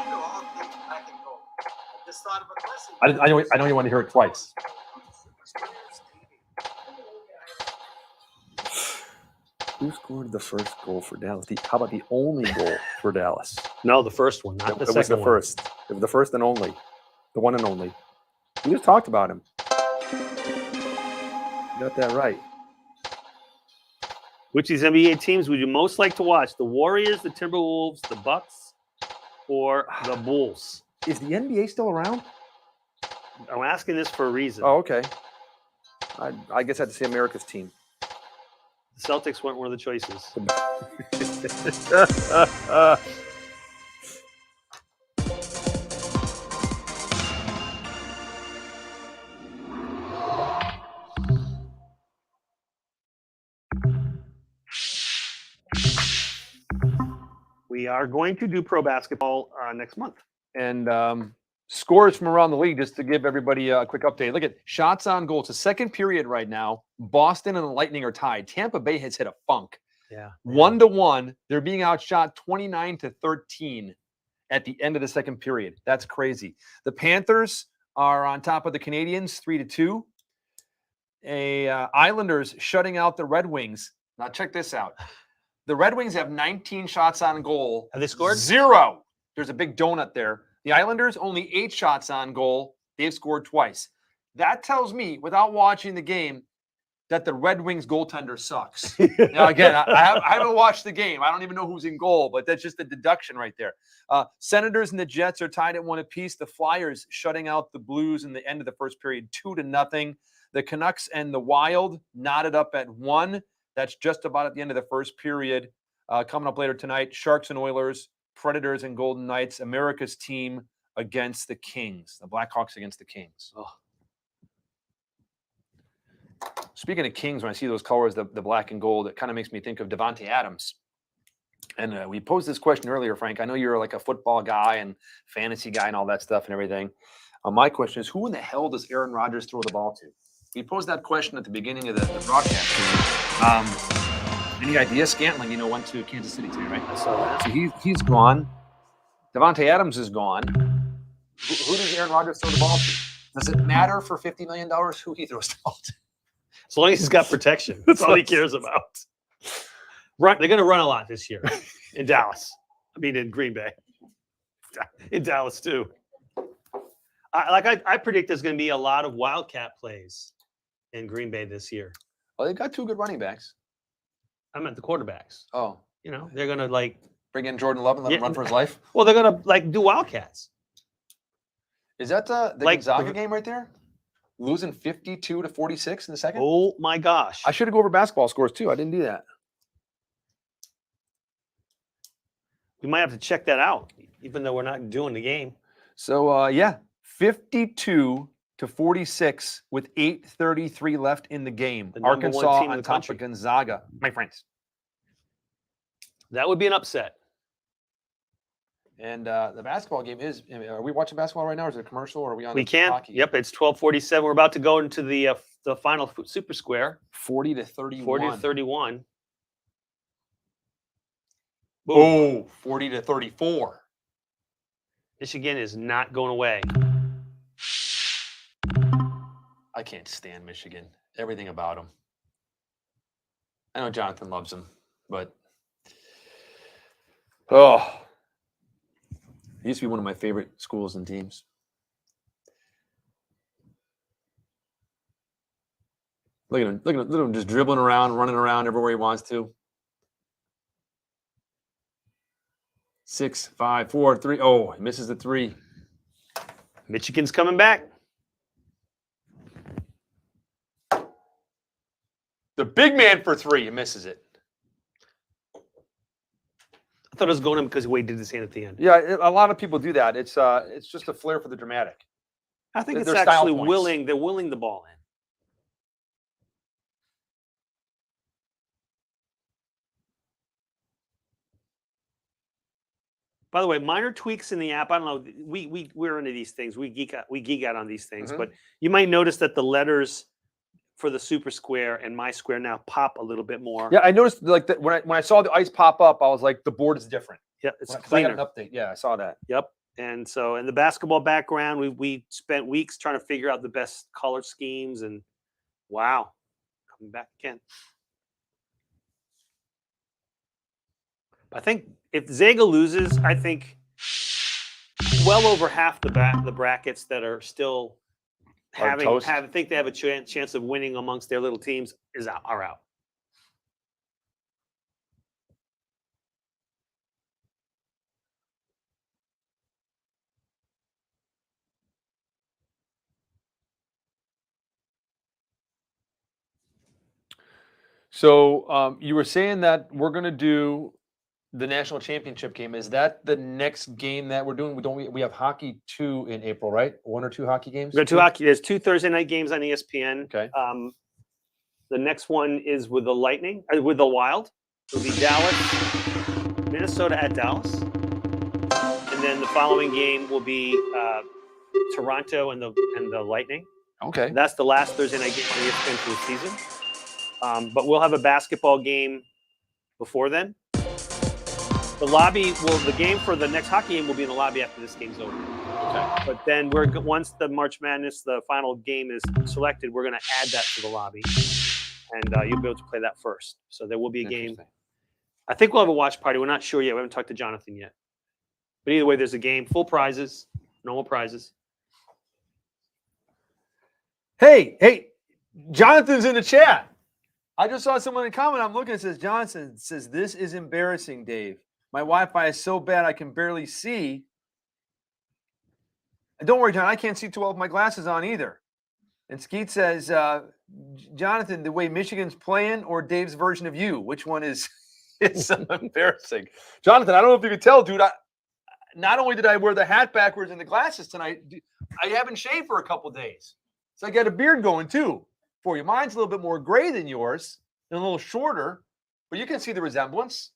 S6: to all things black and gold. I just thought of a question.
S1: I know you want to hear it twice. Who scored the first goal for Dallas? How about the only goal for Dallas?
S4: No, the first one, not the
S1: It was
S4: second
S1: the
S4: one.
S1: first. It was the first and only. The one and only. We just talked about him. You got that right.
S4: Which of these NBA teams would you most like to watch? The Warriors, the Timberwolves, the Bucks, or the Bulls?
S1: Is the NBA still around?
S4: I'm asking this for a reason.
S1: Oh, okay. I guess I had to say America's team.
S4: The Celtics weren't one of the choices. We are going to do pro basketball next month.
S1: And scores from around the league, just to give everybody a quick update. Look at shots on goal. It's the second period right now. Boston and the Lightning are tied. Tampa Bay has hit a funk.
S4: Yeah.
S1: 1-1. They're being outshot 29-13 at the end of the second period. That's crazy. The Panthers are on top of the Canadians 3-2. Islanders shutting out the Red Wings. Now check this out. The Red Wings have 19 shots on goal.
S4: Have they scored?
S1: 0. There's a big donut there. The Islanders only 8 shots on goal. They've scored twice. That tells me, without watching the game, that the Red Wings goaltender sucks. Now, again, I haven't watched the game. I don't even know who's in goal, but that's just a deduction right there. Senators and the Jets are tied at 1 apiece. The Flyers shutting out the Blues in the end of the first period, 2-0. The Canucks and the Wild knotted up at 1. That's just about at the end of the first period. Coming up later tonight, Sharks and Oilers, Predators and Golden Knights, America's team against the Kings, the Blackhawks against the Kings. Oh. Speaking of Kings, when I see those colors, the black and gold, it kind of makes me think of Devontae Adams. And we posed this question earlier, Frank. I know you're like a football guy and fantasy guy and all that stuff and everything. My question is, who in the hell does Aaron Rodgers throw the ball to? We posed that question at the beginning of the broadcast. Any idea? Scantling, went to Kansas City today, right?
S4: I saw that.
S1: So he's gone. Devontae Adams is gone. Who does Aaron Rodgers throw the ball to? Does it matter for $50 million who he throws the ball to?
S4: As long as he's got protection, that's all he cares about. They're going to run a lot this year in Dallas. I mean, in Green Bay, in Dallas too. I predict there's going to be a lot of wildcat plays in Green Bay this year.
S1: Well, they've got 2 good running backs.
S4: I'm at the quarterbacks.
S1: Oh,
S4: They're going to
S1: bring in Jordan Love and let him
S4: Yeah.
S1: run for his life.
S4: well, they're going to do wildcats.
S1: Is that the
S4: Like
S1: Gonzaga
S4: the-
S1: game right there? Losing 52-46 in the second?
S4: Oh my gosh.
S1: I should have go over basketball scores too. I didn't do that.
S4: We might have to check that out, even though we're not doing the game.
S1: So 52-46 with 8:33 left in the game.
S4: The number one
S1: Arkansas
S4: team in
S1: on
S4: the
S1: top
S4: country.
S1: of Gonzaga, my friends.
S4: That would be an upset.
S1: And the basketball game is. Are we watching basketball right now? Or is it a commercial? Or are we on?
S4: We
S1: the
S4: can.
S1: Hockey?
S4: Yep, it's 12:47. We're about to go into the final Super Square,
S1: 40-31.
S4: 40-31. Boom.
S1: Oh, 40-34.
S4: Michigan is not going away.
S1: I can't stand Michigan. Everything about them. I know Jonathan loves them, but it used to be one of my favorite schools and teams. Look at him! Look at him just dribbling around, running around everywhere he wants to. 6, 5, 4, 3. Oh, he misses the 3.
S4: Michigan's coming back.
S1: The big man for 3. He misses it.
S4: I thought it was going in because Wade did his hand at the end.
S1: Yeah, a lot of people do that. It's just a flair for the dramatic.
S4: I think it's
S1: They're style
S4: actually
S1: points.
S4: willing. They're willing the ball in. By the way, minor tweaks in the app. I don't know. We're into these things. We geek out on these things.
S1: Mhm.
S4: But you might notice that the letters for the Super Square and My Square now pop a little bit more.
S1: Yeah, I noticed like that when I saw the ice pop up, I was like, the board is different.
S4: Yeah, it's
S1: 'Cause I got
S4: cleaner.
S1: an update. Yeah, I saw that.
S4: Yep. And so, in the basketball background, we spent weeks trying to figure out the best color schemes, and wow, coming back again. I think if Zaga loses, I think well over half the brackets that are still
S1: Are toast?
S4: think they have a chance of winning amongst their little teams are out.
S1: So you were saying that we're going to do the national championship game. Is that the next game that we're doing? We have hockey 2 in April, right? 1 or 2 hockey games?
S4: We got two hockey. There's 2 Thursday night games on ESPN.
S1: Okay.
S4: The next one is with the Lightning, with the Wild. It'll be Dallas, Minnesota at Dallas, and then the following game will be Toronto and the Lightning.
S1: Okay.
S4: That's the last Thursday night game on ESPN for the season. But we'll have a basketball game before then. The game for the next hockey game will be in the lobby after this game's over.
S1: Okay.
S4: But then once the March Madness, the final game is selected, we're going to add that to the lobby, and you'll be able to play that first. So there will be a game.
S1: Interesting.
S4: I think we'll have a watch party. We're not sure yet. We haven't talked to Jonathan yet. But either way, there's a game, full prizes, normal prizes.
S1: Hey, Jonathan's in the chat. I just saw someone in the comment. I'm looking. It says Johnson says this is embarrassing, Dave. My Wi-Fi is so bad I can barely see. And don't worry, John. I can't see too well with my glasses on either. And Skeet says, Jonathan, the way Michigan's playing or Dave's version of you, which one is so embarrassing? Jonathan, I don't know if you could tell, dude. Not only did I wear the hat backwards and the glasses tonight, I haven't shaved for a couple days. So I got a beard going too for you. Mine's a little bit more gray than yours and a little shorter, but you can see the resemblance.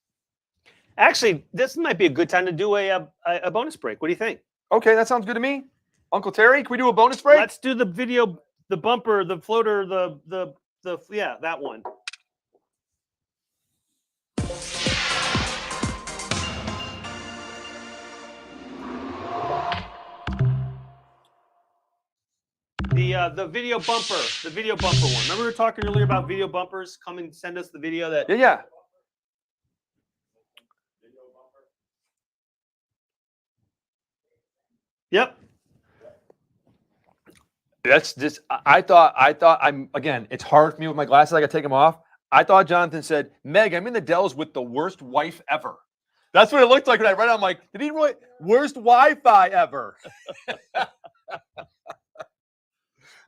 S4: Actually, this might be a good time to do a bonus break. What do you think?
S1: Okay, that sounds good to me. Uncle Terry, can we do a bonus break?
S4: Let's do the video, the bumper, the floater, yeah, that one. The video bumper one. Remember we were talking earlier about video bumpers? Come and send us the video that.
S1: Yeah, yeah.
S4: Yep.
S1: That's just. I thought. I'm again. It's hard for me with my glasses. I got to take them off. I thought Jonathan said, "Meg, I'm in the Dells with the worst wife ever." That's what it looked like when I read it. I'm like, did he really worst Wi-Fi ever?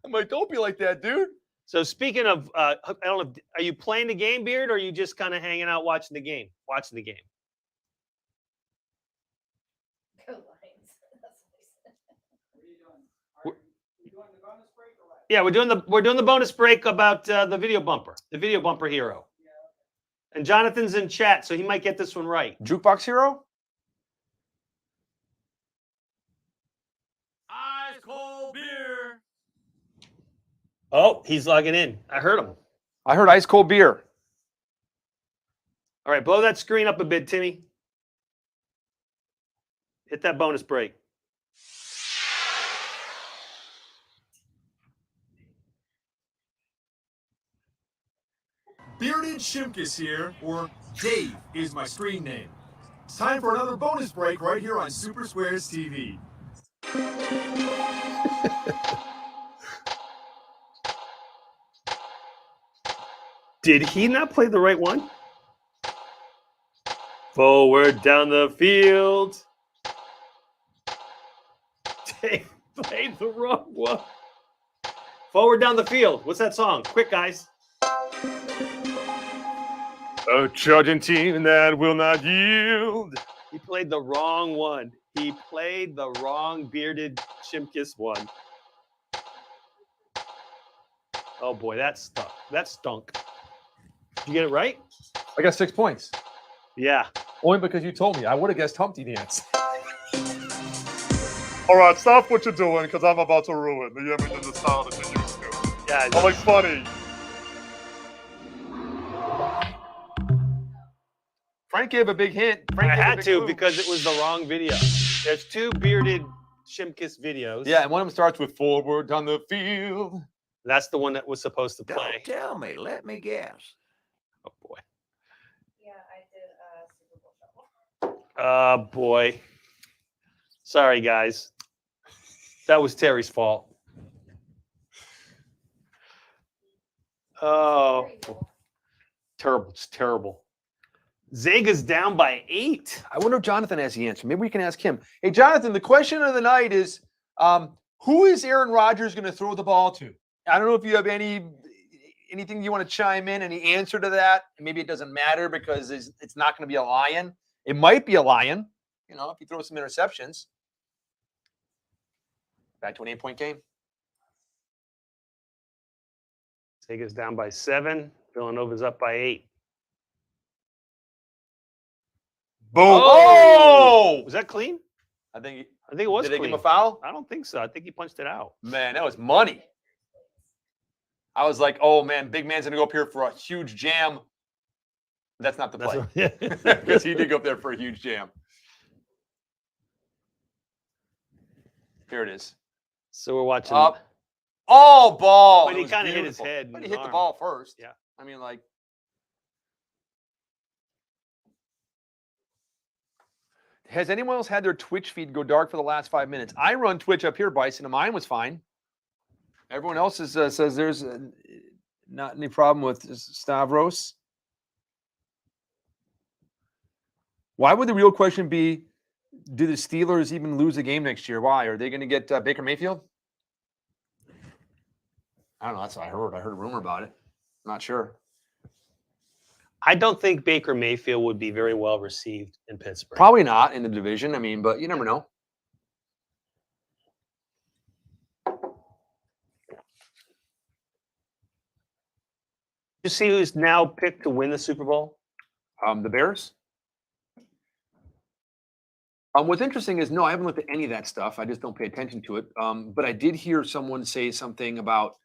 S1: I'm like, don't be like that, dude.
S4: So speaking of, I don't know, are you playing the game, Beard, or are you just kind of hanging out watching the game? Watching the game.
S2: Go Lions. That's what he said.
S4: Yeah, we're doing the bonus break about the video bumper hero. And Jonathan's in chat, so he might get this one right.
S1: Jukebox hero.
S3: Ice cold beer.
S4: Oh, he's logging in. I heard him.
S1: I heard ice cold beer.
S4: All right, blow that screen up a bit, Timmy. Hit that bonus break.
S8: Bearded Shimkus here, or Dave is my screen name. It's time for another bonus break right here on Super Squares TV.
S4: Did he not play the right one? Forward down the field. Dave played the wrong one. Forward down the field. What's that song? Quick, guys.
S1: A charging team that will not yield.
S4: He played the wrong one. He played the wrong bearded Shimkus one. Oh boy, that stuck. That stunk. Did you get it right?
S1: I got 6 points.
S4: Yeah.
S1: Only because you told me. I would have guessed Humpty Dance. All right, stop what you're doing because I'm about to ruin the image and the style that you're used to.
S4: Yeah.
S1: I look funny. Frank gave a big hint. Frank
S4: I
S1: gave a
S4: had
S1: big
S4: to
S1: clue.
S4: because it was the wrong video. There's two bearded Shimkus videos.
S1: Yeah, and one of them starts with forward down the field.
S4: That's the one that was supposed to play.
S3: Don't tell me. Let me guess.
S4: Oh boy.
S2: Yeah, I did Super Bowl Shuffle.
S4: Oh boy. Sorry, guys. That was Terry's fault. Oh,
S2: Very cool.
S4: terrible. It's terrible. Zega's down by 8.
S1: I wonder if Jonathan has the answer. Maybe we can ask him. Hey, Jonathan, the question of the night is, who is Aaron Rodgers going to throw the ball to? I don't know if you have anything you want to chime in, any answer to that. Maybe it doesn't matter because it's not going to be a Lion. It might be a Lion, if you throw some interceptions. Back to an 8-point game.
S4: Zega's down by 7. Villanova's up by 8.
S1: Boom.
S4: Oh! Was that clean?
S1: I think
S4: it was
S1: did they
S4: clean.
S1: give him a foul?
S4: I don't think so. I think he punched it out.
S1: Man, that was money. I was like, oh, man, big man's going to go up here for a huge jam. That's not the play. Because he did go up there for a huge jam. Here it is.
S4: So we're watching.
S1: Up. Oh, ball.
S4: But
S1: It
S4: he
S1: was
S4: kinda hit his
S1: beautiful.
S4: head
S1: But
S4: and
S1: he hit the
S4: arm.
S1: ball first.
S4: Yeah.
S1: I mean, like. Has anyone else had their Twitch feed go dark for the last 5 minutes? I run Twitch up here, Bison, and mine was fine. Everyone else says there's not any problem with Stavros. Why would the real question be, do the Steelers even lose a game next year? Why? Are they going to get Baker Mayfield? I don't know. That's what I heard. I heard a rumor about it. Not sure.
S4: I don't think Baker Mayfield would be very well received in Pittsburgh.
S1: Probably not in the division. I mean, but you never know.
S4: You see who's now picked to win the Super Bowl?
S1: The Bears? What's interesting is no, I haven't looked at any of that stuff. I just don't pay attention to it. But I did hear someone say something about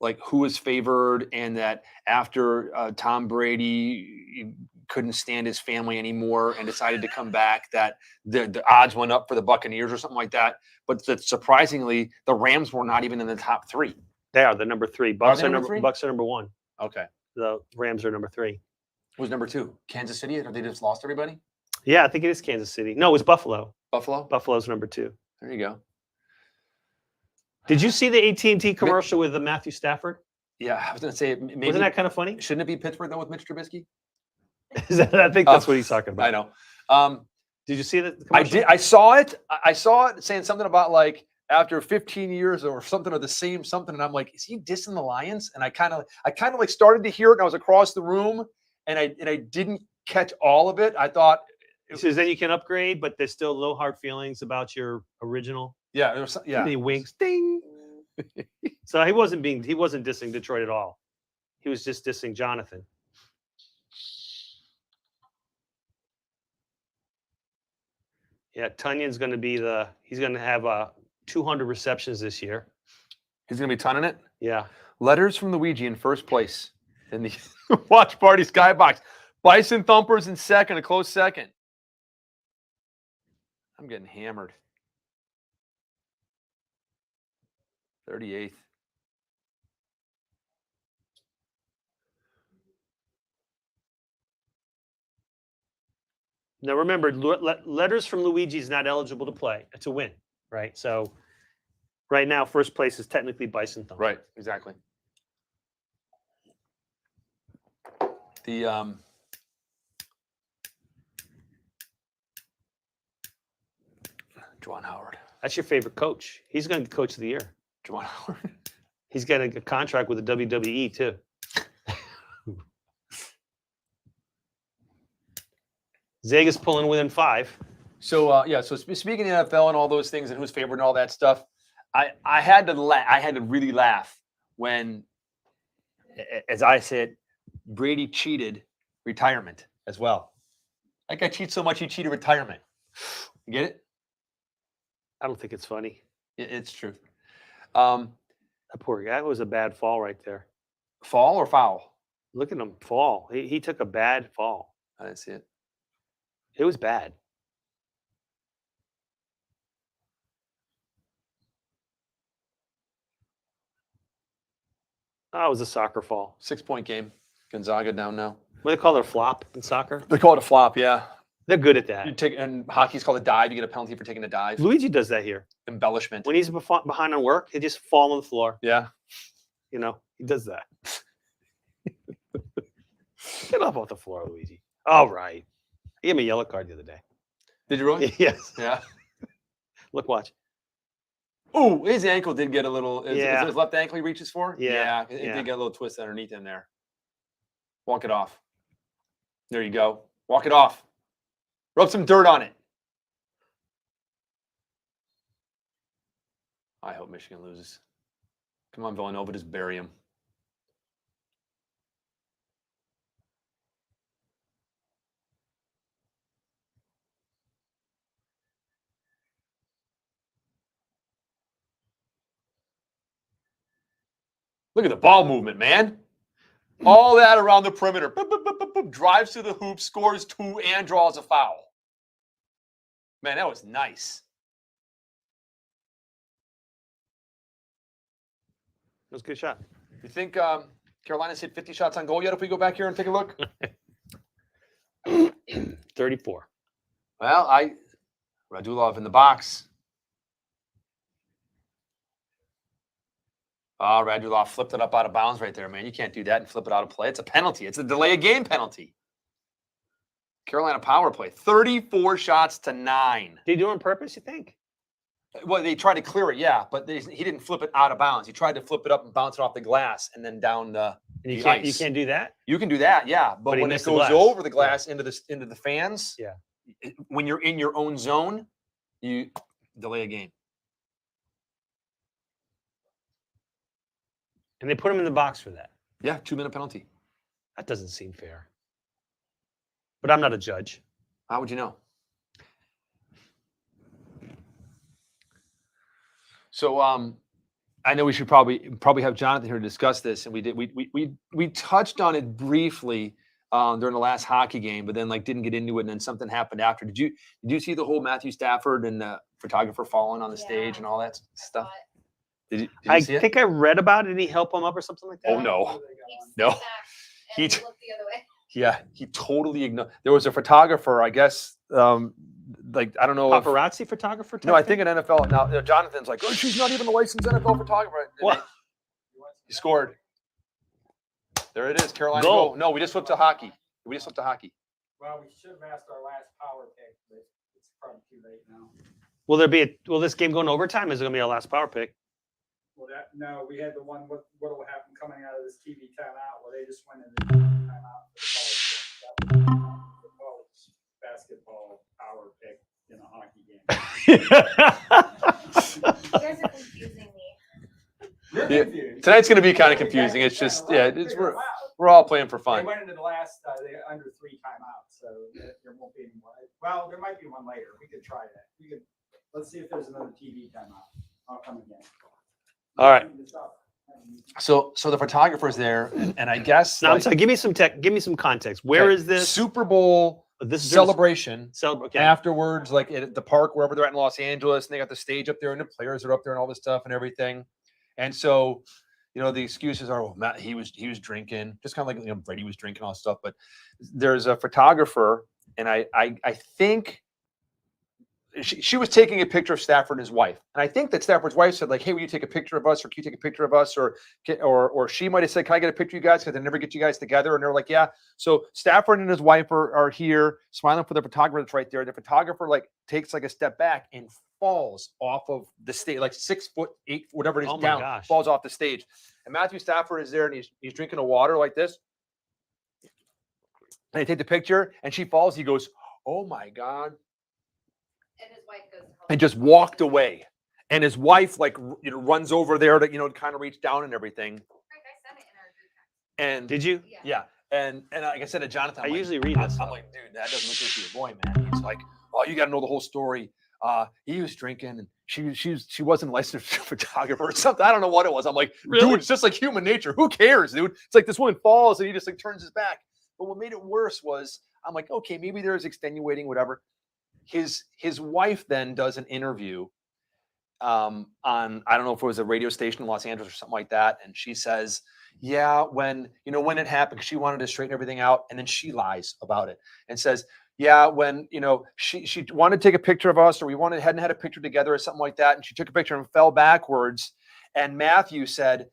S1: like who is favored, and that after Tom Brady couldn't stand his family anymore and decided to come back, that the odds went up for the Buccaneers or something like that. But that surprisingly, the Rams were not even in the top 3.
S4: They are the number 3.
S1: Are
S4: Bucks
S1: they
S4: are
S1: number 3?
S4: Bucks are number 1.
S1: Okay.
S4: The Rams are number 3.
S1: Who's number 2? Kansas City? Have they just lost everybody?
S4: Yeah, I think it is Kansas City. No, it was Buffalo.
S1: Buffalo?
S4: Buffalo's number 2.
S1: There you go.
S4: Did you see the AT&T commercial with Matthew Stafford?
S1: Yeah, I was going to say maybe.
S4: Wasn't that kind of funny?
S1: Shouldn't it be Pittsburgh though with Mitch Trubisky?
S4: I think that's what he's talking about.
S1: I know.
S4: Did you see that?
S1: I did. I saw it. I saw it saying something about like after 15 years or something, or the same something, and I'm like, is he dissing the Lions? And I kind of like started to hear it, and I was across the room, and I didn't catch all of it. I thought
S4: He says then you can upgrade, but there's still no hard feelings about your original.
S1: yeah, there was yeah.
S4: He winks, ding. So he wasn't dissing Detroit at all. He was just dissing Jonathan. Yeah, Tunyon's going to be he's going to have 200 receptions this year.
S1: He's gonna be tonning it.
S4: Yeah.
S1: Letters from Luigi in first place in the watch party skybox. Bison Thumpers in second, a close second. I'm getting hammered. 38th.
S4: Now remember, Letters from Luigi is not eligible to play to win, right? So right now, first place is technically Bison Thumper.
S1: Right, exactly. The Juwan Howard.
S4: That's your favorite coach. He's going to be coach of the year.
S1: Juwan Howard.
S4: He's got a contract with the WWE too. Zega's pulling within 5.
S1: So yeah, so speaking of the NFL and all those things and who's favored and all that stuff, I had to really laugh when, as I said, Brady cheated retirement as well. That guy cheats so much he cheated retirement. You get it?
S4: I don't think it's funny.
S1: It's true.
S4: That poor guy. That was a bad fall right there.
S1: Fall or foul?
S4: Look at him fall. He took a bad fall.
S1: I didn't see it.
S4: It was bad. Oh, it was a soccer fall.
S1: 6-point game. Gonzaga down now.
S4: What do they call it, a flop in soccer?
S1: They call it a flop, yeah.
S4: They're good at
S1: You
S4: that.
S1: take, and hockey's called a dive. You get a penalty for taking a dive.
S4: Luigi does that here.
S1: Embellishment.
S4: When he's behind on work, he just fall on the floor.
S1: Yeah.
S4: You know, he does that. Get up off the floor, Luigi. All right. He gave me a yellow card the other day.
S1: Did you really?
S4: Yes.
S1: Yeah.
S4: Look, watch.
S1: Oh, his ankle did get a little. Is
S4: Yeah.
S1: it his left ankle he reaches for?
S4: Yeah,
S1: It
S4: yeah.
S1: did get a little twist underneath in there. Walk it off. There you go. Walk it off. Rub some dirt on it. I hope Michigan loses. Come on, Villanova, just bury him. Look at the ball movement, man. All that around the perimeter. Boop, boop, boop, boop, boop, drives to the hoop, scores 2, and draws a foul. Man, that was nice.
S4: That was a good shot.
S1: You think Carolina's hit 50 shots on goal yet if we go back here and take a look?
S4: 34.
S1: Well, Radulov in the box. Oh, Radulov flipped it up out of bounds right there, man. You can't do that and flip it out of play. It's a penalty. It's a delay of game penalty. Carolina power play. 34 shots to 9.
S4: Did he do it on purpose, you think?
S1: Well, they tried to clear it, yeah, but he didn't flip it out of bounds. He tried to flip it up and bounce it off the glass and then down the
S4: And you
S1: the
S4: can't, you
S1: ice.
S4: can't do that?
S1: You can do that, yeah. But
S4: he
S1: when it
S4: missed the
S1: goes
S4: glass.
S1: over the glass into the fans,
S4: Yeah.
S1: When you're in your own zone, you delay a game.
S4: And they put him in the box for that.
S1: Yeah, 2-minute penalty.
S4: That doesn't seem fair. But I'm not a judge.
S1: How would you know? So I know we should probably have Jonathan here to discuss this, and we touched on it briefly during the last hockey game, but then like didn't get into it, and then something happened after. Did you see the whole Matthew Stafford and the photographer falling on the stage and all that
S2: I
S1: stuff?
S2: thought
S1: Did you
S4: I
S1: see it?
S4: think I read about it. Did he help him up or something like that?
S1: Oh no,
S2: he
S1: No.
S2: stepped back
S1: He
S2: and
S1: t-
S2: looked the other way.
S1: yeah, he totally ignored. There was a photographer, I guess. Like I don't know. If,
S4: Paparazzi photographer?
S1: no, I
S4: type thing?
S1: think an NFL now. Jonathan's like, oh, she's not even a licensed NFL photographer. And
S4: What?
S1: He scored. There it is, Carolina
S4: Goal.
S1: goal. No, we just flipped to hockey. We just flipped to hockey.
S6: Well, we should have asked our last power pick, but it's probably too late now.
S4: Will this game go in overtime? Is it going to be our last power pick?
S6: Well, no, we had the one. What will happen coming out of this TV timeout? Well, they just went in the timeout for the college game. That was the college basketball power pick in a hockey game.
S2: You guys are confusing me.
S6: You're
S1: Yeah,
S6: confused.
S1: tonight's going to be kind
S6: Yeah,
S1: of
S6: we
S1: confusing.
S6: got
S1: It's just
S6: kinda
S1: yeah,
S6: wild.
S1: it's
S6: Figure it out.
S1: we're all playing for
S6: They
S1: fun.
S6: went into the last under 3 timeouts, so there won't be any more. Well, there might be one later. We could try that. Let's see if there's another TV timeout. I'll come again.
S4: All right.
S1: So the photographer's there, and I guess
S4: No, I'm
S1: like,
S4: sorry. Give me some context. Where
S1: okay,
S4: is this?
S1: Super Bowl
S4: This is
S1: celebration?
S4: Okay.
S1: Afterwards, like at the park, wherever they're at in Los Angeles, and they got the stage up there, and the players are up there, and all this stuff and everything. And so, the excuses are, well, Matt, he was drinking, just kind of like Brady was drinking, all this stuff. But there's a photographer, and I think she was taking a picture of Stafford and his wife, and I think that Stafford's wife said like, "Hey, will you take a picture of us, or can you take a picture of us?" Or she might have said, "Can I get a picture of you guys?" Because they never get you guys together, and they're like, "Yeah." So Stafford and his wife are here, smiling for the photographer that's right there. The photographer like takes like a step back and falls off of the stage, like 6 foot, 8, whatever it is,
S4: Oh my
S1: down,
S4: gosh.
S1: falls off the stage. And Matthew Stafford is there, and he's drinking a water like this. And they take the picture, and she falls. He goes, "Oh my God."
S2: And his wife goes to help
S1: And
S2: him.
S1: just walked away. And his wife like runs over there to kind of reach down and everything.
S2: Frank, I sent it in our group text.
S1: And
S4: Did you?
S1: yeah, and like I said to Jonathan,
S4: I
S1: I'm like,
S4: usually read
S1: I'm
S4: this.
S1: like, dude, that doesn't look good for your boy, man. He's like, oh, you got to know the whole story. He was drinking, and she wasn't a licensed photographer or something. I don't know what it was. I'm like,
S4: Really?
S1: dude, it's just like human nature. Who cares, dude? It's like this woman falls, and he just like turns his back. But what made it worse was, I'm like, okay, maybe there's extenuating, whatever. His wife then does an interview on, I don't know if it was a radio station in Los Angeles or something like that, and she says, yeah, when it happened, 'cause she wanted to straighten everything out, and then she lies about it and says, yeah, when she wanted to take a picture of us, or we hadn't had a picture together or something like that, and she took a picture and fell backwards, and Matthew said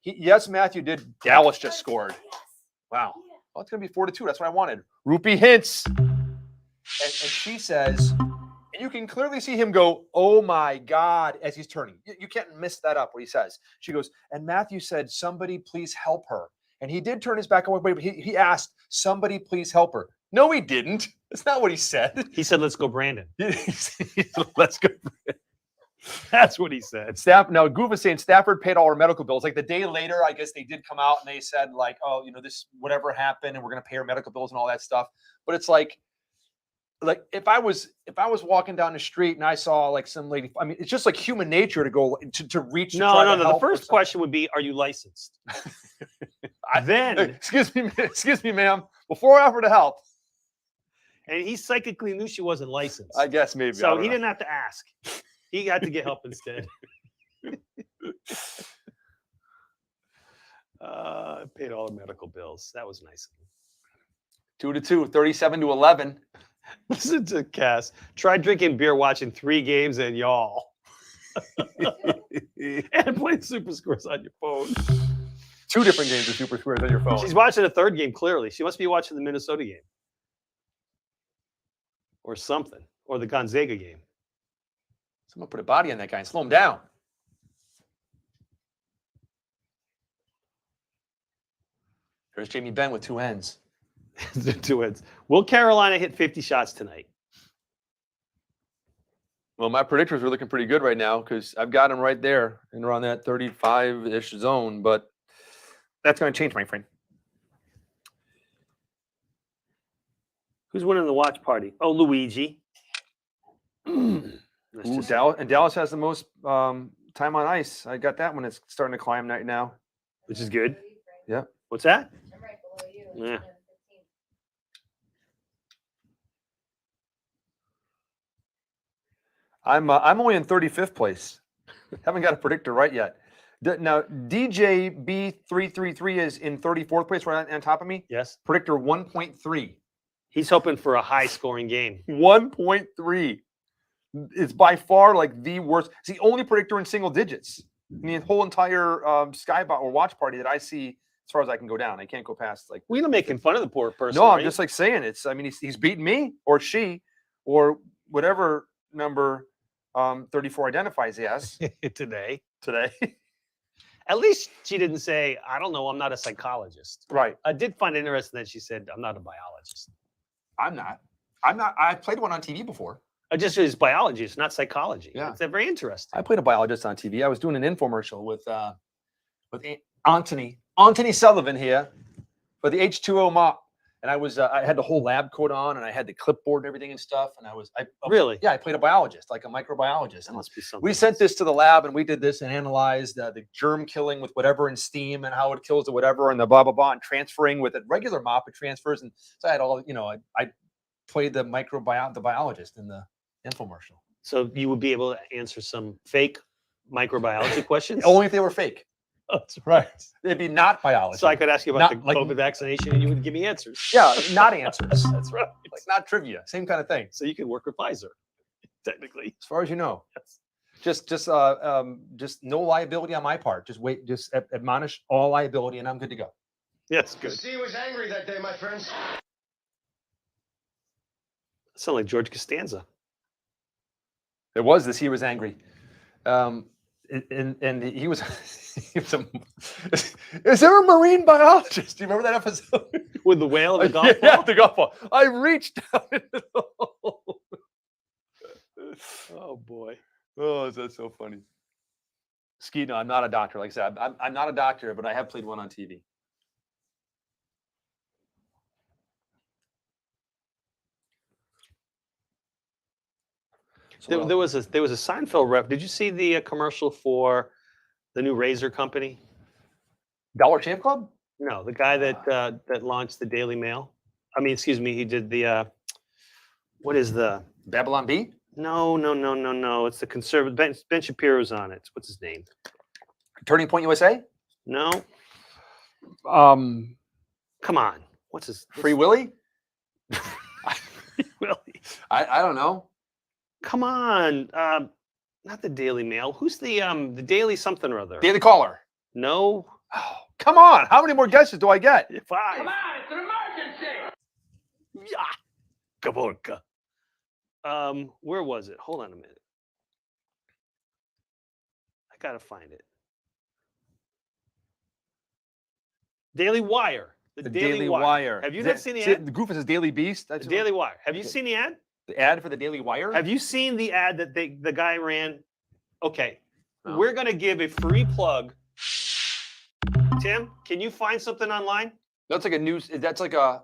S1: yes, Matthew did. Dallas just scored. Wow. Well, it's gonna be 4-2. That's what I wanted. Rupee Hintz. And she says, and you can clearly see him go, oh my God, as he's turning. You can't miss that up, what he says. She goes, and Matthew said, somebody please help her. And he did turn his back away, but he asked, somebody please help her. No, he didn't. That's not what he said.
S4: He said, "Let's go, Brandon."
S1: Let's go.
S4: That's what he said.
S1: Now, Goof is saying Stafford paid all our medical bills. Like the day later, I guess they did come out and they said like, oh, this whatever happened, and we're going to pay our medical bills and all that stuff. But it's like if I was walking down the street and I saw like some lady, I mean, it's just like human nature to go to reach.
S4: No. The first question would be, "Are you licensed?" Then,
S1: excuse me, ma'am. Before I offer to help,
S4: and he psychically knew she wasn't licensed,
S1: I guess maybe. I
S4: so
S1: don't
S4: he
S1: know.
S4: didn't have to ask. He had to get help instead. Paid all the medical bills. That was nice.
S1: 2-2, 37-11.
S4: Listen to Cass. Try drinking beer, watching 3 games, and y'all. And playing Super Squares on your phone.
S1: 2 different games of Super Squares on your phone.
S4: She's watching a 3rd game, clearly. She must be watching the Minnesota game. Or something. Or the Gonzaga game.
S1: Someone put a body on that guy and slow him down. There's Jamie Benn with 2 ends.
S4: The 2 ends. Will Carolina hit 50 shots tonight?
S1: Well, my predictors are looking pretty good right now because I've got them right there and around that 35-ish zone, but that's going to change, my friend.
S4: Who's winning the watch party? Oh, Luigi. That's
S1: Ooh,
S4: just-
S1: Dallas has the most time on ice. I got that one. It's starting to climb right now.
S4: Which is good.
S1: Yep.
S4: What's that?
S2: I'm right below you.
S4: Yeah.
S2: I'm 15.
S1: I'm only in 35th place. Haven't got a predictor right yet. Now DJ B333 is in 34th place, right on top of me.
S4: Yes.
S1: Predictor 1.3.
S4: He's hoping for a high scoring game.
S1: 1.3. It's by far like the worst. It's the only predictor in single digits in the whole entire Skybot or watch party that I see. As far as I can go down, I can't go past like.
S4: We're not making fun of the poor person.
S1: No, I'm
S4: right?
S1: just like saying it's. I mean, he's beating me or she or whatever number 34 identifies as
S4: today.
S1: today.
S4: At least she didn't say, I don't know, I'm not a psychologist.
S1: Right.
S4: I did find it interesting that she said, I'm not a biologist.
S1: I'm not. I played one on TV before.
S4: I just is biology, it's not psychology.
S1: Yeah.
S4: It's very interesting.
S1: I played a biologist on TV. I was doing an infomercial with Anthony Sullivan here for the H2O mop, and I had the whole lab coat on, and I had the clipboard and everything and stuff, and
S4: Really?
S1: I played a biologist, like a microbiologist.
S4: That
S1: And
S4: must be something.
S1: we sent this to the lab, and we did this and analyzed the germ killing with whatever in steam and how it kills the whatever and the blah blah blah, and transferring with a regular mop it transfers, and so I had all I played the biologist in the infomercial.
S4: So you would be able to answer some fake microbiology questions?
S1: Only if they were fake.
S4: Oh, that's
S1: Right. It'd be not biology.
S4: So I could ask you about
S1: Not
S4: the
S1: like-
S4: COVID vaccination and you would give me answers.
S1: Yeah, not answers.
S4: That's right.
S1: Like not trivia. Same kind of thing.
S4: So you can work with Pfizer, technically.
S1: As far as you know.
S4: Yes.
S1: Just no liability on my part. Just admonish all liability, and I'm good to go.
S4: Yes, good.
S5: sea was angry that day, my friends.
S4: Sound like George Costanza.
S1: It was this. He was angry, and he was. He was is there a marine biologist? Do you remember that episode?
S4: With the whale and the golf
S1: Yeah,
S4: ball?
S1: the golf ball. I reached down into the hole.
S4: Oh, boy.
S1: Oh, that's so funny. Ski, no, I'm not a doctor. Like I said, I'm not a doctor, but I have played one on TV. So,
S4: There was a Seinfeld rep. Did you see the commercial for the new razor company?
S1: Dollar Shave Club?
S4: No, the guy that launched the Daily Mail. I mean, excuse me, he did the what is the
S1: Babylon Bee?
S4: no. It's the conservative Ben Shapiro's on it. What's his name?
S1: Turning Point USA?
S4: No,
S1: Um,
S4: come on. What's his
S1: Free Willy?
S4: Willie?
S1: I don't know.
S4: Come on. Not the Daily Mail. Who's the Daily something or other?
S1: Daily Caller.
S4: No.
S1: Oh, come on. How many more guesses do I get?
S4: 5. Come on, it's an emergency. Yeah. Kaborka. Where was it? Hold on a minute. I gotta find it. Daily Wire. The Daily Wire. Have you not seen the ad?
S1: The Goofus is Daily Beast.
S4: The
S1: That's
S4: Daily Wire. Have you
S1: Okay.
S4: seen the ad?
S1: the ad for the Daily Wire.
S4: Have you seen the ad that the guy ran? Okay.
S1: No.
S4: We're gonna give a free plug. Tim, can you find something online?
S1: That's like a news. That's like a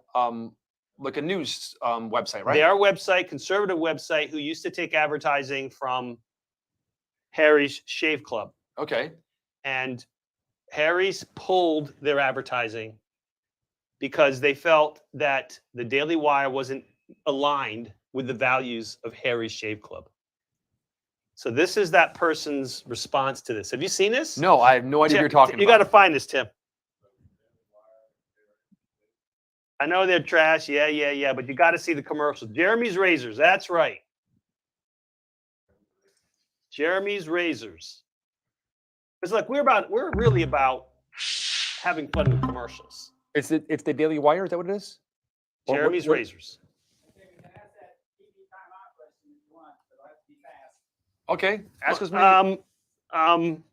S1: news website, right?
S4: They are a website, conservative website, who used to take advertising from Harry's Shave Club.
S1: Okay.
S4: And Harry's pulled their advertising because they felt that the Daily Wire wasn't aligned with the values of Harry's Shave Club. So this is that person's response to this. Have you seen this?
S1: No, I have no idea what
S4: Tim,
S1: you're talking
S4: you
S1: about.
S4: got to find this, Tim. I know they're trash. Yeah. But you got to see the commercial. Jeremy's Razors. That's right. Jeremy's Razors. It's like we're really about having fun with commercials.
S1: It's the Daily Wire. Is that what it is? Or what-
S4: Jeremy's
S1: what-
S4: Razors.
S6: Okay, we can ask that TV timeout question if you want, but it'll have to be fast.
S1: Okay. Ask us. Many.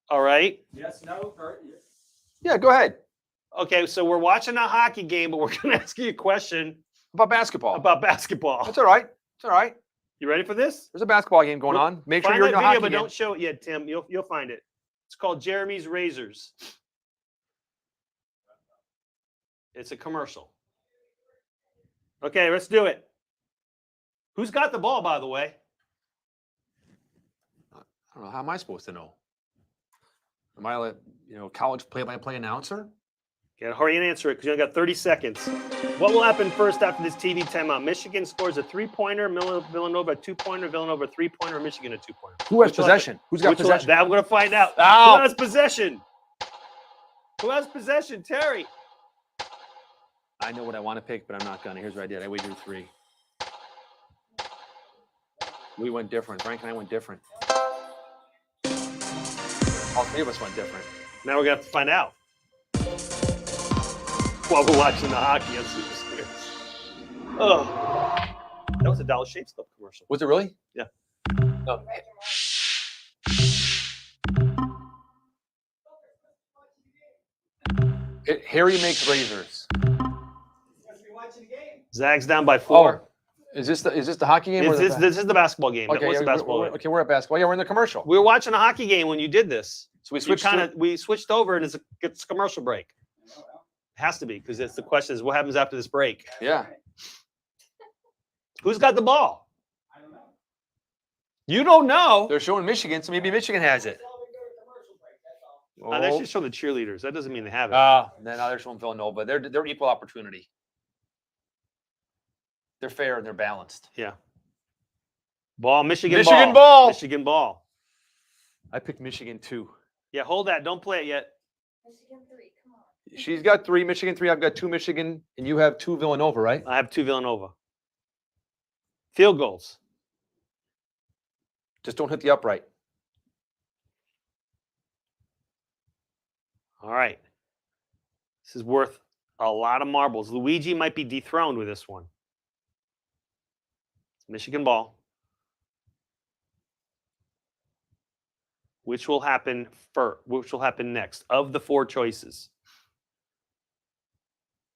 S4: All right.
S6: Yes, no, or yes.
S1: Yeah. Go ahead.
S4: Okay, so we're watching a hockey game, but we're going to ask you a question
S1: About basketball.
S4: about basketball.
S1: That's all right. It's all right.
S4: You ready for this?
S1: There's a basketball game going
S4: Well,
S1: on. Make sure
S4: Find
S1: you're in
S4: that
S1: your
S4: video,
S1: hockey
S4: but
S1: game.
S4: don't show it yet, Tim. You'll find it. It's called Jeremy's Razors. It's a commercial. Okay, let's do it. Who's got the ball, by the way?
S1: I don't know. How am I supposed to know? Am I like, college play-by-play announcer?
S4: Yeah, hurry and answer it because you only got 30 seconds. What will happen first after this TV timeout? Michigan scores a 3-pointer, Villanova a 2-pointer, Villanova a 3-pointer, Michigan a 2-pointer.
S1: Who has
S4: Which will happen-
S1: possession? Who's got
S4: which will ha-
S1: possession?
S4: That I'm going to find out.
S1: Ow.
S4: Who has possession? Who has possession? Terry.
S1: I know what I want to pick, but I'm not gonna. Here's what I did. I wagered 3. We went different. Frank and I went different. All 3 of us went different.
S4: Now we're going to have to find out. While we're watching the hockey on Super Squares. Oh, that was a Dollar Shave Club commercial.
S1: Was it really?
S4: Yeah.
S1: No. Harry makes razors.
S4: Zag's down by 4.
S1: Is this the hockey game? or
S4: This
S1: the-
S4: is the basketball game.
S1: Okay,
S4: What's
S1: yeah,
S4: the basketball game?
S1: okay, we're at basketball. Yeah, we're in the commercial.
S4: We were watching a hockey game when you did this.
S1: So we
S4: You
S1: switched.
S4: we switched over and it's a commercial break. Has to be because it's the question is what happens after this break.
S1: Yeah.
S4: Who's got the ball?
S6: I don't know.
S4: You don't know.
S1: They're showing Michigan, so maybe Michigan has it.
S4: They should show the cheerleaders. That doesn't mean they have it.
S1: Then now they're showing Villanova. They're equal opportunity. They're fair and they're balanced.
S4: Yeah. Ball, Michigan
S1: Michigan ball.
S4: Michigan ball.
S1: I picked Michigan 2.
S4: Yeah, hold that. Don't play it yet.
S2: Michigan 3, come on.
S1: She's got 3, Michigan 3. I've got 2 Michigan, and you have 2 Villanova, right?
S4: I have 2 Villanova. Field goals.
S1: Just don't hit the upright.
S4: All right. This is worth a lot of marbles. Luigi might be dethroned with this one. Michigan ball. Which will happen first? Which will happen next? Of the 4 choices.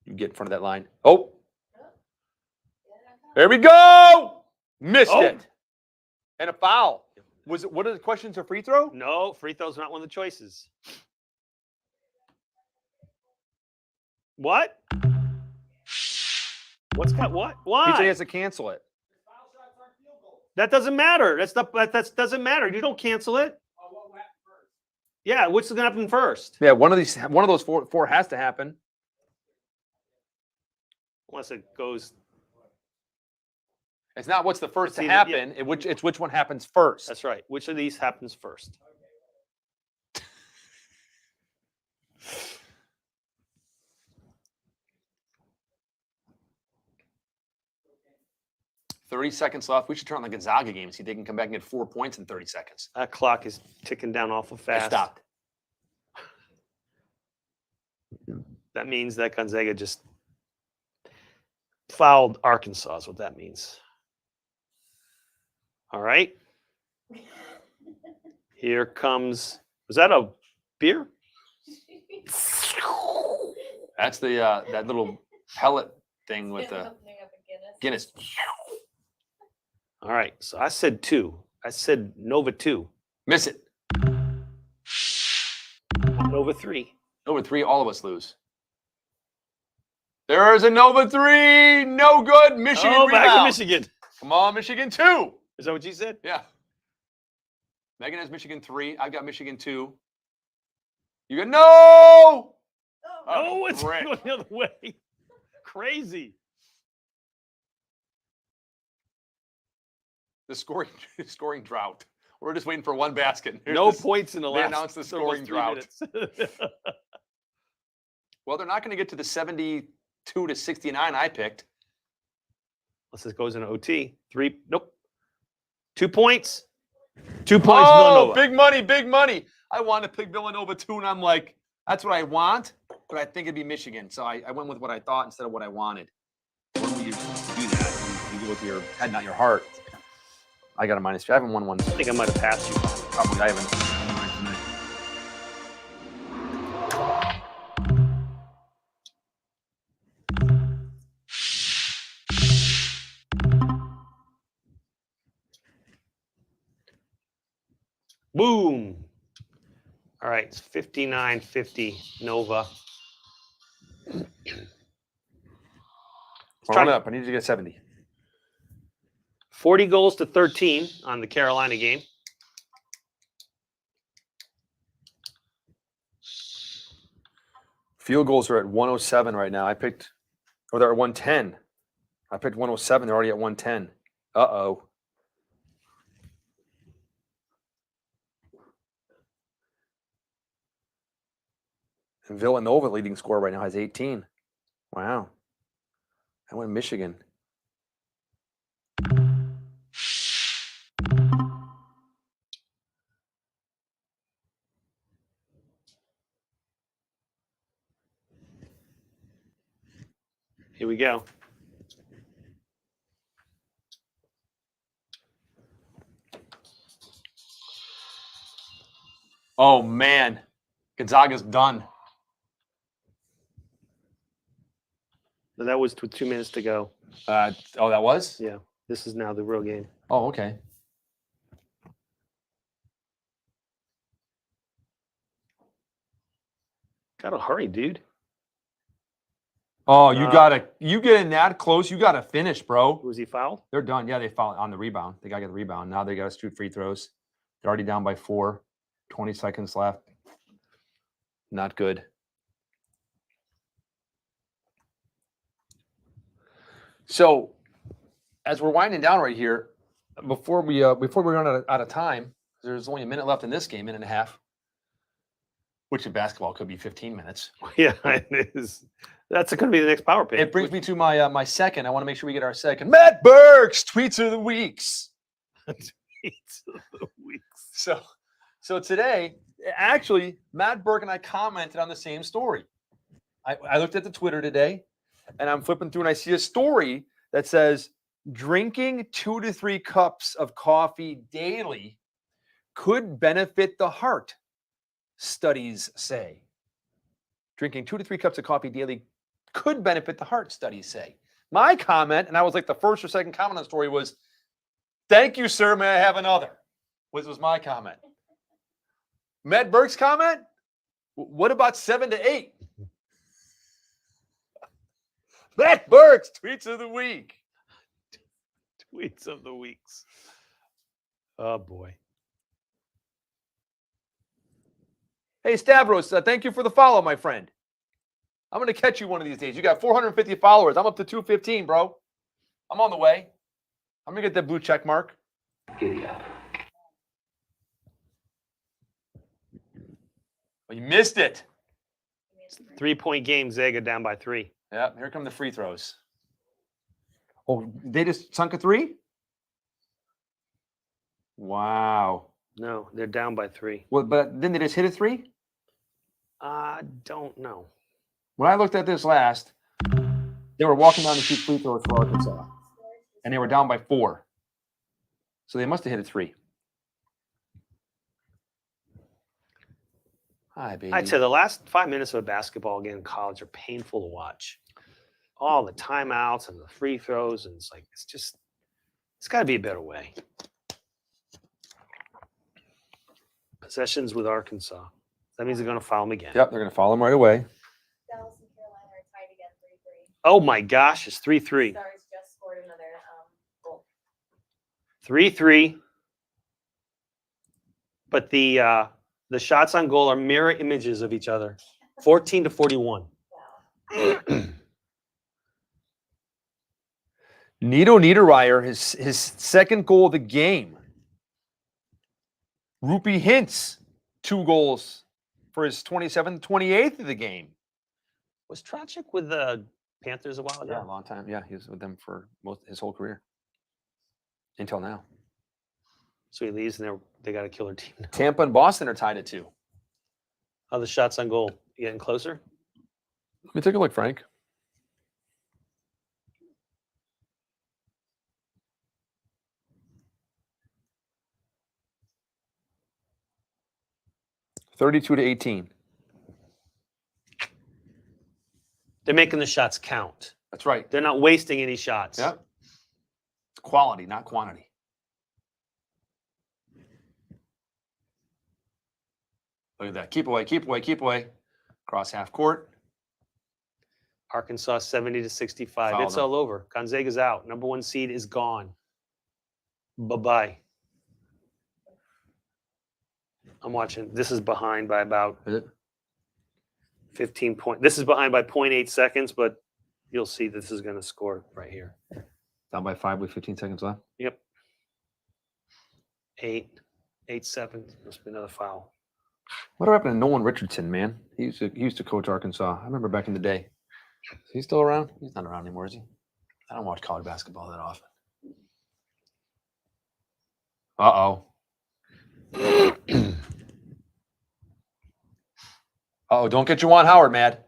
S1: You get in front of that line. Oh,
S2: Yeah,
S1: there we go. Missed
S4: Oh.
S1: it. And a foul. Was it? What are the questions? A free throw?
S4: No, free throw's not one of the choices. What? What's got what? Why?
S1: PJ has to cancel it.
S4: That doesn't matter. That doesn't matter. You don't cancel it. Yeah, what's going to happen first?
S1: Yeah, one of those four has to happen.
S4: Unless it goes.
S1: It's not what's the first
S4: It's
S1: to
S4: either- yeah.
S1: happen. It's which one happens first.
S4: That's right. Which of these happens first?
S1: $30 seconds left. We should turn on the Gonzaga game and see if they can come back and get 4 points in 30 seconds.
S4: That clock is ticking down awful
S1: I
S4: fast.
S1: stopped.
S4: That means that Gonzaga just fouled Arkansas, is what that means. All right. Here comes. Was that a beer?
S1: That's the that little pellet thing with the
S2: Opening up a Guinness.
S1: Guinness.
S4: All right. So I said 2. I said Nova 2.
S1: Miss it.
S4: Nova 3.
S1: Nova 3, all of us lose. There's a Nova 3. No good. Michigan
S4: Oh, back to
S1: rebound.
S4: Michigan.
S1: Come on, Michigan 2.
S4: Is that what you said?
S1: Yeah. Megan has Michigan 3. I've got Michigan 2. You got no.
S4: Oh, it's
S1: frick.
S4: going the other way. Crazy.
S1: The scoring drought. We're just waiting for one basket. Here's
S4: No
S1: this-
S4: points in the
S1: they
S4: last.
S1: announced the
S4: almost
S1: scoring
S4: 3
S1: drought.
S4: minutes.
S1: Well, they're not going to get to the 72 to 69 I picked.
S4: Unless it goes into OT. 3. Nope. 2 points. 2 points.
S1: Oh,
S4: Villanova.
S1: big money, big money. I wanted to pick Villanova 2, and I'm like, that's what I want, but I think it'd be Michigan. So I went with what I thought instead of what I wanted. When we used to do that, you go with your head, not your heart. I got a -3. I haven't won one.
S4: I think I might have passed you.
S1: Probably I haven't.
S4: Boom. All right. It's 59-50 Nova.
S1: Run up. I need to get 70.
S4: 40 goals to 13 on the Carolina game.
S1: Field goals are at 107 right now. Or they're at 110. I picked 107. They're already at 110. Uh-oh. And Villanova leading scorer right now has 18. Wow. I went Michigan.
S4: Here we go.
S1: Oh, man. Gonzaga's done.
S4: That was with 2 minutes to go.
S1: That was?
S4: Yeah. This is now the real game.
S1: Oh, okay.
S4: Gotta hurry, dude.
S1: Oh, you get in that close, you gotta finish, bro.
S4: Was he fouled?
S1: They're done. Yeah, they fouled on the rebound. They gotta get the rebound. Now they gotta shoot free throws. They're already down by 4. 20 seconds left. Not good. So, as we're winding down right here, before we run out of time, there's only a minute left in this game, minute and a half. Which in basketball could be 15 minutes.
S4: Yeah, it is. That's going to be the next power pick.
S1: It brings me to my my second. I want to make sure we get our second. Matt Burke's tweets of the weeks. So today, actually, Matt Burke and I commented on the same story. I looked at the Twitter today, and I'm flipping through, and I see a story that says drinking 2 to 3 cups of coffee daily could benefit the heart. Studies say. Drinking 2 to 3 cups of coffee daily could benefit the heart, studies say. My comment, and I was like the first or second comment on the story, was, "Thank you, sir. May I have another?" Was my comment. Matt Burke's comment? What about 7 to 8? Matt Burke's tweets of the week.
S4: Tweets of the weeks. Oh, boy.
S1: Hey, Stavros, thank you for the follow, my friend. I'm going to catch you one of these days. You got 450 followers. I'm up to 215, bro. I'm on the way. I'm going to get that blue check mark. Giddy up. Well, you missed it.
S4: 3-point game, Zaga down by 3.
S1: Yeah, here come the free throws. Oh, they just sunk a 3? Wow.
S4: No, they're down by 3.
S1: Well, but then they just hit a 3?
S4: I don't know.
S1: When I looked at this last, they were walking down to shoot free throws for Arkansas, and they were down by 4. So they must have hit a 3. Hi, baby.
S4: I'd say the last 5 minutes of a basketball game in college are painful to watch. All the timeouts and the free throws, and it's got to be a better way. Possessions with Arkansas. That means they're going to foul them again.
S1: Yep, they're going to follow him right away.
S2: Dallas and Carolina are tied again 3-3.
S4: Oh my gosh, it's 3-3.
S2: Stars just scored another goal.
S4: 3-3. But the shots on goal are mirror images of each other. 14 to 41.
S2: Wow.
S1: Nito Niederreiter, his second goal of the game. Rupi Hintz, 2 goals for his 27th, 28th of the game.
S4: Was Trachik with the Panthers a while ago?
S1: Yeah, a long time. Yeah, he was with them for his whole career. Until now.
S4: So he leaves and they got a killer team now.
S1: Tampa and Boston are tied at 2.
S4: How the shots on goal? Getting closer?
S1: Let me take a look, Frank. $32 to 18.
S4: They're making the shots count.
S1: That's right.
S4: They're not wasting any shots.
S1: Yep. It's quality, not quantity. Look at that. Keep away, keep away, keep away. Cross half court.
S4: Arkansas 70 to 65.
S1: Fouled
S4: It's
S1: them.
S4: all over. Gonzaga's out. Number 1 seed is gone. Bye-bye. I'm watching. This is behind by about
S1: Is it?
S4: 15 point. This is behind by 0.8 seconds, but you'll see this is going to score right here.
S1: Down by 5 with 15 seconds left.
S4: Yep. 8-7. Must be another foul.
S1: What happened to Nolan Richardson, man? He used to coach Arkansas. I remember back in the day. Is he still around? He's not around anymore, is he? I don't watch college basketball that often. Uh-oh. Uh-oh, don't get Juwan Howard mad.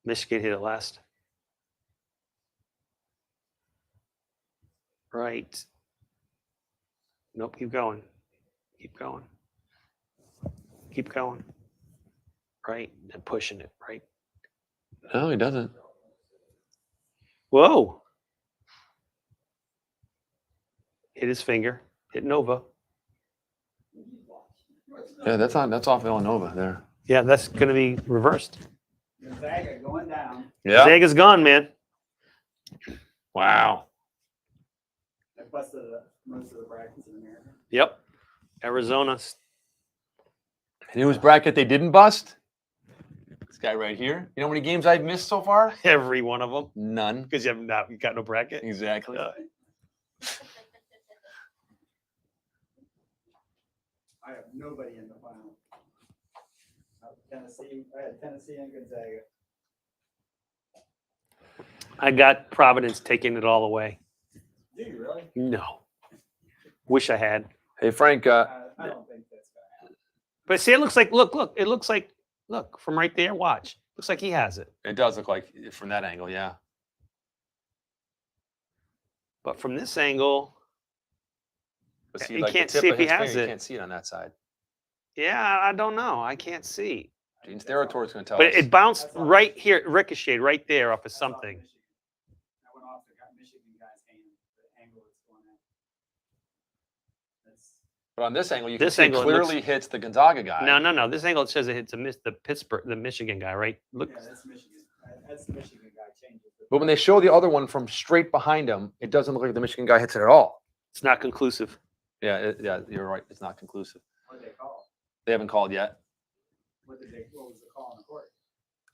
S4: Michigan hit it last. Right. Nope, keep going. Keep going. Keep going. Right. And pushing it, right?
S1: No, he doesn't.
S4: Whoa. Hit his finger. Hit Nova.
S1: Yeah, that's off Villanova there.
S4: Yeah, that's going to be reversed.
S6: Gonzaga going down.
S1: Yeah.
S4: Zaga's gone, man.
S1: Wow.
S6: I busted most of the brackets in America.
S4: Yep. Arizona.
S1: And whose bracket they didn't bust? This guy right here. You know how many games I've missed so far?
S4: Every one of them.
S1: None.
S4: Because you got no bracket.
S1: Exactly.
S4: Yeah.
S6: I have nobody in the final. Tennessee. I had Tennessee and Gonzaga.
S4: I got Providence taking it all away.
S6: Do you really?
S4: No. Wish I had.
S1: Hey, Frank,
S6: I don't think that's gonna happen.
S4: But see, it looks like, look, it looks like, look, from right there, watch. Looks like he has it.
S1: it does look like from that angle, yeah.
S4: But from this angle,
S1: But
S4: You
S1: like, the
S4: can't
S1: tip
S4: see
S1: of
S4: if he
S1: his
S4: has
S1: finger, You
S4: it.
S1: can't see it on that side.
S4: yeah, I don't know. I can't see.
S1: Gene Steratore going to tell
S4: But
S1: us.
S4: it bounced
S6: That's all.
S4: right here, it ricocheted right there off of
S6: That's off
S4: something.
S6: Michigan. That went off the Michigan guy's hand. The angle it's going at. That's
S1: But on this angle, you
S4: This
S1: can see
S4: angle,
S1: it
S4: it looks-
S1: clearly hits the Gonzaga guy.
S4: No. This angle it says it hits the Michigan guy, right? Look,
S6: yeah, that's Michigan. That's the Michigan guy changes.
S1: But when they show the other one from straight behind him, it doesn't look like the Michigan guy hits it at all.
S4: it's not conclusive.
S1: Yeah, yeah, you're right. It's not conclusive.
S6: What did they call?
S1: They haven't called yet.
S6: What was the call on the court?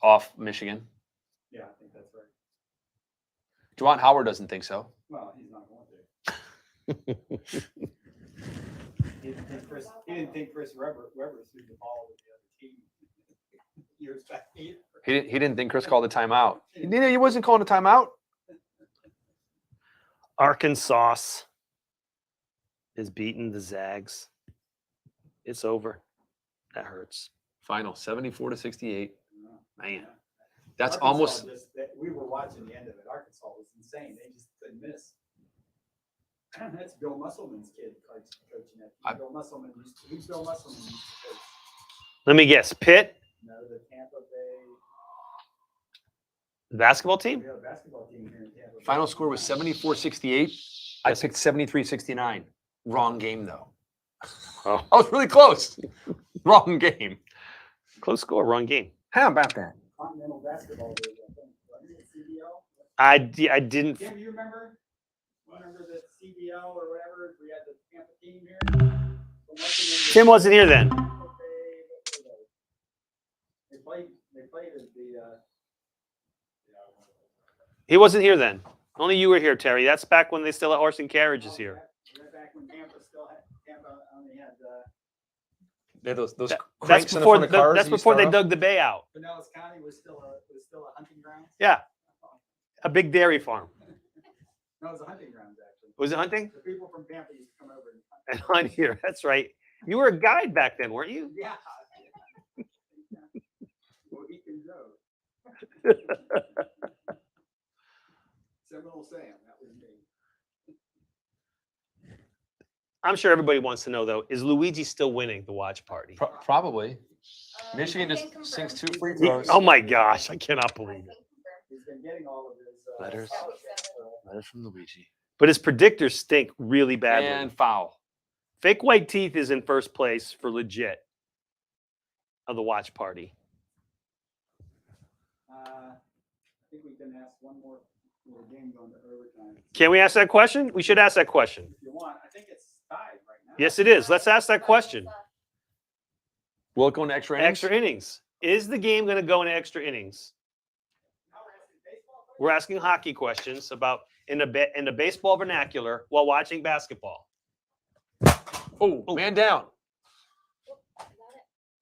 S1: Off Michigan.
S6: Yeah, I think that's right.
S1: Juwan Howard doesn't think so.
S6: Well, he's not going to. He didn't think Chris Webber threw the ball with the other team years back either.
S1: He didn't think Chris called a timeout. He wasn't calling a timeout.
S4: Arkansas is beating the Zags. It's over. That hurts.
S1: Final 74-68.
S4: Man.
S1: That's
S6: Arkansas
S1: almost
S6: we were watching the end of it. Arkansas was insane. They just couldn't miss. That's Bill Musselman's kid coaching it. Bill Musselman who's Bill Musselman used to coach?
S4: Let me guess. Pitt
S6: No, the Tampa Bay.
S4: basketball team?
S6: We have a basketball team here in Tampa Bay.
S1: final score was 74-68. I
S4: Yes.
S1: picked 73-69. Wrong game though.
S4: Oh.
S1: I was really close. Wrong game.
S4: Close score, wrong game.
S1: How about that?
S6: Continental Basketball League, I think. Wasn't it CBL?
S4: I didn't.
S6: Tim, you remember? Remember the CBL or whatever? We had the Tampa team here.
S4: Tim wasn't here then.
S6: They played at the.
S4: He wasn't here then. Only you were here, Terry. That's back when they still had horse and carriages here.
S6: Right back when Tampa only had.
S1: They had those
S4: That's
S1: cranks in the
S4: before
S1: front of cars.
S4: that's
S1: that you
S4: before they
S1: start up?
S4: dug the bay out.
S6: Pinellas County was still a hunting ground.
S4: Yeah, a big dairy farm.
S6: No, it was a hunting ground actually.
S4: Was it hunting?
S6: The people from Tampa used to come over and hunt.
S4: And hunt here. That's right. You were a guide back then, weren't you?
S6: Yeah. Mohican Joe. Seminole Sam, that was me.
S4: I'm sure everybody wants to know though: is Luigi still winning the watch party?
S1: Probably. Michigan
S2: I
S1: just
S2: can
S1: sinks
S2: confirm.
S1: 2 free
S4: He-
S1: throws.
S4: oh my gosh, I cannot believe it.
S6: He's been getting all of his
S1: Letters.
S6: scholarships,
S1: Letters from Luigi.
S4: But his predictors stink really badly.
S1: And foul.
S4: Fake White Teeth is in first place for legit of the watch party.
S6: I think we can ask one more With the game going to overtime.
S4: Can we ask that question? We should ask that question.
S6: If you want, I think it's tied right now.
S4: Yes, it is. Let's ask that question.
S1: Will it go into extra innings?
S4: Extra innings. Is the game going to go into extra innings?
S6: Now we're asking baseball players?
S4: We're asking hockey questions about in the baseball vernacular while watching basketball.
S1: Oh, man down.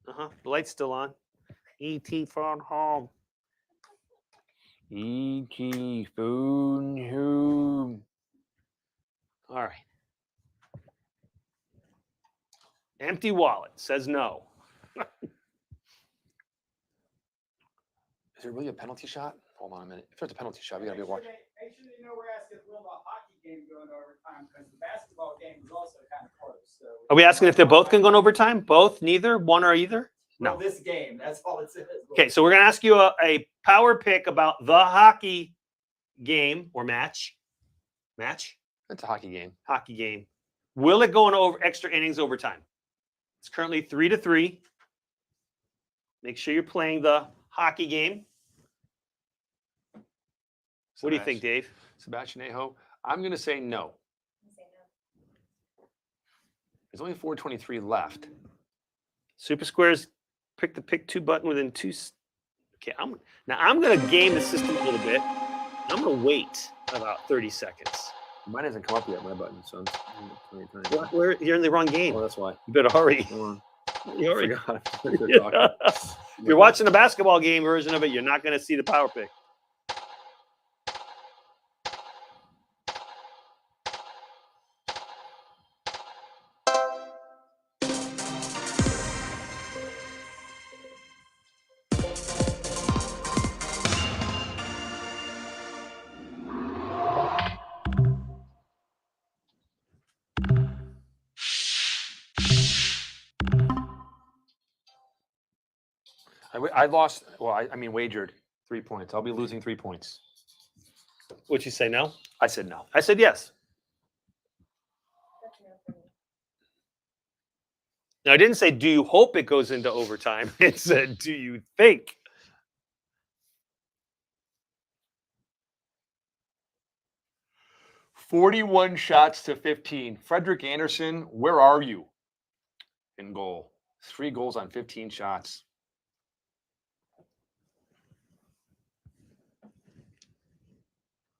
S4: The light's still on. E.T. phone home.
S1: E.T. Spoon Home.
S4: All right. Empty wallet says no.
S1: Is there really a penalty shot? Hold on a minute. If there's a penalty shot, we gotta be watching.
S6: Make sure you know we're asking will the hockey game go into overtime because the basketball game was also kind of close. So
S4: Are we asking if they're both going to go in overtime? Both? Neither? One or either?
S6: Well,
S4: No.
S6: this game, that's all it says.
S4: Okay, so we're going to ask you a power pick about the hockey game or match. Match?
S1: It's a hockey game.
S4: Hockey game. Will it go into extra innings overtime? It's currently 3-3. Make sure you're playing the hockey game. What do you think, Dave?
S1: Sebastian Aho? I'm gonna say no. There's only 423 left.
S4: Super Squares, pick the pick two button within two. Okay, I'm going to game the system a little bit. I'm going to wait about 30 seconds.
S1: Mine hasn't come up yet, my button, so
S4: You're in the wrong game.
S1: Oh, that's why.
S4: You better hurry.
S1: Hold on.
S4: You hurry.
S1: Forgot.
S4: If you're watching the basketball game version of it, you're not going to see the power pick.
S1: I lost. Well, I mean, wagered 3 points. I'll be losing 3 points.
S4: What'd you say, no?
S1: I said no.
S4: I said yes. Now, I didn't say, do you hope it goes into overtime? It said, do you think?
S1: $41 shots to 15. Frederick Anderson, where are you? In goal. 3 goals on 15 shots.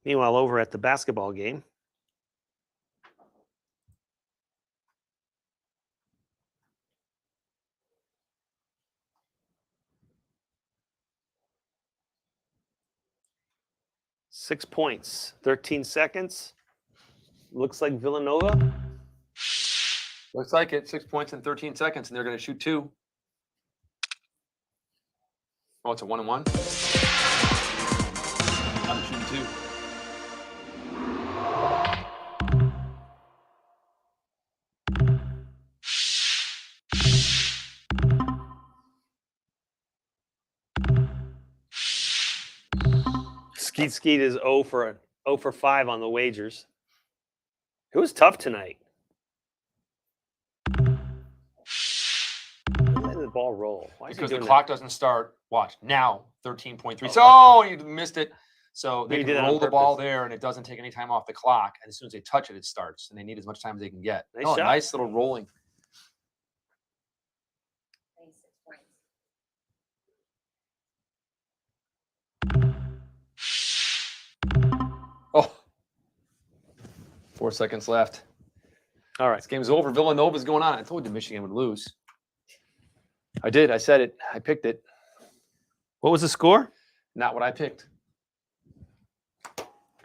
S4: Meanwhile, over at the basketball game, $6 points, 13 seconds. Looks like Villanova.
S1: Looks like it. 6 points in 13 seconds, and they're going to shoot 2. Oh, it's a 1-1. I'm shooting 2.
S4: Skeet is 0 for 5 on the wagers. It was tough tonight. Letting the ball roll. Why is he
S1: Because the
S4: doing
S1: clock doesn't start. Watch now. 13.3. So you missed it. So they
S4: Maybe
S1: can
S4: did that on
S1: roll the ball
S4: purpose.
S1: there, and it doesn't take any time off the clock. And as soon as they touch it, it starts. And they need as much time as they can get.
S4: Nice
S1: Oh,
S4: shot.
S1: nice little rolling.
S2: 26 points.
S1: Oh, 4 seconds left.
S4: All right.
S1: This game's over. Villanova's going on. I told you Michigan would lose. I did. I said it. I picked it.
S4: What was the score?
S1: Not what I picked.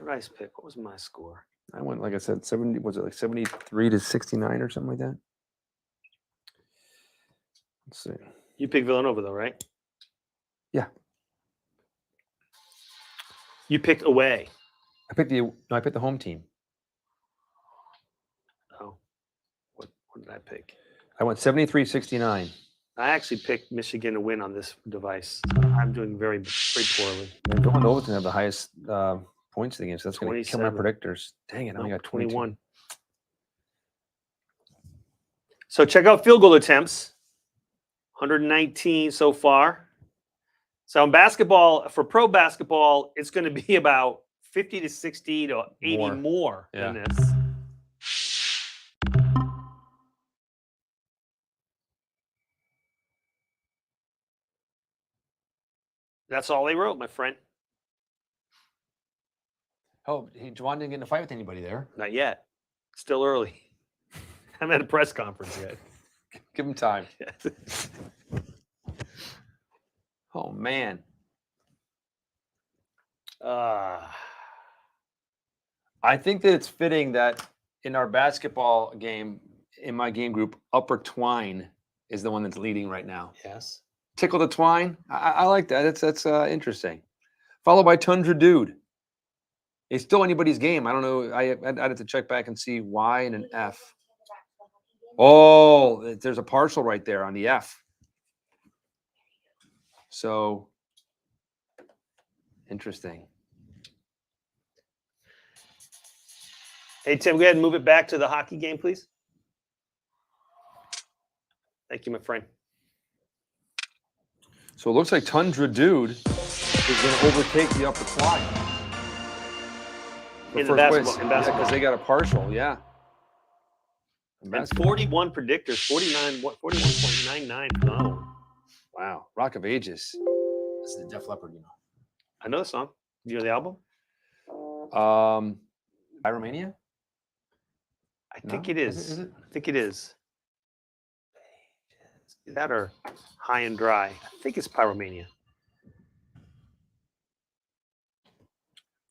S4: Nice pick. What was my score?
S1: I went, like I said, 70. Was it like 73 to 69 or something like that? Let's see.
S4: You picked Villanova, though, right?
S1: Yeah.
S4: You picked away.
S1: I picked the home team.
S4: Oh. What did I pick?
S1: I went 73-69.
S4: I actually picked Michigan to win on this device. I'm doing very poorly.
S1: And Villanova's gonna have the highest points of the game, so that's gonna kill my
S4: 27.
S1: predictors. Dang it! I only
S4: No,
S1: got 21.
S4: So check out field goal attempts. 119 so far. So in basketball, for pro basketball, it's going to be about 50 to 60 to 80 more than
S1: Yeah.
S4: this. That's all they wrote, my friend.
S1: Oh, Juwan didn't get in a fight with anybody there.
S4: Not yet. Still early. I'm at a press conference yet.
S1: Give him time. Oh man.
S4: Uh,
S1: I think that it's fitting that in our basketball game, in my game group, Upper Twine is the one that's leading right now.
S4: yes.
S1: Tickle the Twine. I like that. That's interesting. Followed by Tundra Dude. It's still anybody's game. I don't know. I'd have to check back and see Y and an F. Oh, there's a partial right there on the F. So interesting.
S4: Hey, Tim, go ahead and move it back to the hockey game, please. Thank you, my friend.
S1: So it looks like Tundra Dude is going to overtake the Upper Twine. for
S4: In the
S1: first place.
S4: basketball- in
S1: Yeah,
S4: basketball.
S1: because they got a partial. Yeah. In
S4: And
S1: basketball.
S4: 41 predictors, 41.99 for the other one.
S1: Wow. Rock of Ages. This is the Def Leppard, you
S4: I know the song. Do you know the album?
S1: know. Pyromania?
S4: I think
S1: No?
S4: it is.
S1: Is it?
S4: I think it is. That or High and Dry. I think it's Pyromania.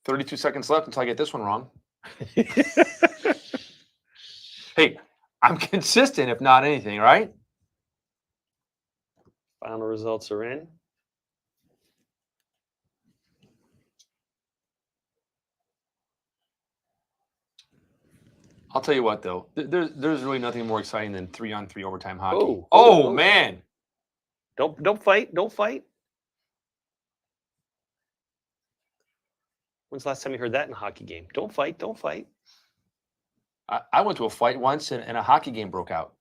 S1: 32 seconds left until I get this one wrong. Hey, I'm consistent, if not anything, right?
S4: Final results are in.
S1: I'll tell you what, though. There's really nothing more exciting than 3-on-3 overtime hockey.
S4: Oh,
S1: Oh,
S4: oh.
S1: man.
S4: Don't fight. Don't fight. When's the last time you heard that in a hockey game? Don't fight. Don't fight.
S1: I went to a fight once and a hockey game broke out.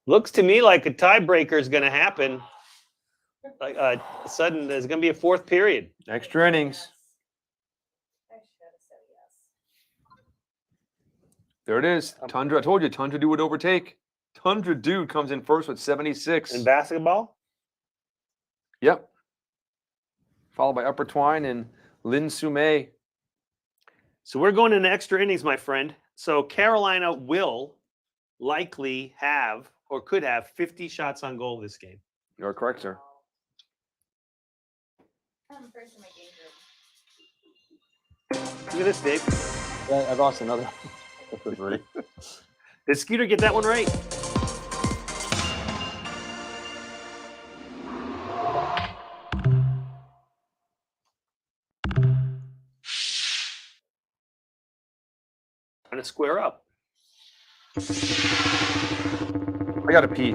S4: Looks to me like a tiebreaker is going to happen. Like sudden, there's going to be a fourth period.
S1: Extra innings.
S2: I should have said yes.
S1: There it is. Tundra. I told you, Tundra Dude would overtake. Tundra Dude comes in first with 76.
S4: In basketball,
S1: Yep. Followed by Upper Twine and Lin Sume.
S4: so we're going into extra innings, my friend. So Carolina will likely have or could have 50 shots on goal this game.
S1: You're correct, sir.
S2: I'm first in my game group.
S4: Look at this, Dave.
S1: Yeah, I've lost another. For three.
S4: Did Skeeter get that one right? Trying to square up.
S1: I got a P.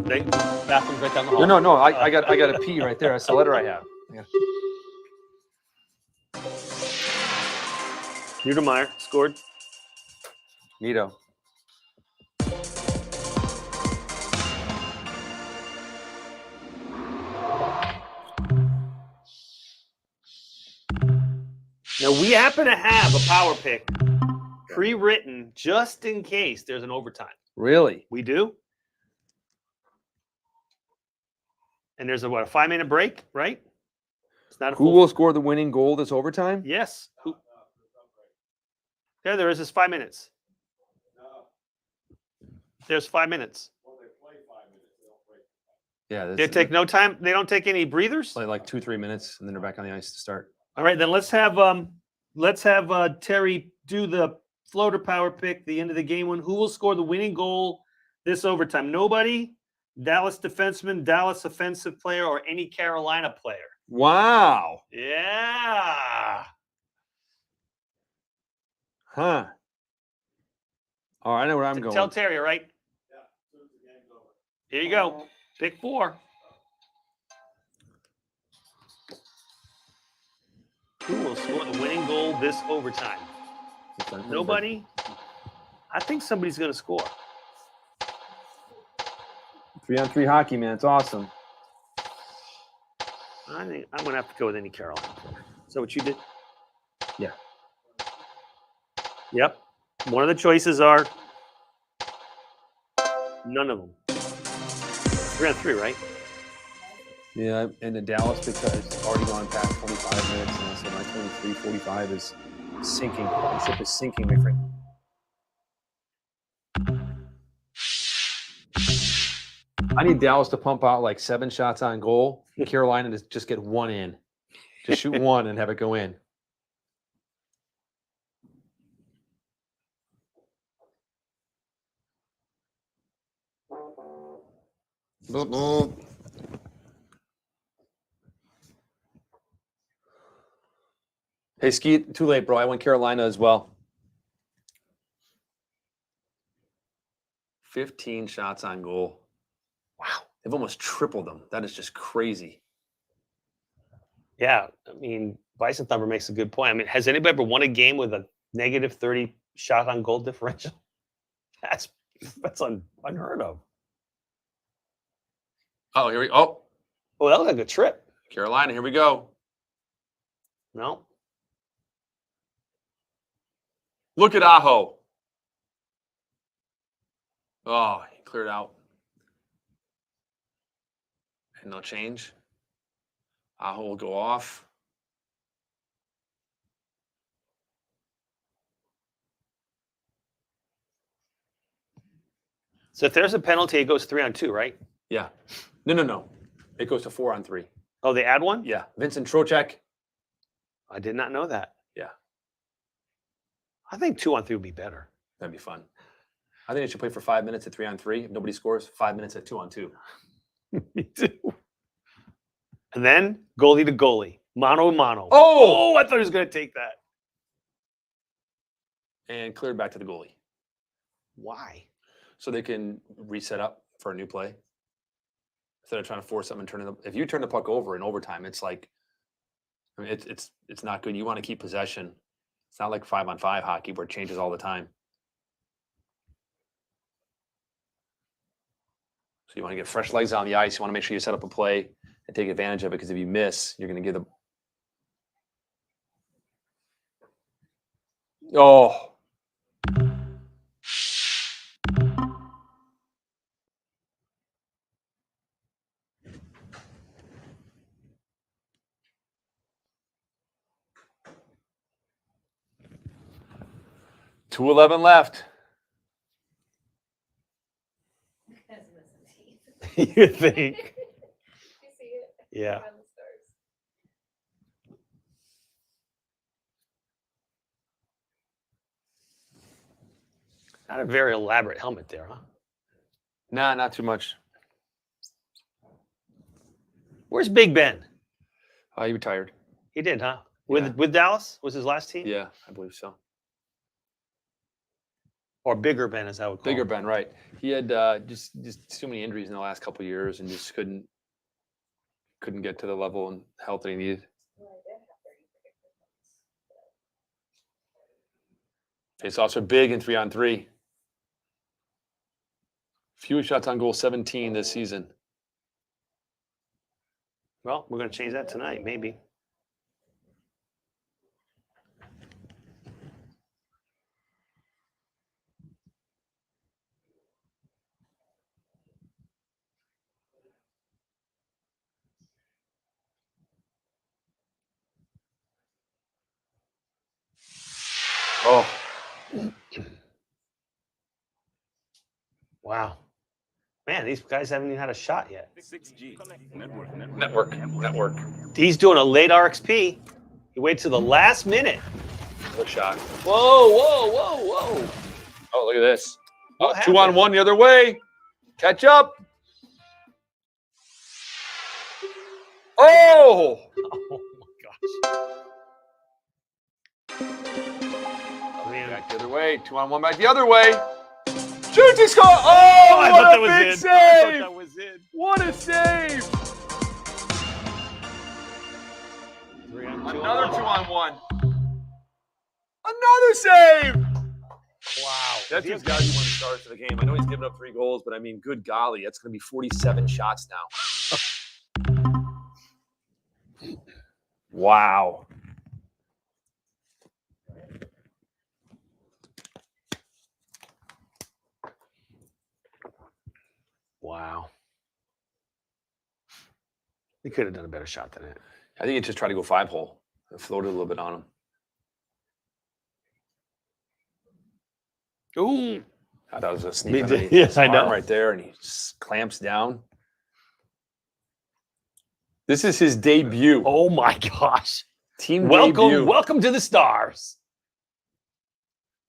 S4: They, bathroom's right down the hall.
S1: No. I got a P right there. That's the letter I have. Yeah.
S4: Niedermeyer scored.
S1: Neato.
S4: Now we happen to have a power pick pre-written just in case there's an overtime.
S1: Really?
S4: We do. And there's a 5-minute break, right? It's not a
S1: Who
S4: full.
S1: will score the winning goal this overtime?
S4: Yes. Who? There is. It's 5 minutes. There's 5 minutes.
S1: Yeah.
S4: They take no time. They don't take any breathers.
S1: like 2-3 minutes, and then they're back on the ice to start.
S4: All right, then let's have Terry do the floater power pick, the end of the game one. Who will score the winning goal this overtime? Nobody. Dallas defenseman, Dallas offensive player, or any Carolina player.
S1: Wow.
S4: Yeah.
S1: Huh. All right, I know where I'm going.
S4: Tell Terry, all right? Here you go. Pick 4. Who will score the winning goal this overtime? Nobody? I think somebody's going to score.
S1: 3-on-3 hockey, man. It's awesome.
S4: I think I'm going to have to go with any Carolina player. Is that what you did?
S1: Yeah.
S4: Yep. One of the choices are none of them. 3 on 3, right?
S1: Yeah, and in Dallas because it's already gone past 25 minutes, and so my 23:45 is sinking. The ship is sinking, my friend. I need Dallas to pump out like 7 shots on goal. And Carolina to just get 1 in, to shoot 1 and have it go in. Hey, Skeet, too late, bro. I went Carolina as well. 15 shots on goal. Wow. They've almost tripled them. That is just crazy.
S4: Yeah. I mean, Bison Thumper makes a good point. I mean, has anybody ever won a game with a negative 30 shot on goal differential? That's unheard of.
S1: Oh, here we go.
S4: Oh, that looked like a trip.
S1: Carolina, here we go.
S4: No.
S1: Look at Aho. Oh, he cleared out. And no change. Aho will go off.
S4: So if there's a penalty, it goes 3 on 2, right?
S1: Yeah. No. It goes to 4 on 3.
S4: Oh, they add one?
S1: Yeah. Vincent Trocheck.
S4: I did not know that.
S1: Yeah.
S4: I think 2 on 3 would be better.
S1: That'd be fun. I think they should play for 5 minutes at 3 on 3. If nobody scores, 5 minutes at 2 on 2.
S4: Me too. And then goalie to goalie, mano a mano.
S1: Oh!
S4: I thought he was going to take that.
S1: And cleared back to the goalie.
S4: Why?
S1: So they can reset up for a new play. Instead of trying to force something and turn it. If you turn the puck over in overtime, it's like, I mean, it's not good. You want to keep possession. It's not like 5-on-5 hockey where it changes all the time. So you want to get fresh legs on the ice. You want to make sure you set up a play and take advantage of it, because if you miss, you're going to give them. Oh. .211 left.
S4: You think?
S2: You see it?
S4: Yeah.
S2: On the stars.
S4: Not a very elaborate helmet there, huh?
S1: Nah, not too much.
S4: Where's Big Ben?
S1: He retired.
S4: He did, huh?
S1: Yeah.
S4: With Dallas? Was his last team?
S1: Yeah, I believe so.
S4: Or Bigger Ben, as I would call
S1: Bigger
S4: him.
S1: Ben, right? He had just too many injuries in the last couple of years, and just couldn't get to the level and health that he needed.
S2: Well, I did have 30 predicted points.
S1: Face-offs are big in 3-on-3. Fewest shots on goal, 17 this season.
S4: Well, we're going to change that tonight, maybe.
S1: Oh,
S4: Wow. Man, these guys haven't even had a shot yet.
S8: 6G.
S1: network.
S4: He's doing a late RXP. He waits to the last minute.
S1: What shot?
S4: Whoa.
S1: Oh, look at this. Oh,
S4: What
S1: 2-on-1 the other way. Catch up. Oh!
S4: Oh my gosh. Man,
S1: Back the other way. 2-on-1 back the other way. Shoots, he scored! Oh,
S4: I
S1: what
S4: thought that
S1: a
S4: was
S1: big
S4: in. I
S1: save!
S4: thought that was in.
S1: What a save!
S4: 3 on 2
S1: Another
S4: on
S1: 2-on-1. Another save!
S4: Wow.
S1: That's who's got to be one of the stars of the game. I know he's given up 3 goals, but I mean, good golly, that's going to be 47 shots now. Wow.
S4: Wow. He could have done a better shot than it.
S1: I think he just tried to go 5-hole. It floated a little bit on him.
S4: Ooh.
S1: I thought it was a
S4: Me
S1: sneak
S4: too.
S1: underneath
S4: Yes,
S1: his
S4: I
S1: arm
S4: know.
S1: right there, and he clamps down. This is his debut.
S4: Oh my gosh.
S1: Team
S4: Welcome,
S1: debut.
S4: welcome to the stars.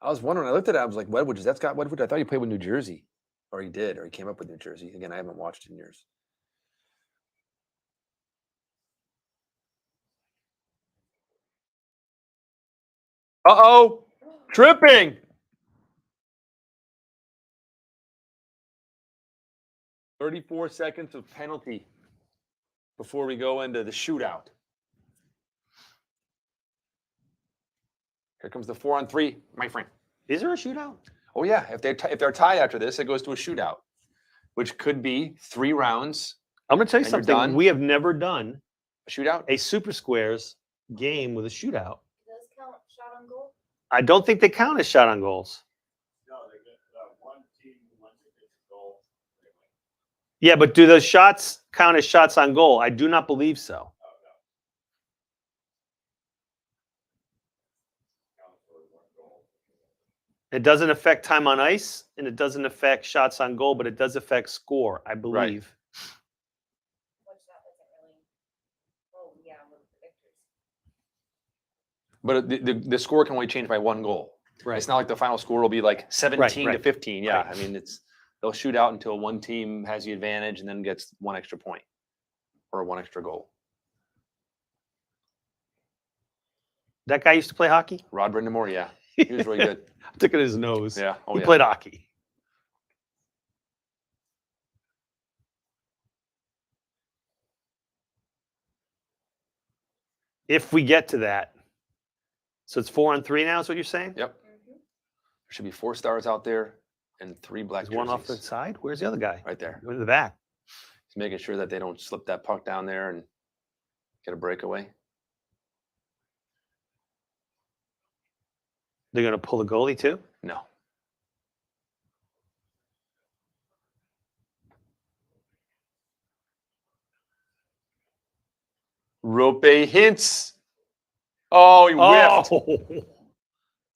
S1: I was wondering. I looked at it. I was like, Wedwood. Is that Scott Wedwood? I thought he played with New Jersey, or he did, or he came up with New Jersey. Again, I haven't watched in years. Uh-oh. Tripping. 34 seconds of penalty before we go into the shootout. Here comes the 4-on-3, my friend.
S4: Is there a shootout?
S1: Oh yeah, if they're tied after this, it goes to a shootout, which could be 3 rounds.
S4: I'm going to tell you
S1: And you're
S4: something.
S1: done?
S4: We have never done
S1: A shootout.
S4: a Super Squares game with a shootout.
S2: Do those count shot on goal?
S4: I don't think they count as shot on goals.
S6: No, they get one team once it gets a goal. They win.
S4: Yeah, but do those shots count as shots on goal? I do not believe so.
S6: Oh, no. Count for one goal.
S4: It doesn't affect time on ice, and it doesn't affect shots on goal, but it does affect score, I believe.
S2: Which that doesn't really. Oh yeah, with the victors.
S1: But the score can only change by 1 goal.
S4: Right.
S1: It's not like the final score will be like 17 to
S4: right.
S1: 15. Yeah,
S4: Right.
S1: I mean they'll shoot out until one team has the advantage and then gets 1 extra point or 1 extra goal.
S4: That guy used to play hockey?
S1: Rod Brindamore, yeah, he was really good.
S4: I took it in his nose.
S1: Yeah, oh
S4: He
S1: yeah.
S4: played hockey. If we get to that. So it's 4-on-3 now, is what you're saying?
S1: Yep.
S2: Mhm.
S1: There should be 4 stars out there and 3 black
S4: There's one off the
S1: jerseys.
S4: side. Where's the other guy?
S1: Right there.
S4: Go to the back.
S1: He's making sure that they don't slip that puck down there and get a breakaway.
S4: They're going to pull the goalie too?
S1: No. Rope hints. Oh, he whiffed.
S4: Oh,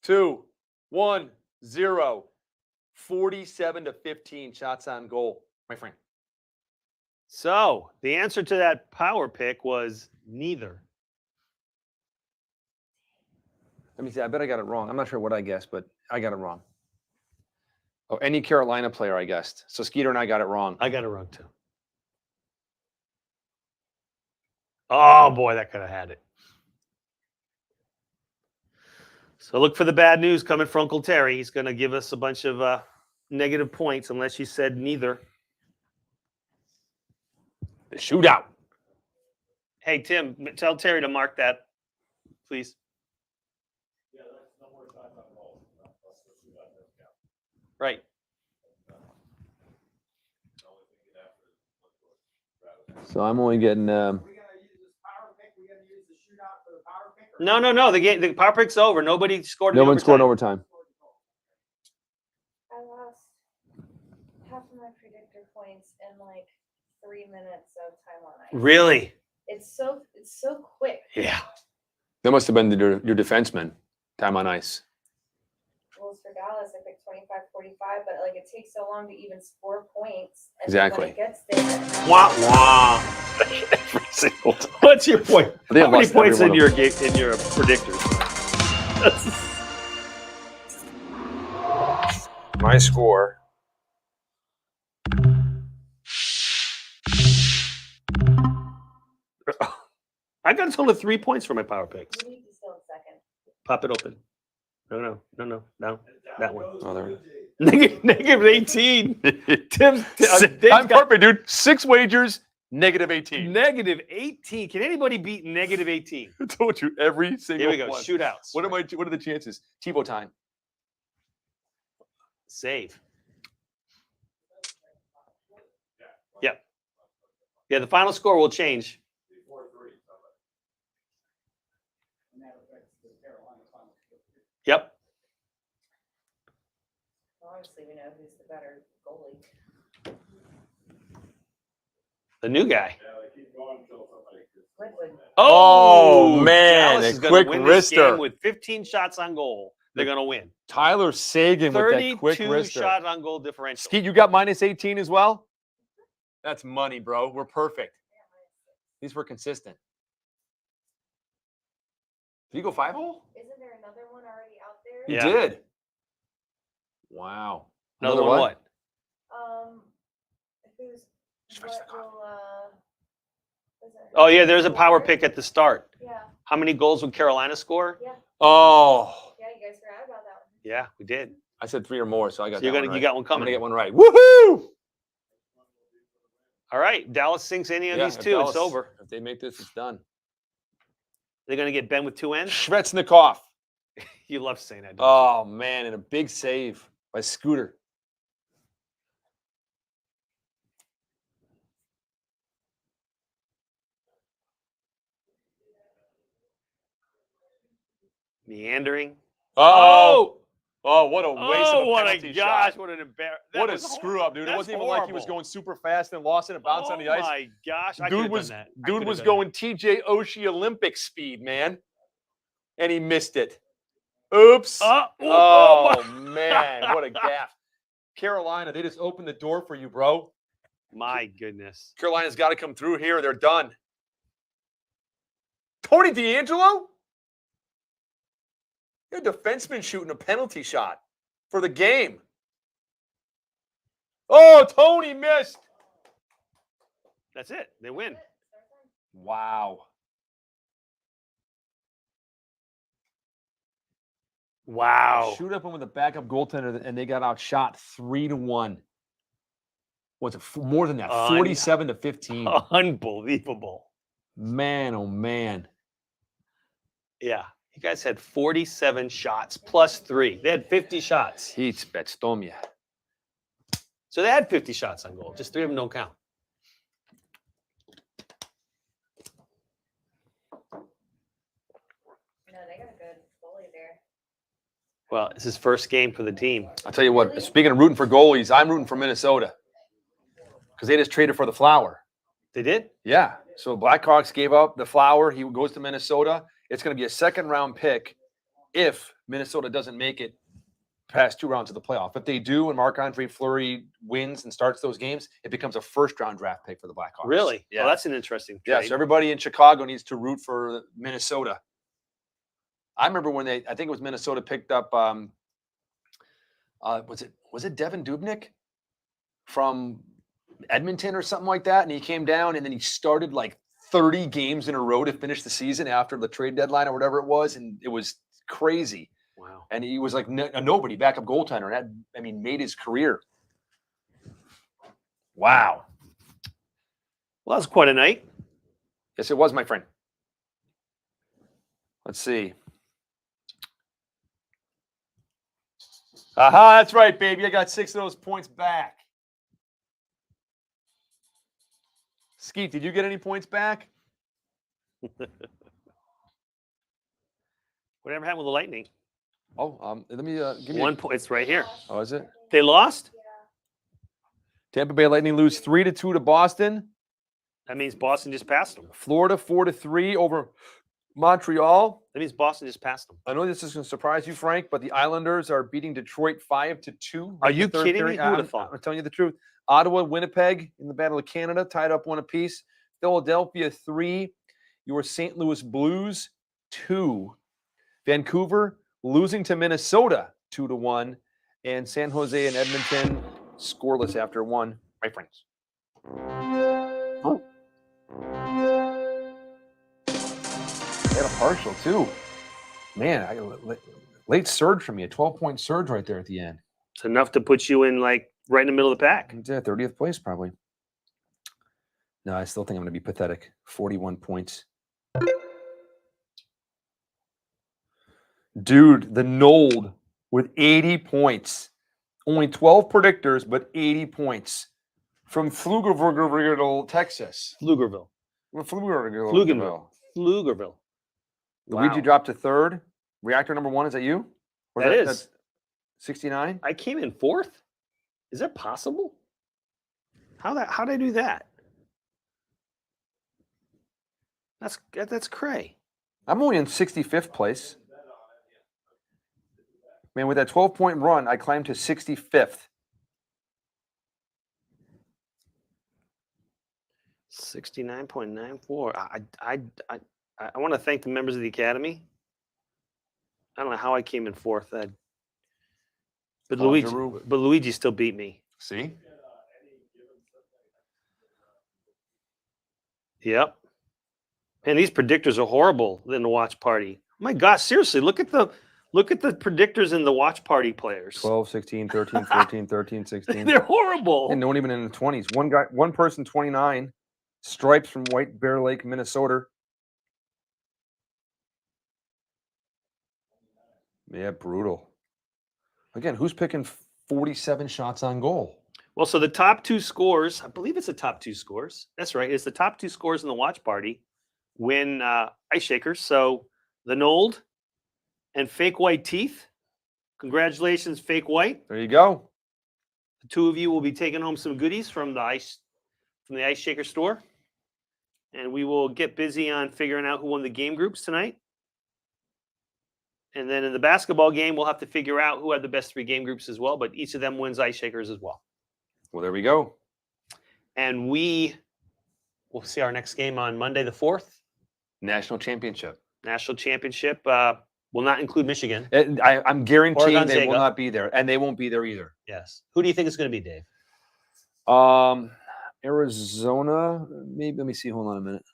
S1: 2, 1, 0. 47 to 15 shots on goal, my friend.
S4: so the answer to that power pick was neither.
S1: Let me see. I bet I got it wrong. I'm not sure what I guessed, but I got it wrong. Oh, any Carolina player I guessed. So Skeeter and I got it wrong.
S4: I got it wrong too. Oh boy, that could have had it. So look for the bad news coming from Uncle Terry. He's going to give us a bunch of negative points unless you said neither.
S1: The shootout.
S4: Hey Tim, tell Terry to mark that, please.
S6: Yeah, that's no more shots on goal. That's the shootout doesn't count.
S4: Right.
S6: The only thing you have to look for.
S1: So I'm only getting.
S6: Are we gonna use this power pick? We gonna use the shootout for the power pick? or-
S4: No. The power pick's over. Nobody scored.
S1: No
S4: in
S1: one scored in
S4: overtime.
S1: overtime.
S2: I lost half of my predictor points in like 3 minutes of time on ice.
S4: Really?
S2: It's so quick.
S4: Yeah.
S1: That must have been your defenseman. Time on ice.
S2: Rules for Dallas, I picked 25-45, but like it takes so long to even score points. And
S1: Exactly.
S2: When it gets there,
S4: Wah wah. Every single time. What's your point?
S1: I think
S4: How
S1: I've
S4: many
S1: lost every
S4: points
S1: one
S4: in
S1: of
S4: your in your predictors?
S1: My score.
S4: I got a total of 3 points for my power picks.
S2: you need to still in second.
S4: Pop it open. No. That one.
S1: Oh, there.
S4: Negative 18. Tim's
S1: I'm perfect, dude. 6 wagers, negative 18.
S4: negative 18. Can anybody beat negative 18?
S1: I told you every single
S4: Here we go.
S1: one.
S4: Shootouts.
S1: What are the chances? TiVo time.
S4: Save. Yep. Yeah, the final score will change.
S6: And that affects the Carolina final.
S4: Yep.
S2: Obviously, we know who's the better goalie.
S4: The new guy.
S2: Liquid.
S1: Oh, man,
S4: Dallas
S1: a
S4: is gonna
S1: quick
S4: win this game
S1: wrister.
S4: with 15 shots on goal. They're gonna win.
S1: Tyler Sagan with that quick
S4: 32
S1: wrister.
S4: shot on goal differential.
S1: Skeet, you got minus 18 as well? That's money, bro. We're perfect. These were consistent. Did you go 5-hole?
S2: Isn't there another one already out there?
S1: You
S4: Yeah.
S1: did. Wow.
S4: Another one. What?
S2: Who's,
S1: Stretch
S2: what
S1: the
S2: will, is it-
S4: Oh yeah, there's a power pick at the start.
S2: Yeah,
S4: How many goals would Carolina score?
S1: Oh,
S2: yeah, you guys forgot about that one.
S4: Yeah, we did.
S1: I said 3 or more, so I got
S4: So you're
S1: that
S4: gonna
S1: one
S4: you
S1: right.
S4: got one
S1: I'm
S4: coming.
S1: gonna get one right. Woohoo!
S4: All right, Dallas sinks any of
S1: Yeah,
S4: these
S1: if
S4: two,
S1: Dallas-
S4: it's over.
S1: If they make this, it's done.
S4: They're gonna get Ben with 2 N's.
S1: Svechnikov.
S4: You love saying that. Don't
S1: Oh man, and a big save by Scooter.
S4: you? Meandering.
S1: Oh, oh, what a waste
S4: Oh,
S1: of a
S4: what a
S1: penalty
S4: gosh!
S1: shot.
S4: What an embarrassment!
S1: What a screw up, dude! It wasn't even like he was going super fast and lost it and bounced on the ice.
S4: Oh my gosh! I
S1: Dude
S4: could've
S1: was
S4: done that. I
S1: dude
S4: could've
S1: was
S4: done
S1: going TJ Oshie Olympic speed, man, and he missed it. Oops!
S4: that.
S1: Oh man, what a gaff! Carolina, they just opened the door for you, bro.
S4: My goodness!
S1: Carolina's got to come through here. They're done. Tony DeAngelo? You're a defenseman shooting a penalty shot for the game. Oh, Tony missed.
S4: That's it. They win.
S1: Wow.
S4: Wow!
S1: Shoot up him with a backup goaltender, and they got outshot 3-1. What's it? More than that? 47-15.
S4: Unbelievable.
S1: Man, oh man.
S4: Yeah, you guys had 47 shots plus 3. They had 50 shots.
S1: He's Betstomia.
S4: So they had 50 shots on goal. Just 3 of them don't count.
S2: No, they got a good goalie there.
S4: Well, it's his first game for the team.
S1: I'll tell you what, speaking of rooting for goalies, I'm rooting for Minnesota because they just traded for the Flower.
S4: They did?
S1: Yeah. So Blackhawks gave up the Flower. He goes to Minnesota. It's going to be a second-round pick if Minnesota doesn't make it past 2 rounds of the playoff. If they do and Marc-Andre Fleury wins and starts those games, it becomes a first-round draft pick for the Blackhawks.
S4: Really?
S1: Yeah.
S4: Well, that's an interesting
S1: Yeah,
S4: trade.
S1: so everybody in Chicago needs to root for Minnesota. I remember when I think it was Minnesota picked up, was it Devin Dubnyk from Edmonton or something like that? And he came down and then he started like 30 games in a row to finish the season after the trade deadline or whatever it was. And it was crazy.
S4: Wow.
S1: And he was like a nobody, backup goaltender. And made his career. Wow.
S4: Well, that was quite a night.
S1: Yes, it was, my friend. Let's see. Aha, that's right, baby. I got 6 of those points back. Skeet, did you get any points back?
S4: Whatever happened with the Lightning?
S1: Oh, let me give me
S4: 1 point. It's right here.
S1: Oh, is it?
S4: They lost?
S1: Tampa Bay Lightning lose 3-2 to Boston.
S4: That means Boston just passed them.
S1: Florida 4-3 over Montreal.
S4: That means Boston just passed them.
S1: I know this is going to surprise you, Frank, but the Islanders are beating Detroit 5-2.
S4: Are
S1: in the
S4: you
S1: third
S4: kidding me?
S1: period.
S4: Who would've thought?
S1: I'm telling you the truth. Ottawa, Winnipeg in the Battle of Canada tied up 1 apiece. Philadelphia 3. Your St. Louis Blues 2. Vancouver losing to Minnesota 2-1, and San Jose and Edmonton scoreless after 1. My friends. Oh. They had a partial too. Man, I got a late surge for me, a 12-point surge right there at the end.
S4: It's enough to put you in like right in the middle of the pack.
S1: Yeah, 30th place probably. No, I still think I'm going to be pathetic. 41 points. Dude, the Nold with 80 points. Only 12 predictors, but 80 points. From Pflugerville, Texas.
S4: Pflugerville.
S1: Pflugerville.
S4: Pflugerville.
S1: Luigi
S4: Wow.
S1: dropped to 3rd. Reactor number 1, is that you? Or
S4: That is.
S1: that's 69?
S4: I came in 4th? Is that possible? How did I do that? That's cray.
S1: I'm only in 65th place. Man, with that 12-point run, I climbed to 65th.
S4: 69.94. I want to thank the members of the academy. I don't know how I came in fourth. But
S1: Ponjaroo.
S4: Luigi still beat me.
S1: See?
S4: Yep. And these predictors are horrible in the watch party. My gosh, seriously, look at the predictors in the watch party players.
S1: 12, 16, 13, 14, 13, 16.
S4: They're horrible.
S1: And no one even in the 20s. One person, 29. Stripes from White Bear Lake, Minnesota. Yeah, brutal. Again, who's picking 47 shots on goal?
S4: Well, so the top two scores, I believe it's the top two scores. That's right. It's the top two scores in the watch party win Ice Shakers. So the Nold and Fake White Teeth. Congratulations, Fake White.
S1: There you go.
S4: The two of you will be taking home some goodies from the Ice Shaker store. And we will get busy on figuring out who won the game groups tonight. And then in the basketball game, we'll have to figure out who had the best 3 game groups as well. But each of them wins Ice Shakers as well.
S1: Well, there we go.
S4: And we will see our next game on Monday the 4th.
S1: National championship.
S4: National championship will not include Michigan.
S1: I'm guaranteeing they
S4: Gonzaga.
S1: will not be there, and they won't be there either.
S4: Yes. Who do you think it's going to be, Dave?
S1: Arizona, maybe. Let me see. Hold on a minute.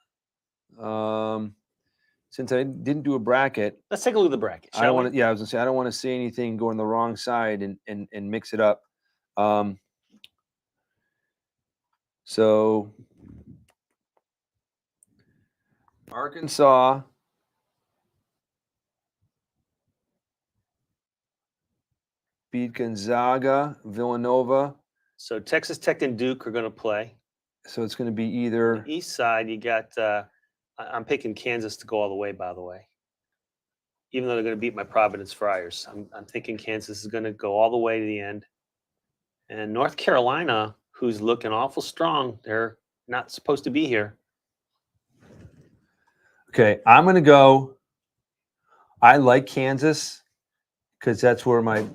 S1: Since I didn't do a bracket,
S4: Let's take a look at the bracket.
S1: I don't
S4: shall
S1: want to.
S4: we?
S1: Yeah, I was gonna say I don't want to say anything going the wrong side and mix it up. So Arkansas, beat Gonzaga, Villanova.
S4: So Texas Tech and Duke are going to play.
S1: So it's going to be
S4: On
S1: either
S4: the east side, you got. I'm picking Kansas to go all the way. By the way, even though they're going to beat my Providence Friars, I'm thinking Kansas is going to go all the way to the end. And North Carolina, who's looking awful strong, they're not supposed to be here.
S1: okay. I'm going to go. I like Kansas because that's where my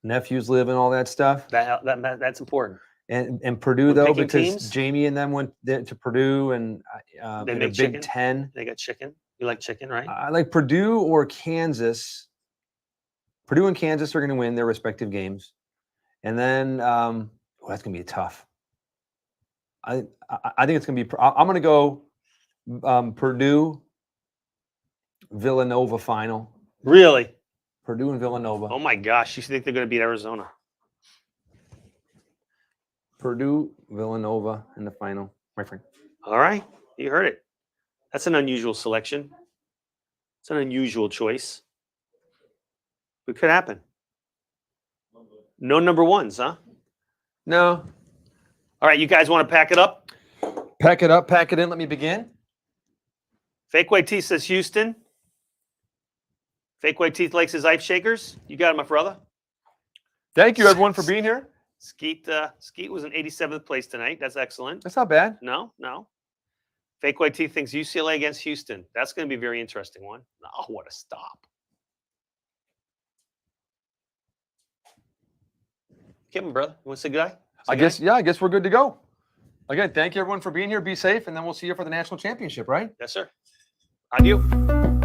S1: nephews live and all that stuff.
S4: That's important.
S1: And Purdue
S4: We're
S1: though,
S4: picking
S1: because
S4: teams?
S1: Jamie and them went to Purdue and
S4: They
S1: in a
S4: make
S1: Big
S4: chicken?
S1: Ten.
S4: They got chicken. You like chicken, right?
S1: I like Purdue or Kansas. Purdue and Kansas are going to win their respective games, and then that's going to be tough. I think it's going to be. I'm going to go Purdue, Villanova final.
S4: Really?
S1: Purdue and Villanova.
S4: Oh my gosh! You think they're going to beat Arizona?
S1: Purdue, Villanova in the final, my friend.
S4: All right, you heard it. That's an unusual selection. It's an unusual choice. It could happen. No number ones, huh?
S1: No.
S4: All right, you guys want to pack it up?
S1: Pack it up, pack it in. Let me begin.
S4: Fake White Teeth says Houston. Fake White Teeth likes his Ice Shakers. You got it, my brother.
S1: Thank you, everyone, for being here.
S4: Skeet was in 87th place tonight. That's excellent.
S1: That's not bad.
S4: No. Fake White Teeth thinks UCLA against Houston. That's going to be a very interesting one. Oh, what a stop. Kevin, brother, you want to say goodbye?
S1: I guess we're good to go. Again, thank you everyone for being here. Be safe, and then we'll see you for the national championship, right?
S4: Yes, sir. Adieu.